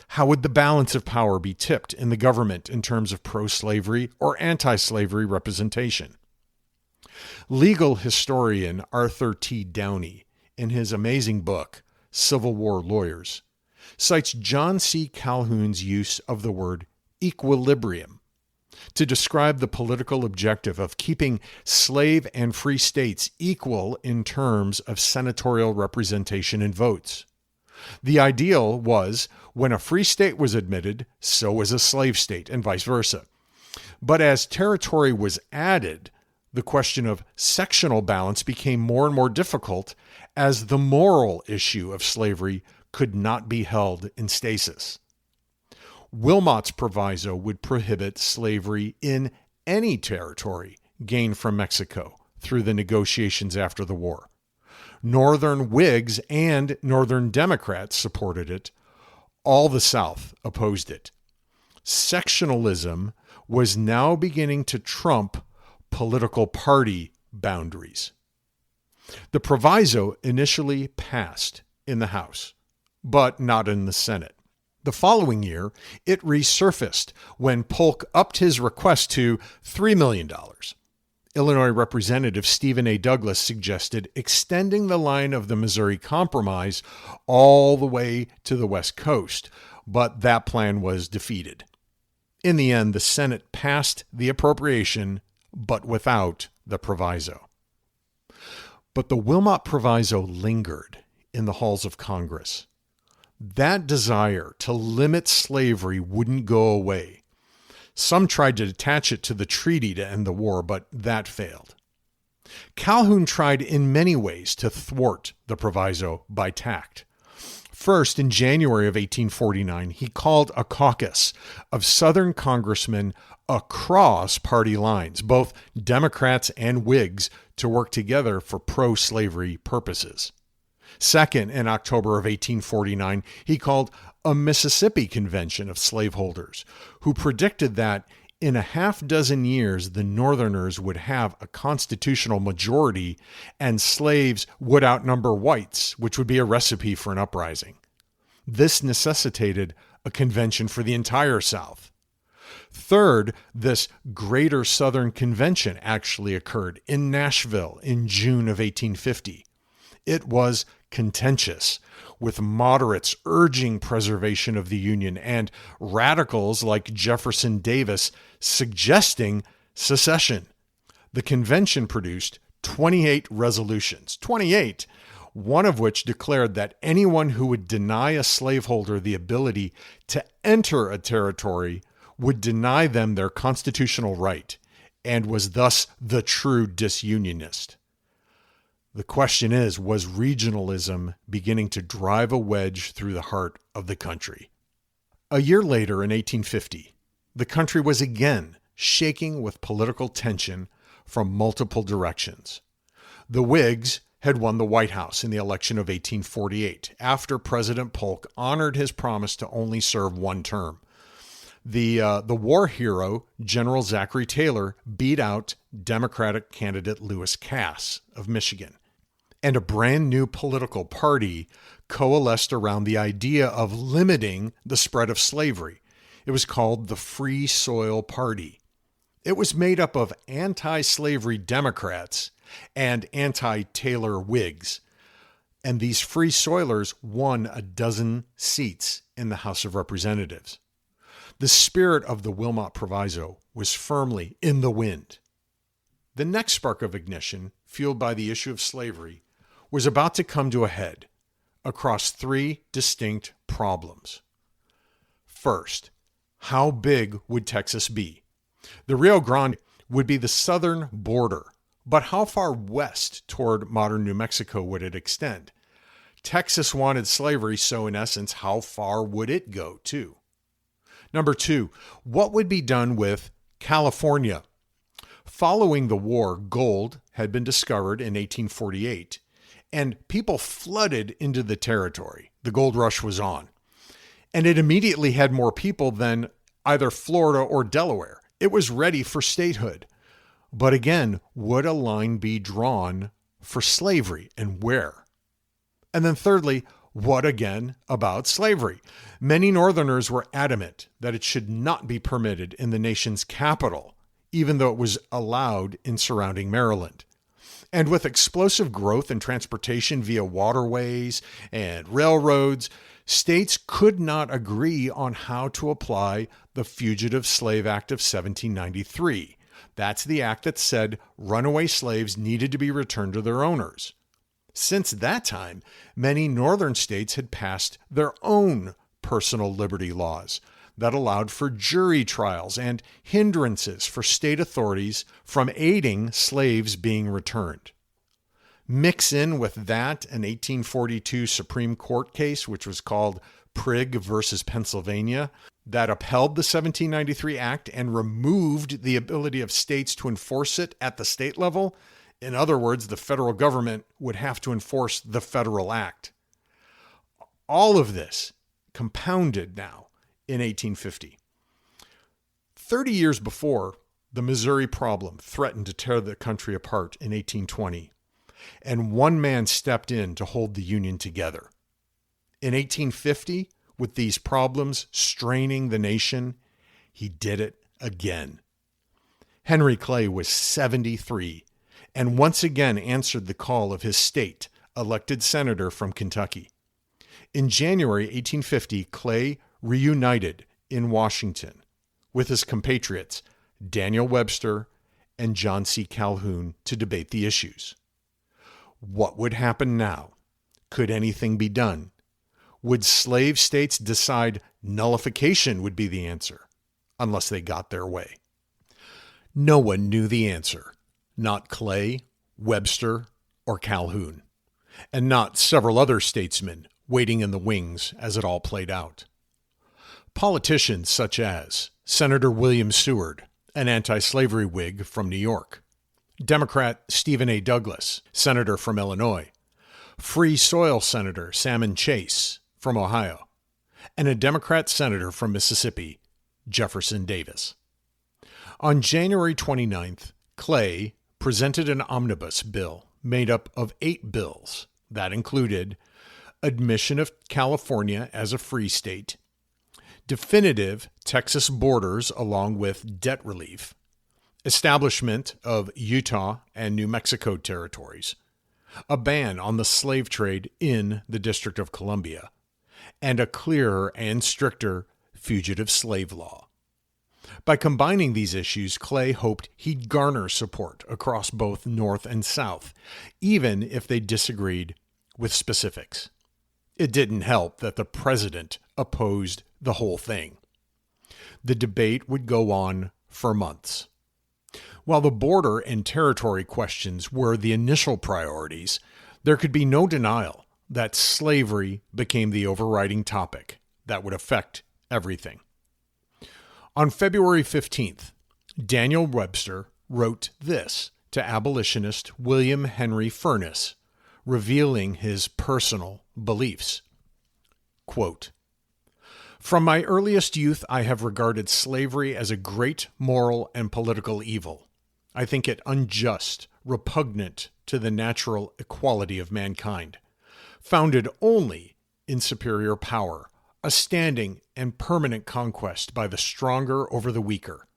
How would the balance of power be tipped in the government in terms of pro-slavery or anti-slavery representation? Legal historian Arthur T. Downey, in his amazing book, Civil War Lawyers, cites John C. Calhoun's use of the word equilibrium to describe the political objective of keeping slave and free states equal in terms of senatorial representation and votes. The ideal was when a free state was admitted, so was a slave state, and vice versa. But as territory was added, the question of sectional balance became more and more difficult as the moral issue of slavery could not be held in stasis. Wilmot's proviso would prohibit slavery in any territory gained from Mexico through the negotiations after the war. Northern Whigs and Northern Democrats supported it. All the South opposed it. Sectionalism was now beginning to trump political party boundaries. The proviso initially passed in the House, but not in the Senate. The following year, it resurfaced when Polk upped his request to $3 million. Illinois Representative Stephen A. Douglas suggested extending the line of the Missouri Compromise all the way to the West Coast, but that plan was defeated. In the end, the Senate passed the appropriation, but without the proviso. But the Wilmot Proviso lingered in the halls of Congress. That desire to limit slavery wouldn't go away. Some tried to attach it to the treaty to end the war, but that failed. Calhoun tried in many ways to thwart the proviso by tact. First, in January of 1849, he called a caucus of Southern congressmen across party lines, both Democrats and Whigs, to work together for pro-slavery purposes. Second, in October of 1849, he called a Mississippi convention of slaveholders, who predicted that in a half dozen years, the Northerners would have a constitutional majority and slaves would outnumber whites, which would be a recipe for an uprising. This necessitated a convention for the entire South. Third, this Greater Southern Convention actually occurred in Nashville in June of 1850. It was contentious, with moderates urging preservation of the Union and radicals like Jefferson Davis suggesting secession. The convention produced 28 resolutions, 28, one of which declared that anyone who would deny a slaveholder the ability to enter a territory would deny them their constitutional right and was thus the true disunionist. The question is, was regionalism beginning to drive a wedge through the heart of the country? A year later, in 1850, the country was again shaking with political tension from multiple directions. The Whigs had won the White House in the election of 1848 after President Polk honored his promise to only serve one term. The war hero, General Zachary Taylor, beat out Democratic candidate Lewis Cass of Michigan. And a brand new political party coalesced around the idea of limiting the spread of slavery. It was called the Free Soil Party. It was made up of anti-slavery Democrats and anti-Taylor Whigs. And these Free Soilers won a dozen seats in the House of Representatives. The spirit of the Wilmot Proviso was firmly in the wind. The next spark of ignition, fueled by the issue of slavery, was about to come to a head across three distinct problems. First, how big would Texas be? The Rio Grande would be the southern border, but how far west toward modern New Mexico would it extend? Texas wanted slavery, so in essence, how far would it go too? Number two, what would be done with California? Following the war, gold had been discovered in 1848, and people flooded into the territory. The gold rush was on. And it immediately had more people than either Florida or Delaware. It was ready for statehood. But again, would a line be drawn for slavery, and where? And then thirdly, what again about slavery? Many Northerners were adamant that it should not be permitted in the nation's capital, even though it was allowed in surrounding Maryland. And with explosive growth in transportation via waterways and railroads, states could not agree on how to apply the Fugitive Slave Act of 1793. That's the act that said runaway slaves needed to be returned to their owners. Since that time, many northern states had passed their own personal liberty laws that allowed for jury trials and hindrances for state authorities from aiding slaves being returned. Mix in with that an 1842 Supreme Court case, which was called Prigg versus Pennsylvania, that upheld the 1793 Act and removed the ability of states to enforce it at the state level. In other words, the federal government would have to enforce the federal act. All of this compounded now in 1850. 30 years before, the Missouri problem threatened to tear the country apart in 1820, and one man stepped in to hold the Union together. In 1850, with these problems straining the nation, he did it again. Henry Clay was 73 and once again answered the call of his state, elected senator from Kentucky. In January 1850, Clay reunited in Washington with his compatriots Daniel Webster and John C. Calhoun to debate the issues. What would happen now? Could anything be done? Would slave states decide nullification would be the answer, unless they got their way? No one knew the answer. Not Clay, Webster, or Calhoun, and not several other statesmen waiting in the wings as it all played out. Politicians such as Senator William Seward, an anti-slavery Whig from New York, Democrat Stephen A. Douglas, senator from Illinois, Free Soil Senator Salmon Chase from Ohio, and a Democrat senator from Mississippi, Jefferson Davis. On January 29th, Clay presented an omnibus bill made up of 8 bills that included admission of California as a free state, definitive Texas borders along with debt relief, establishment of Utah and New Mexico territories, a ban on the slave trade in the District of Columbia, and a clearer and stricter fugitive slave law. By combining these issues, Clay hoped he'd garner support across both North and South, even if they disagreed with specifics. It didn't help that the president opposed the whole thing. The debate would go on for months. While the border and territory questions were the initial priorities, there could be no denial that slavery became the overriding topic that would affect everything. On February 15th, Daniel Webster wrote this to abolitionist William Henry Furness, revealing his personal beliefs. Quote, "From my earliest youth, I have regarded slavery as a great moral and political evil. I think it unjust, repugnant to the natural equality of mankind, founded only in superior power, a standing and permanent conquest by the stronger over the weaker,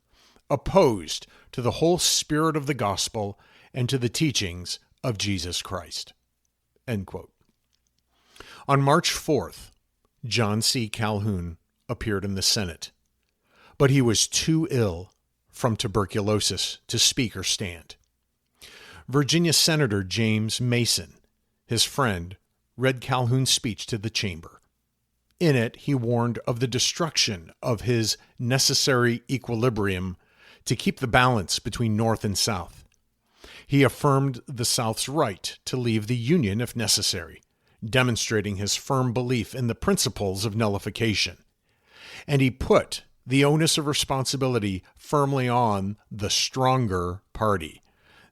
opposed to the whole spirit of the gospel and to the teachings of Jesus Christ." End quote. On March 4th, John C. Calhoun appeared in the Senate, but he was too ill from tuberculosis to speak or stand. Virginia Senator James Mason, his friend, read Calhoun's speech to the chamber. In it, he warned of the destruction of his necessary equilibrium to keep the balance between North and South. He affirmed the South's right to leave the Union if necessary, demonstrating his firm belief in the principles of nullification. And he put the onus of responsibility firmly on the stronger party,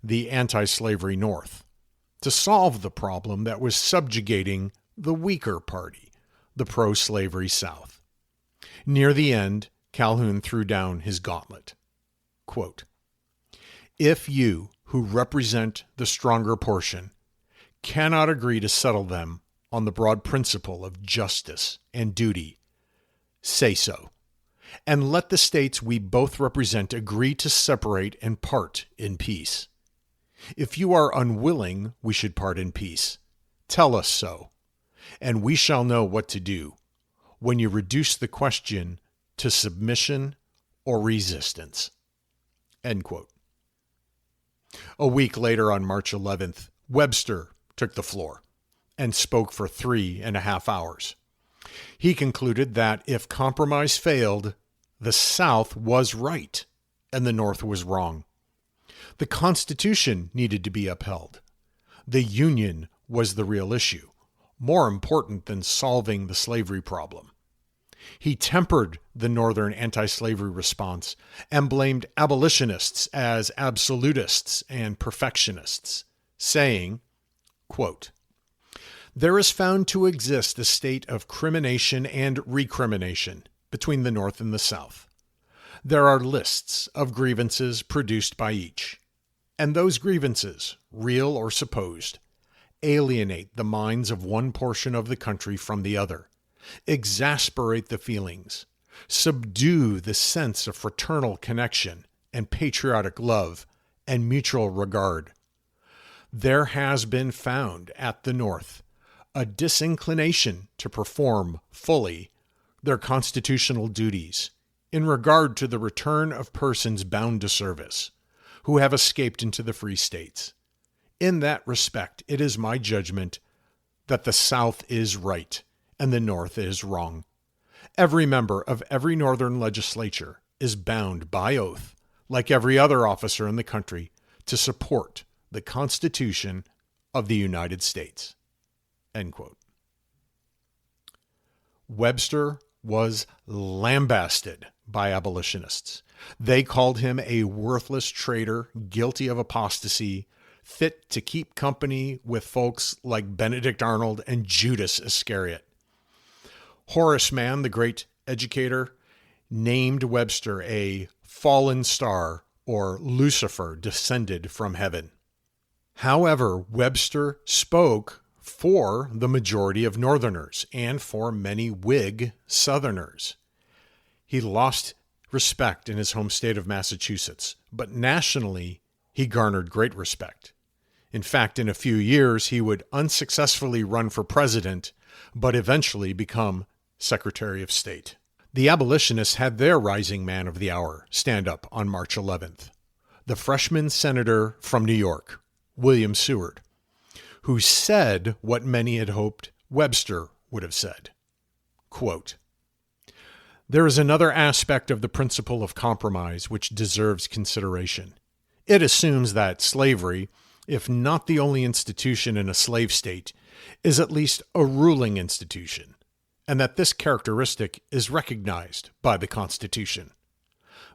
the anti-slavery North, to solve the problem that was subjugating the weaker party, the pro-slavery South. Near the end, Calhoun threw down his gauntlet. Quote, "If you, who represent the stronger portion, cannot agree to settle them on the broad principle of justice and duty, say so, and let the states we both represent agree to separate and part in peace. If you are unwilling we should part in peace, tell us so, and we shall know what to do when you reduce the question to submission or resistance." End quote. A week later, on March 11th, Webster took the floor and spoke for 3.5 hours. He concluded that if compromise failed, the South was right and the North was wrong. The Constitution needed to be upheld. The Union was the real issue, more important than solving the slavery problem. He tempered the Northern anti-slavery response and blamed abolitionists as absolutists and perfectionists, saying, quote, "There is found to exist a state of crimination and recrimination between the North and the South. There are lists of grievances produced by each, and those grievances, real or supposed, alienate the minds of one portion of the country from the other, exasperate the feelings, subdue the sense of fraternal connection and patriotic love and mutual regard. There has been found at the North a disinclination to perform fully their constitutional duties in regard to the return of persons bound to service who have escaped into the free states. In that respect, it is my judgment that the South is right and the North is wrong. Every member of every Northern legislature is bound by oath, like every other officer in the country, to support the Constitution of the United States." End quote. Webster was lambasted by abolitionists. They called him a worthless traitor, guilty of apostasy, fit to keep company with folks like Benedict Arnold and Judas Iscariot. Horace Mann, the great educator, named Webster a fallen star or Lucifer descended from heaven. However, Webster spoke for the majority of Northerners and for many Whig Southerners. He lost respect in his home state of Massachusetts, but nationally, he garnered great respect. In fact, in a few years, he would unsuccessfully run for president, but eventually become Secretary of State. The abolitionists had their rising man of the hour stand up on March 11th, the freshman senator from New York, William Seward, who said what many had hoped Webster would have said. Quote, "There is another aspect of the principle of compromise which deserves consideration. It assumes that slavery, if not the only institution in a slave state, is at least a ruling institution, and that this characteristic is recognized by the Constitution.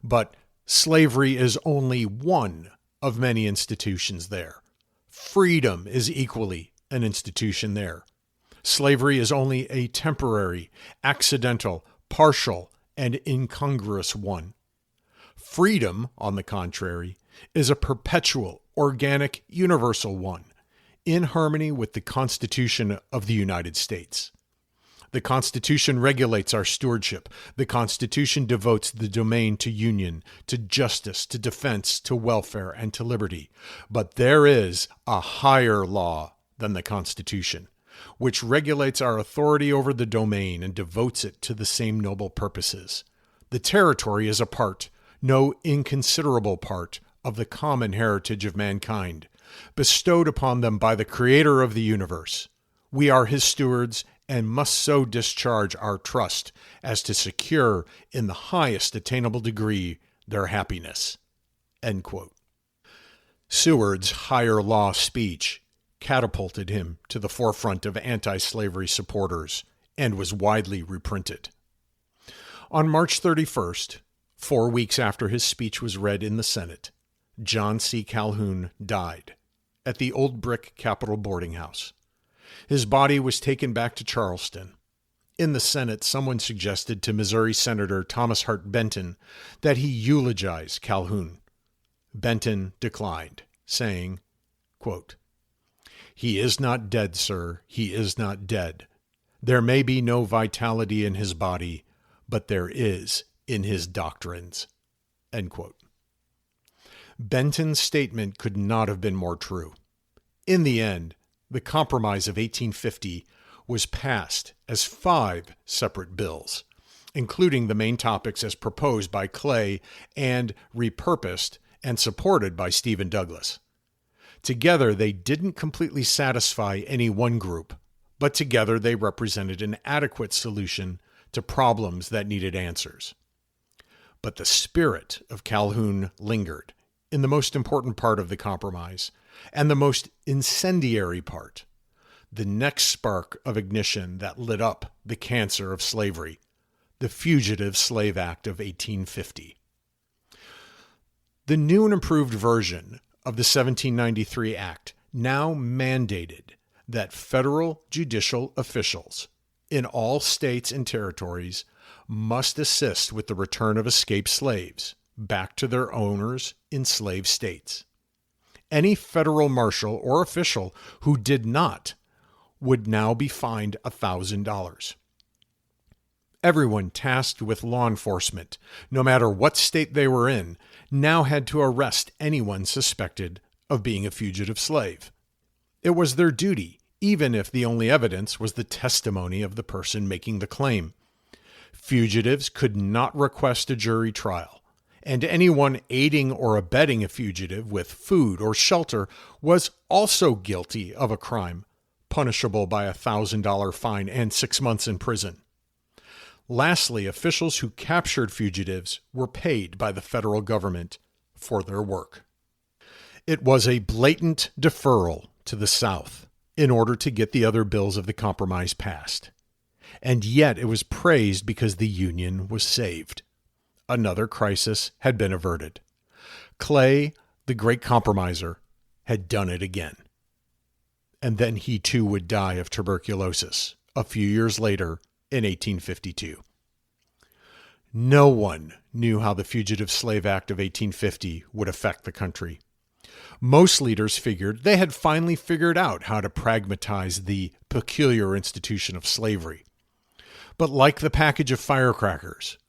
But slavery is only one of many institutions there. Freedom is equally an institution there. Slavery is only a temporary, accidental, partial, and incongruous one. Freedom, on the contrary, is a perpetual, organic, universal one, in harmony with the Constitution of the United States. The Constitution regulates our stewardship. The Constitution devotes the domain to union, to justice, to defense, to welfare, and to liberty. But there is a higher law than the Constitution, which regulates our authority over the domain and devotes it to the same noble purposes. The territory is a part, no inconsiderable part, of the common heritage of mankind, bestowed upon them by the Creator of the universe. We are his stewards and must so discharge our trust as to secure in the highest attainable degree their happiness." End quote. Seward's higher law speech catapulted him to the forefront of anti-slavery supporters and was widely reprinted. On March 31st, 4 weeks after his speech was read in the Senate, John C. Calhoun died at the Old Brick Capitol boarding house. His body was taken back to Charleston. In the Senate, someone suggested to Missouri Senator Thomas Hart Benton that he eulogize Calhoun. Benton declined, saying, quote, "He is not dead, sir. He is not dead. There may be no vitality in his body, but there is in his doctrines." End quote. Benton's statement could not have been more true. In the end, the Compromise of 1850 was passed as 5 separate bills, including the main topics as proposed by Clay and repurposed and supported by Stephen Douglas. Together, they didn't completely satisfy any one group, but together they represented an adequate solution to problems that needed answers. But the spirit of Calhoun lingered in the most important part of the compromise, and the most incendiary part, the next spark of ignition that lit up the cancer of slavery, the Fugitive Slave Act of 1850. The new and improved version of the 1793 Act now mandated that federal judicial officials in all states and territories must assist with the return of escaped slaves back to their owners in slave states. Any federal marshal or official who did not would now be fined $1,000. Everyone tasked with law enforcement, no matter what state they were in, now had to arrest anyone suspected of being a fugitive slave. It was their duty, even if the only evidence was the testimony of the person making the claim. Fugitives could not request a jury trial, and anyone aiding or abetting a fugitive with food or shelter was also guilty of a crime, punishable by a $1,000 fine and 6 months in prison. Lastly, officials who captured fugitives were paid by the federal government for their work. It was a blatant deferral to the South in order to get the other bills of the compromise passed. And yet it was praised because the Union was saved. Another crisis had been averted. Clay, the great compromiser, had done it again. And then he too would die of tuberculosis a few years later in 1852. No one knew how the Fugitive Slave Act of 1850 would affect the country. Most leaders figured they had finally figured out how to pragmatize the peculiar institution of slavery. But like the package of firecrackers,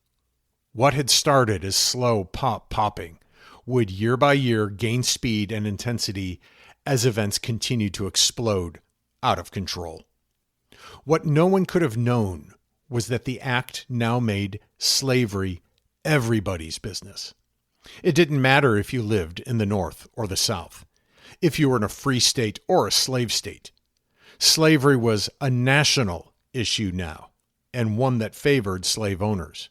what had started as slow popping would year by year gain speed and intensity as events continued to explode out of control. What no one could have known was that the act now made slavery everybody's business. It didn't matter if you lived in the North or the South, if you were in a free state or a slave state. Slavery was a national issue now, and one that favored slave owners.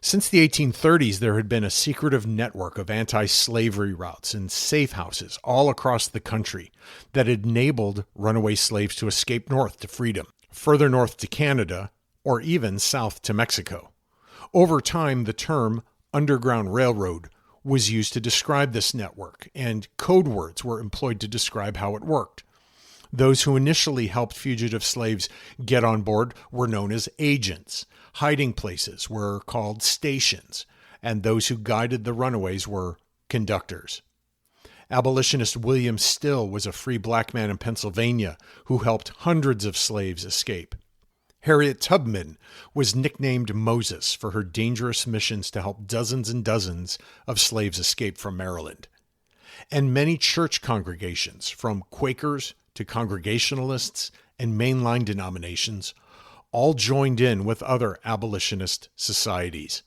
Since the 1830s, there had been a secretive network of anti-slavery routes and safe houses all across the country that had enabled runaway slaves to escape north to freedom, further north to Canada, or even south to Mexico. Over time, the term Underground Railroad was used to describe this network, and code words were employed to describe how it worked. Those who initially helped fugitive slaves get on board were known as agents. Hiding places were called stations, and those who guided the runaways were conductors. Abolitionist William Still was a free black man in Pennsylvania who helped hundreds of slaves escape. Harriet Tubman was nicknamed Moses for her dangerous missions to help dozens and dozens of slaves escape from Maryland. And many church congregations, from Quakers to Congregationalists and mainline denominations, all joined in with other abolitionist societies.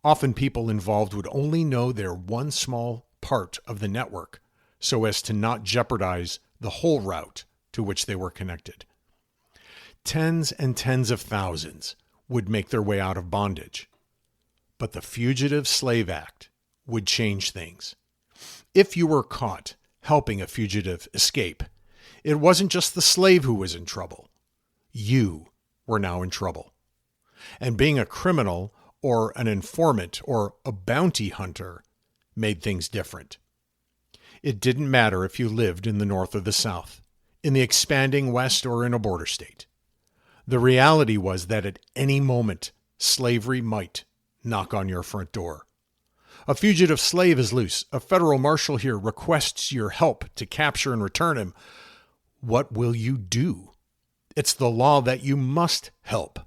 Often people involved would only know their one small part of the network so as to not jeopardize the whole route to which they were connected. Tens and tens of thousands would make their way out of bondage. But the Fugitive Slave Act would change things. If you were caught helping a fugitive escape, it wasn't just the slave who was in trouble. You were now in trouble. And being a criminal or an informant or a bounty hunter made things different. It didn't matter if you lived in the North or the South, in the expanding West or in a border state. The reality was that at any moment, slavery might knock on your front door. A fugitive slave is loose. A federal marshal here requests your help to capture and return him. What will you do? It's the law that you must help.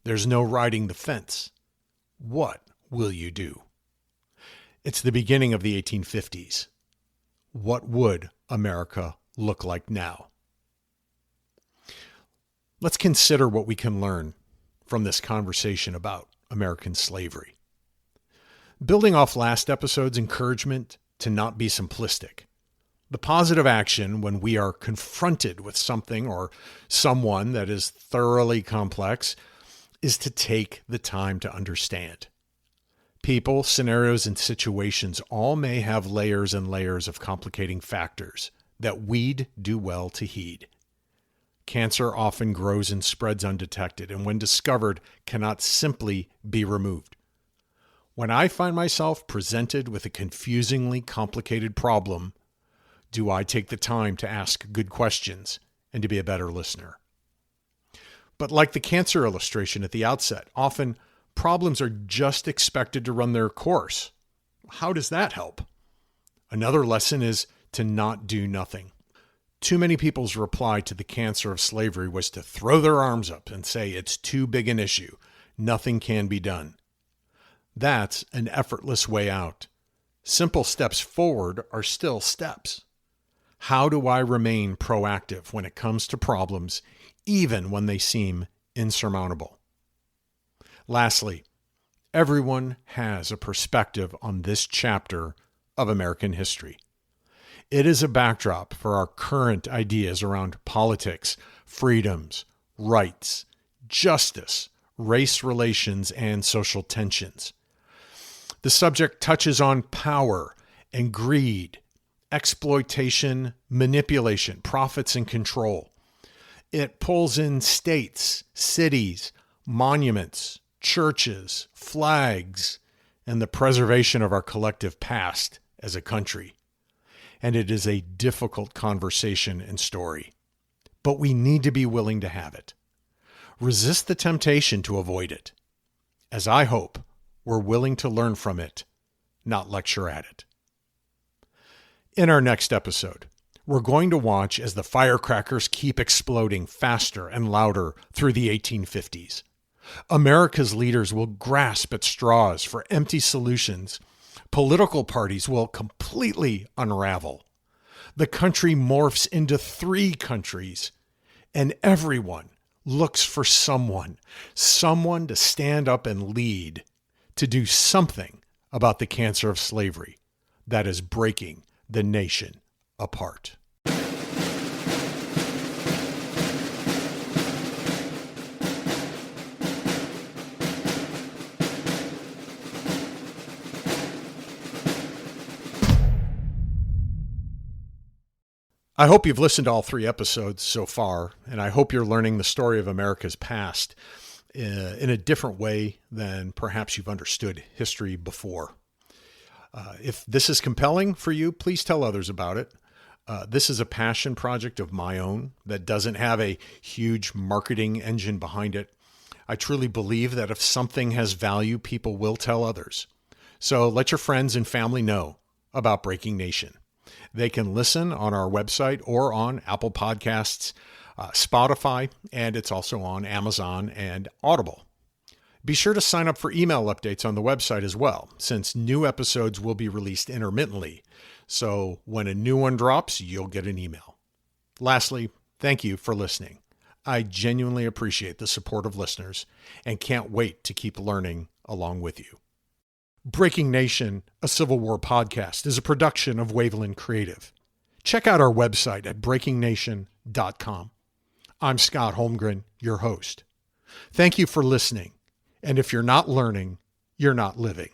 There's no riding the fence. What will you do? It's the beginning of the 1850s. What would America look like now? Let's consider what we can learn from this conversation about American slavery. Building off last episode's encouragement to not be simplistic, the positive action when we are confronted with something or someone that is thoroughly complex is to take the time to understand. People, scenarios, and situations all may have layers and layers of complicating factors that we'd do well to heed. Cancer often grows and spreads undetected, and when discovered, cannot simply be removed. When I find myself presented with a confusingly complicated problem, do I take the time to ask good questions and to be a better listener? But like the cancer illustration at the outset, often problems are just expected to run their course. How does that help? Another lesson is to not do nothing. Too many people's reply to the cancer of slavery was to throw their arms up and say it's too big an issue. Nothing can be done. That's an effortless way out. Simple steps forward are still steps. How do I remain proactive when it comes to problems, even when they seem insurmountable? Lastly, everyone has a perspective on this chapter of American history. It is a backdrop for our current ideas around politics, freedoms, rights, justice, race relations, and social tensions. The subject touches on power and greed, exploitation, manipulation, profits, and control. It pulls in states, cities, monuments, churches, flags, and the preservation of our collective past as a country. And it is a difficult conversation and story, but we need to be willing to have it. Resist the temptation to avoid it. as I hope we're willing to learn from it, not lecture at it. In our next episode, we're going to watch as the firecrackers keep exploding faster and louder through the 1850s. America's leaders will grasp at straws for empty solutions. Political parties will completely unravel. The country morphs into 3 countries, and everyone looks for someone to stand up and lead, to do something about the cancer of slavery that is breaking the nation apart. I hope you've listened to all 3 episodes so far, and I hope you're learning the story of America's past in a different way than perhaps you've understood history before. If this is compelling for you, please tell others about it. This is a passion project of my own that doesn't have a huge marketing engine behind it. I truly believe that if something has value, people will tell others. So let your friends and family know about Breaking Nation. They can listen on our website or on Apple Podcasts, Spotify, and it's also on Amazon and Audible. Be sure to sign up for email updates on the website as well, since new episodes will be released intermittently. So when a new one drops, you'll get an email. Lastly, thank you for listening. I genuinely appreciate the support of listeners and can't wait to keep learning along with you. Breaking Nation, a Civil War podcast, is a production of Waveland Creative. Check out our website at breakingnation.com. I'm Scott Holmgren, your host. Thank you for listening. And if you're not learning, you're not living.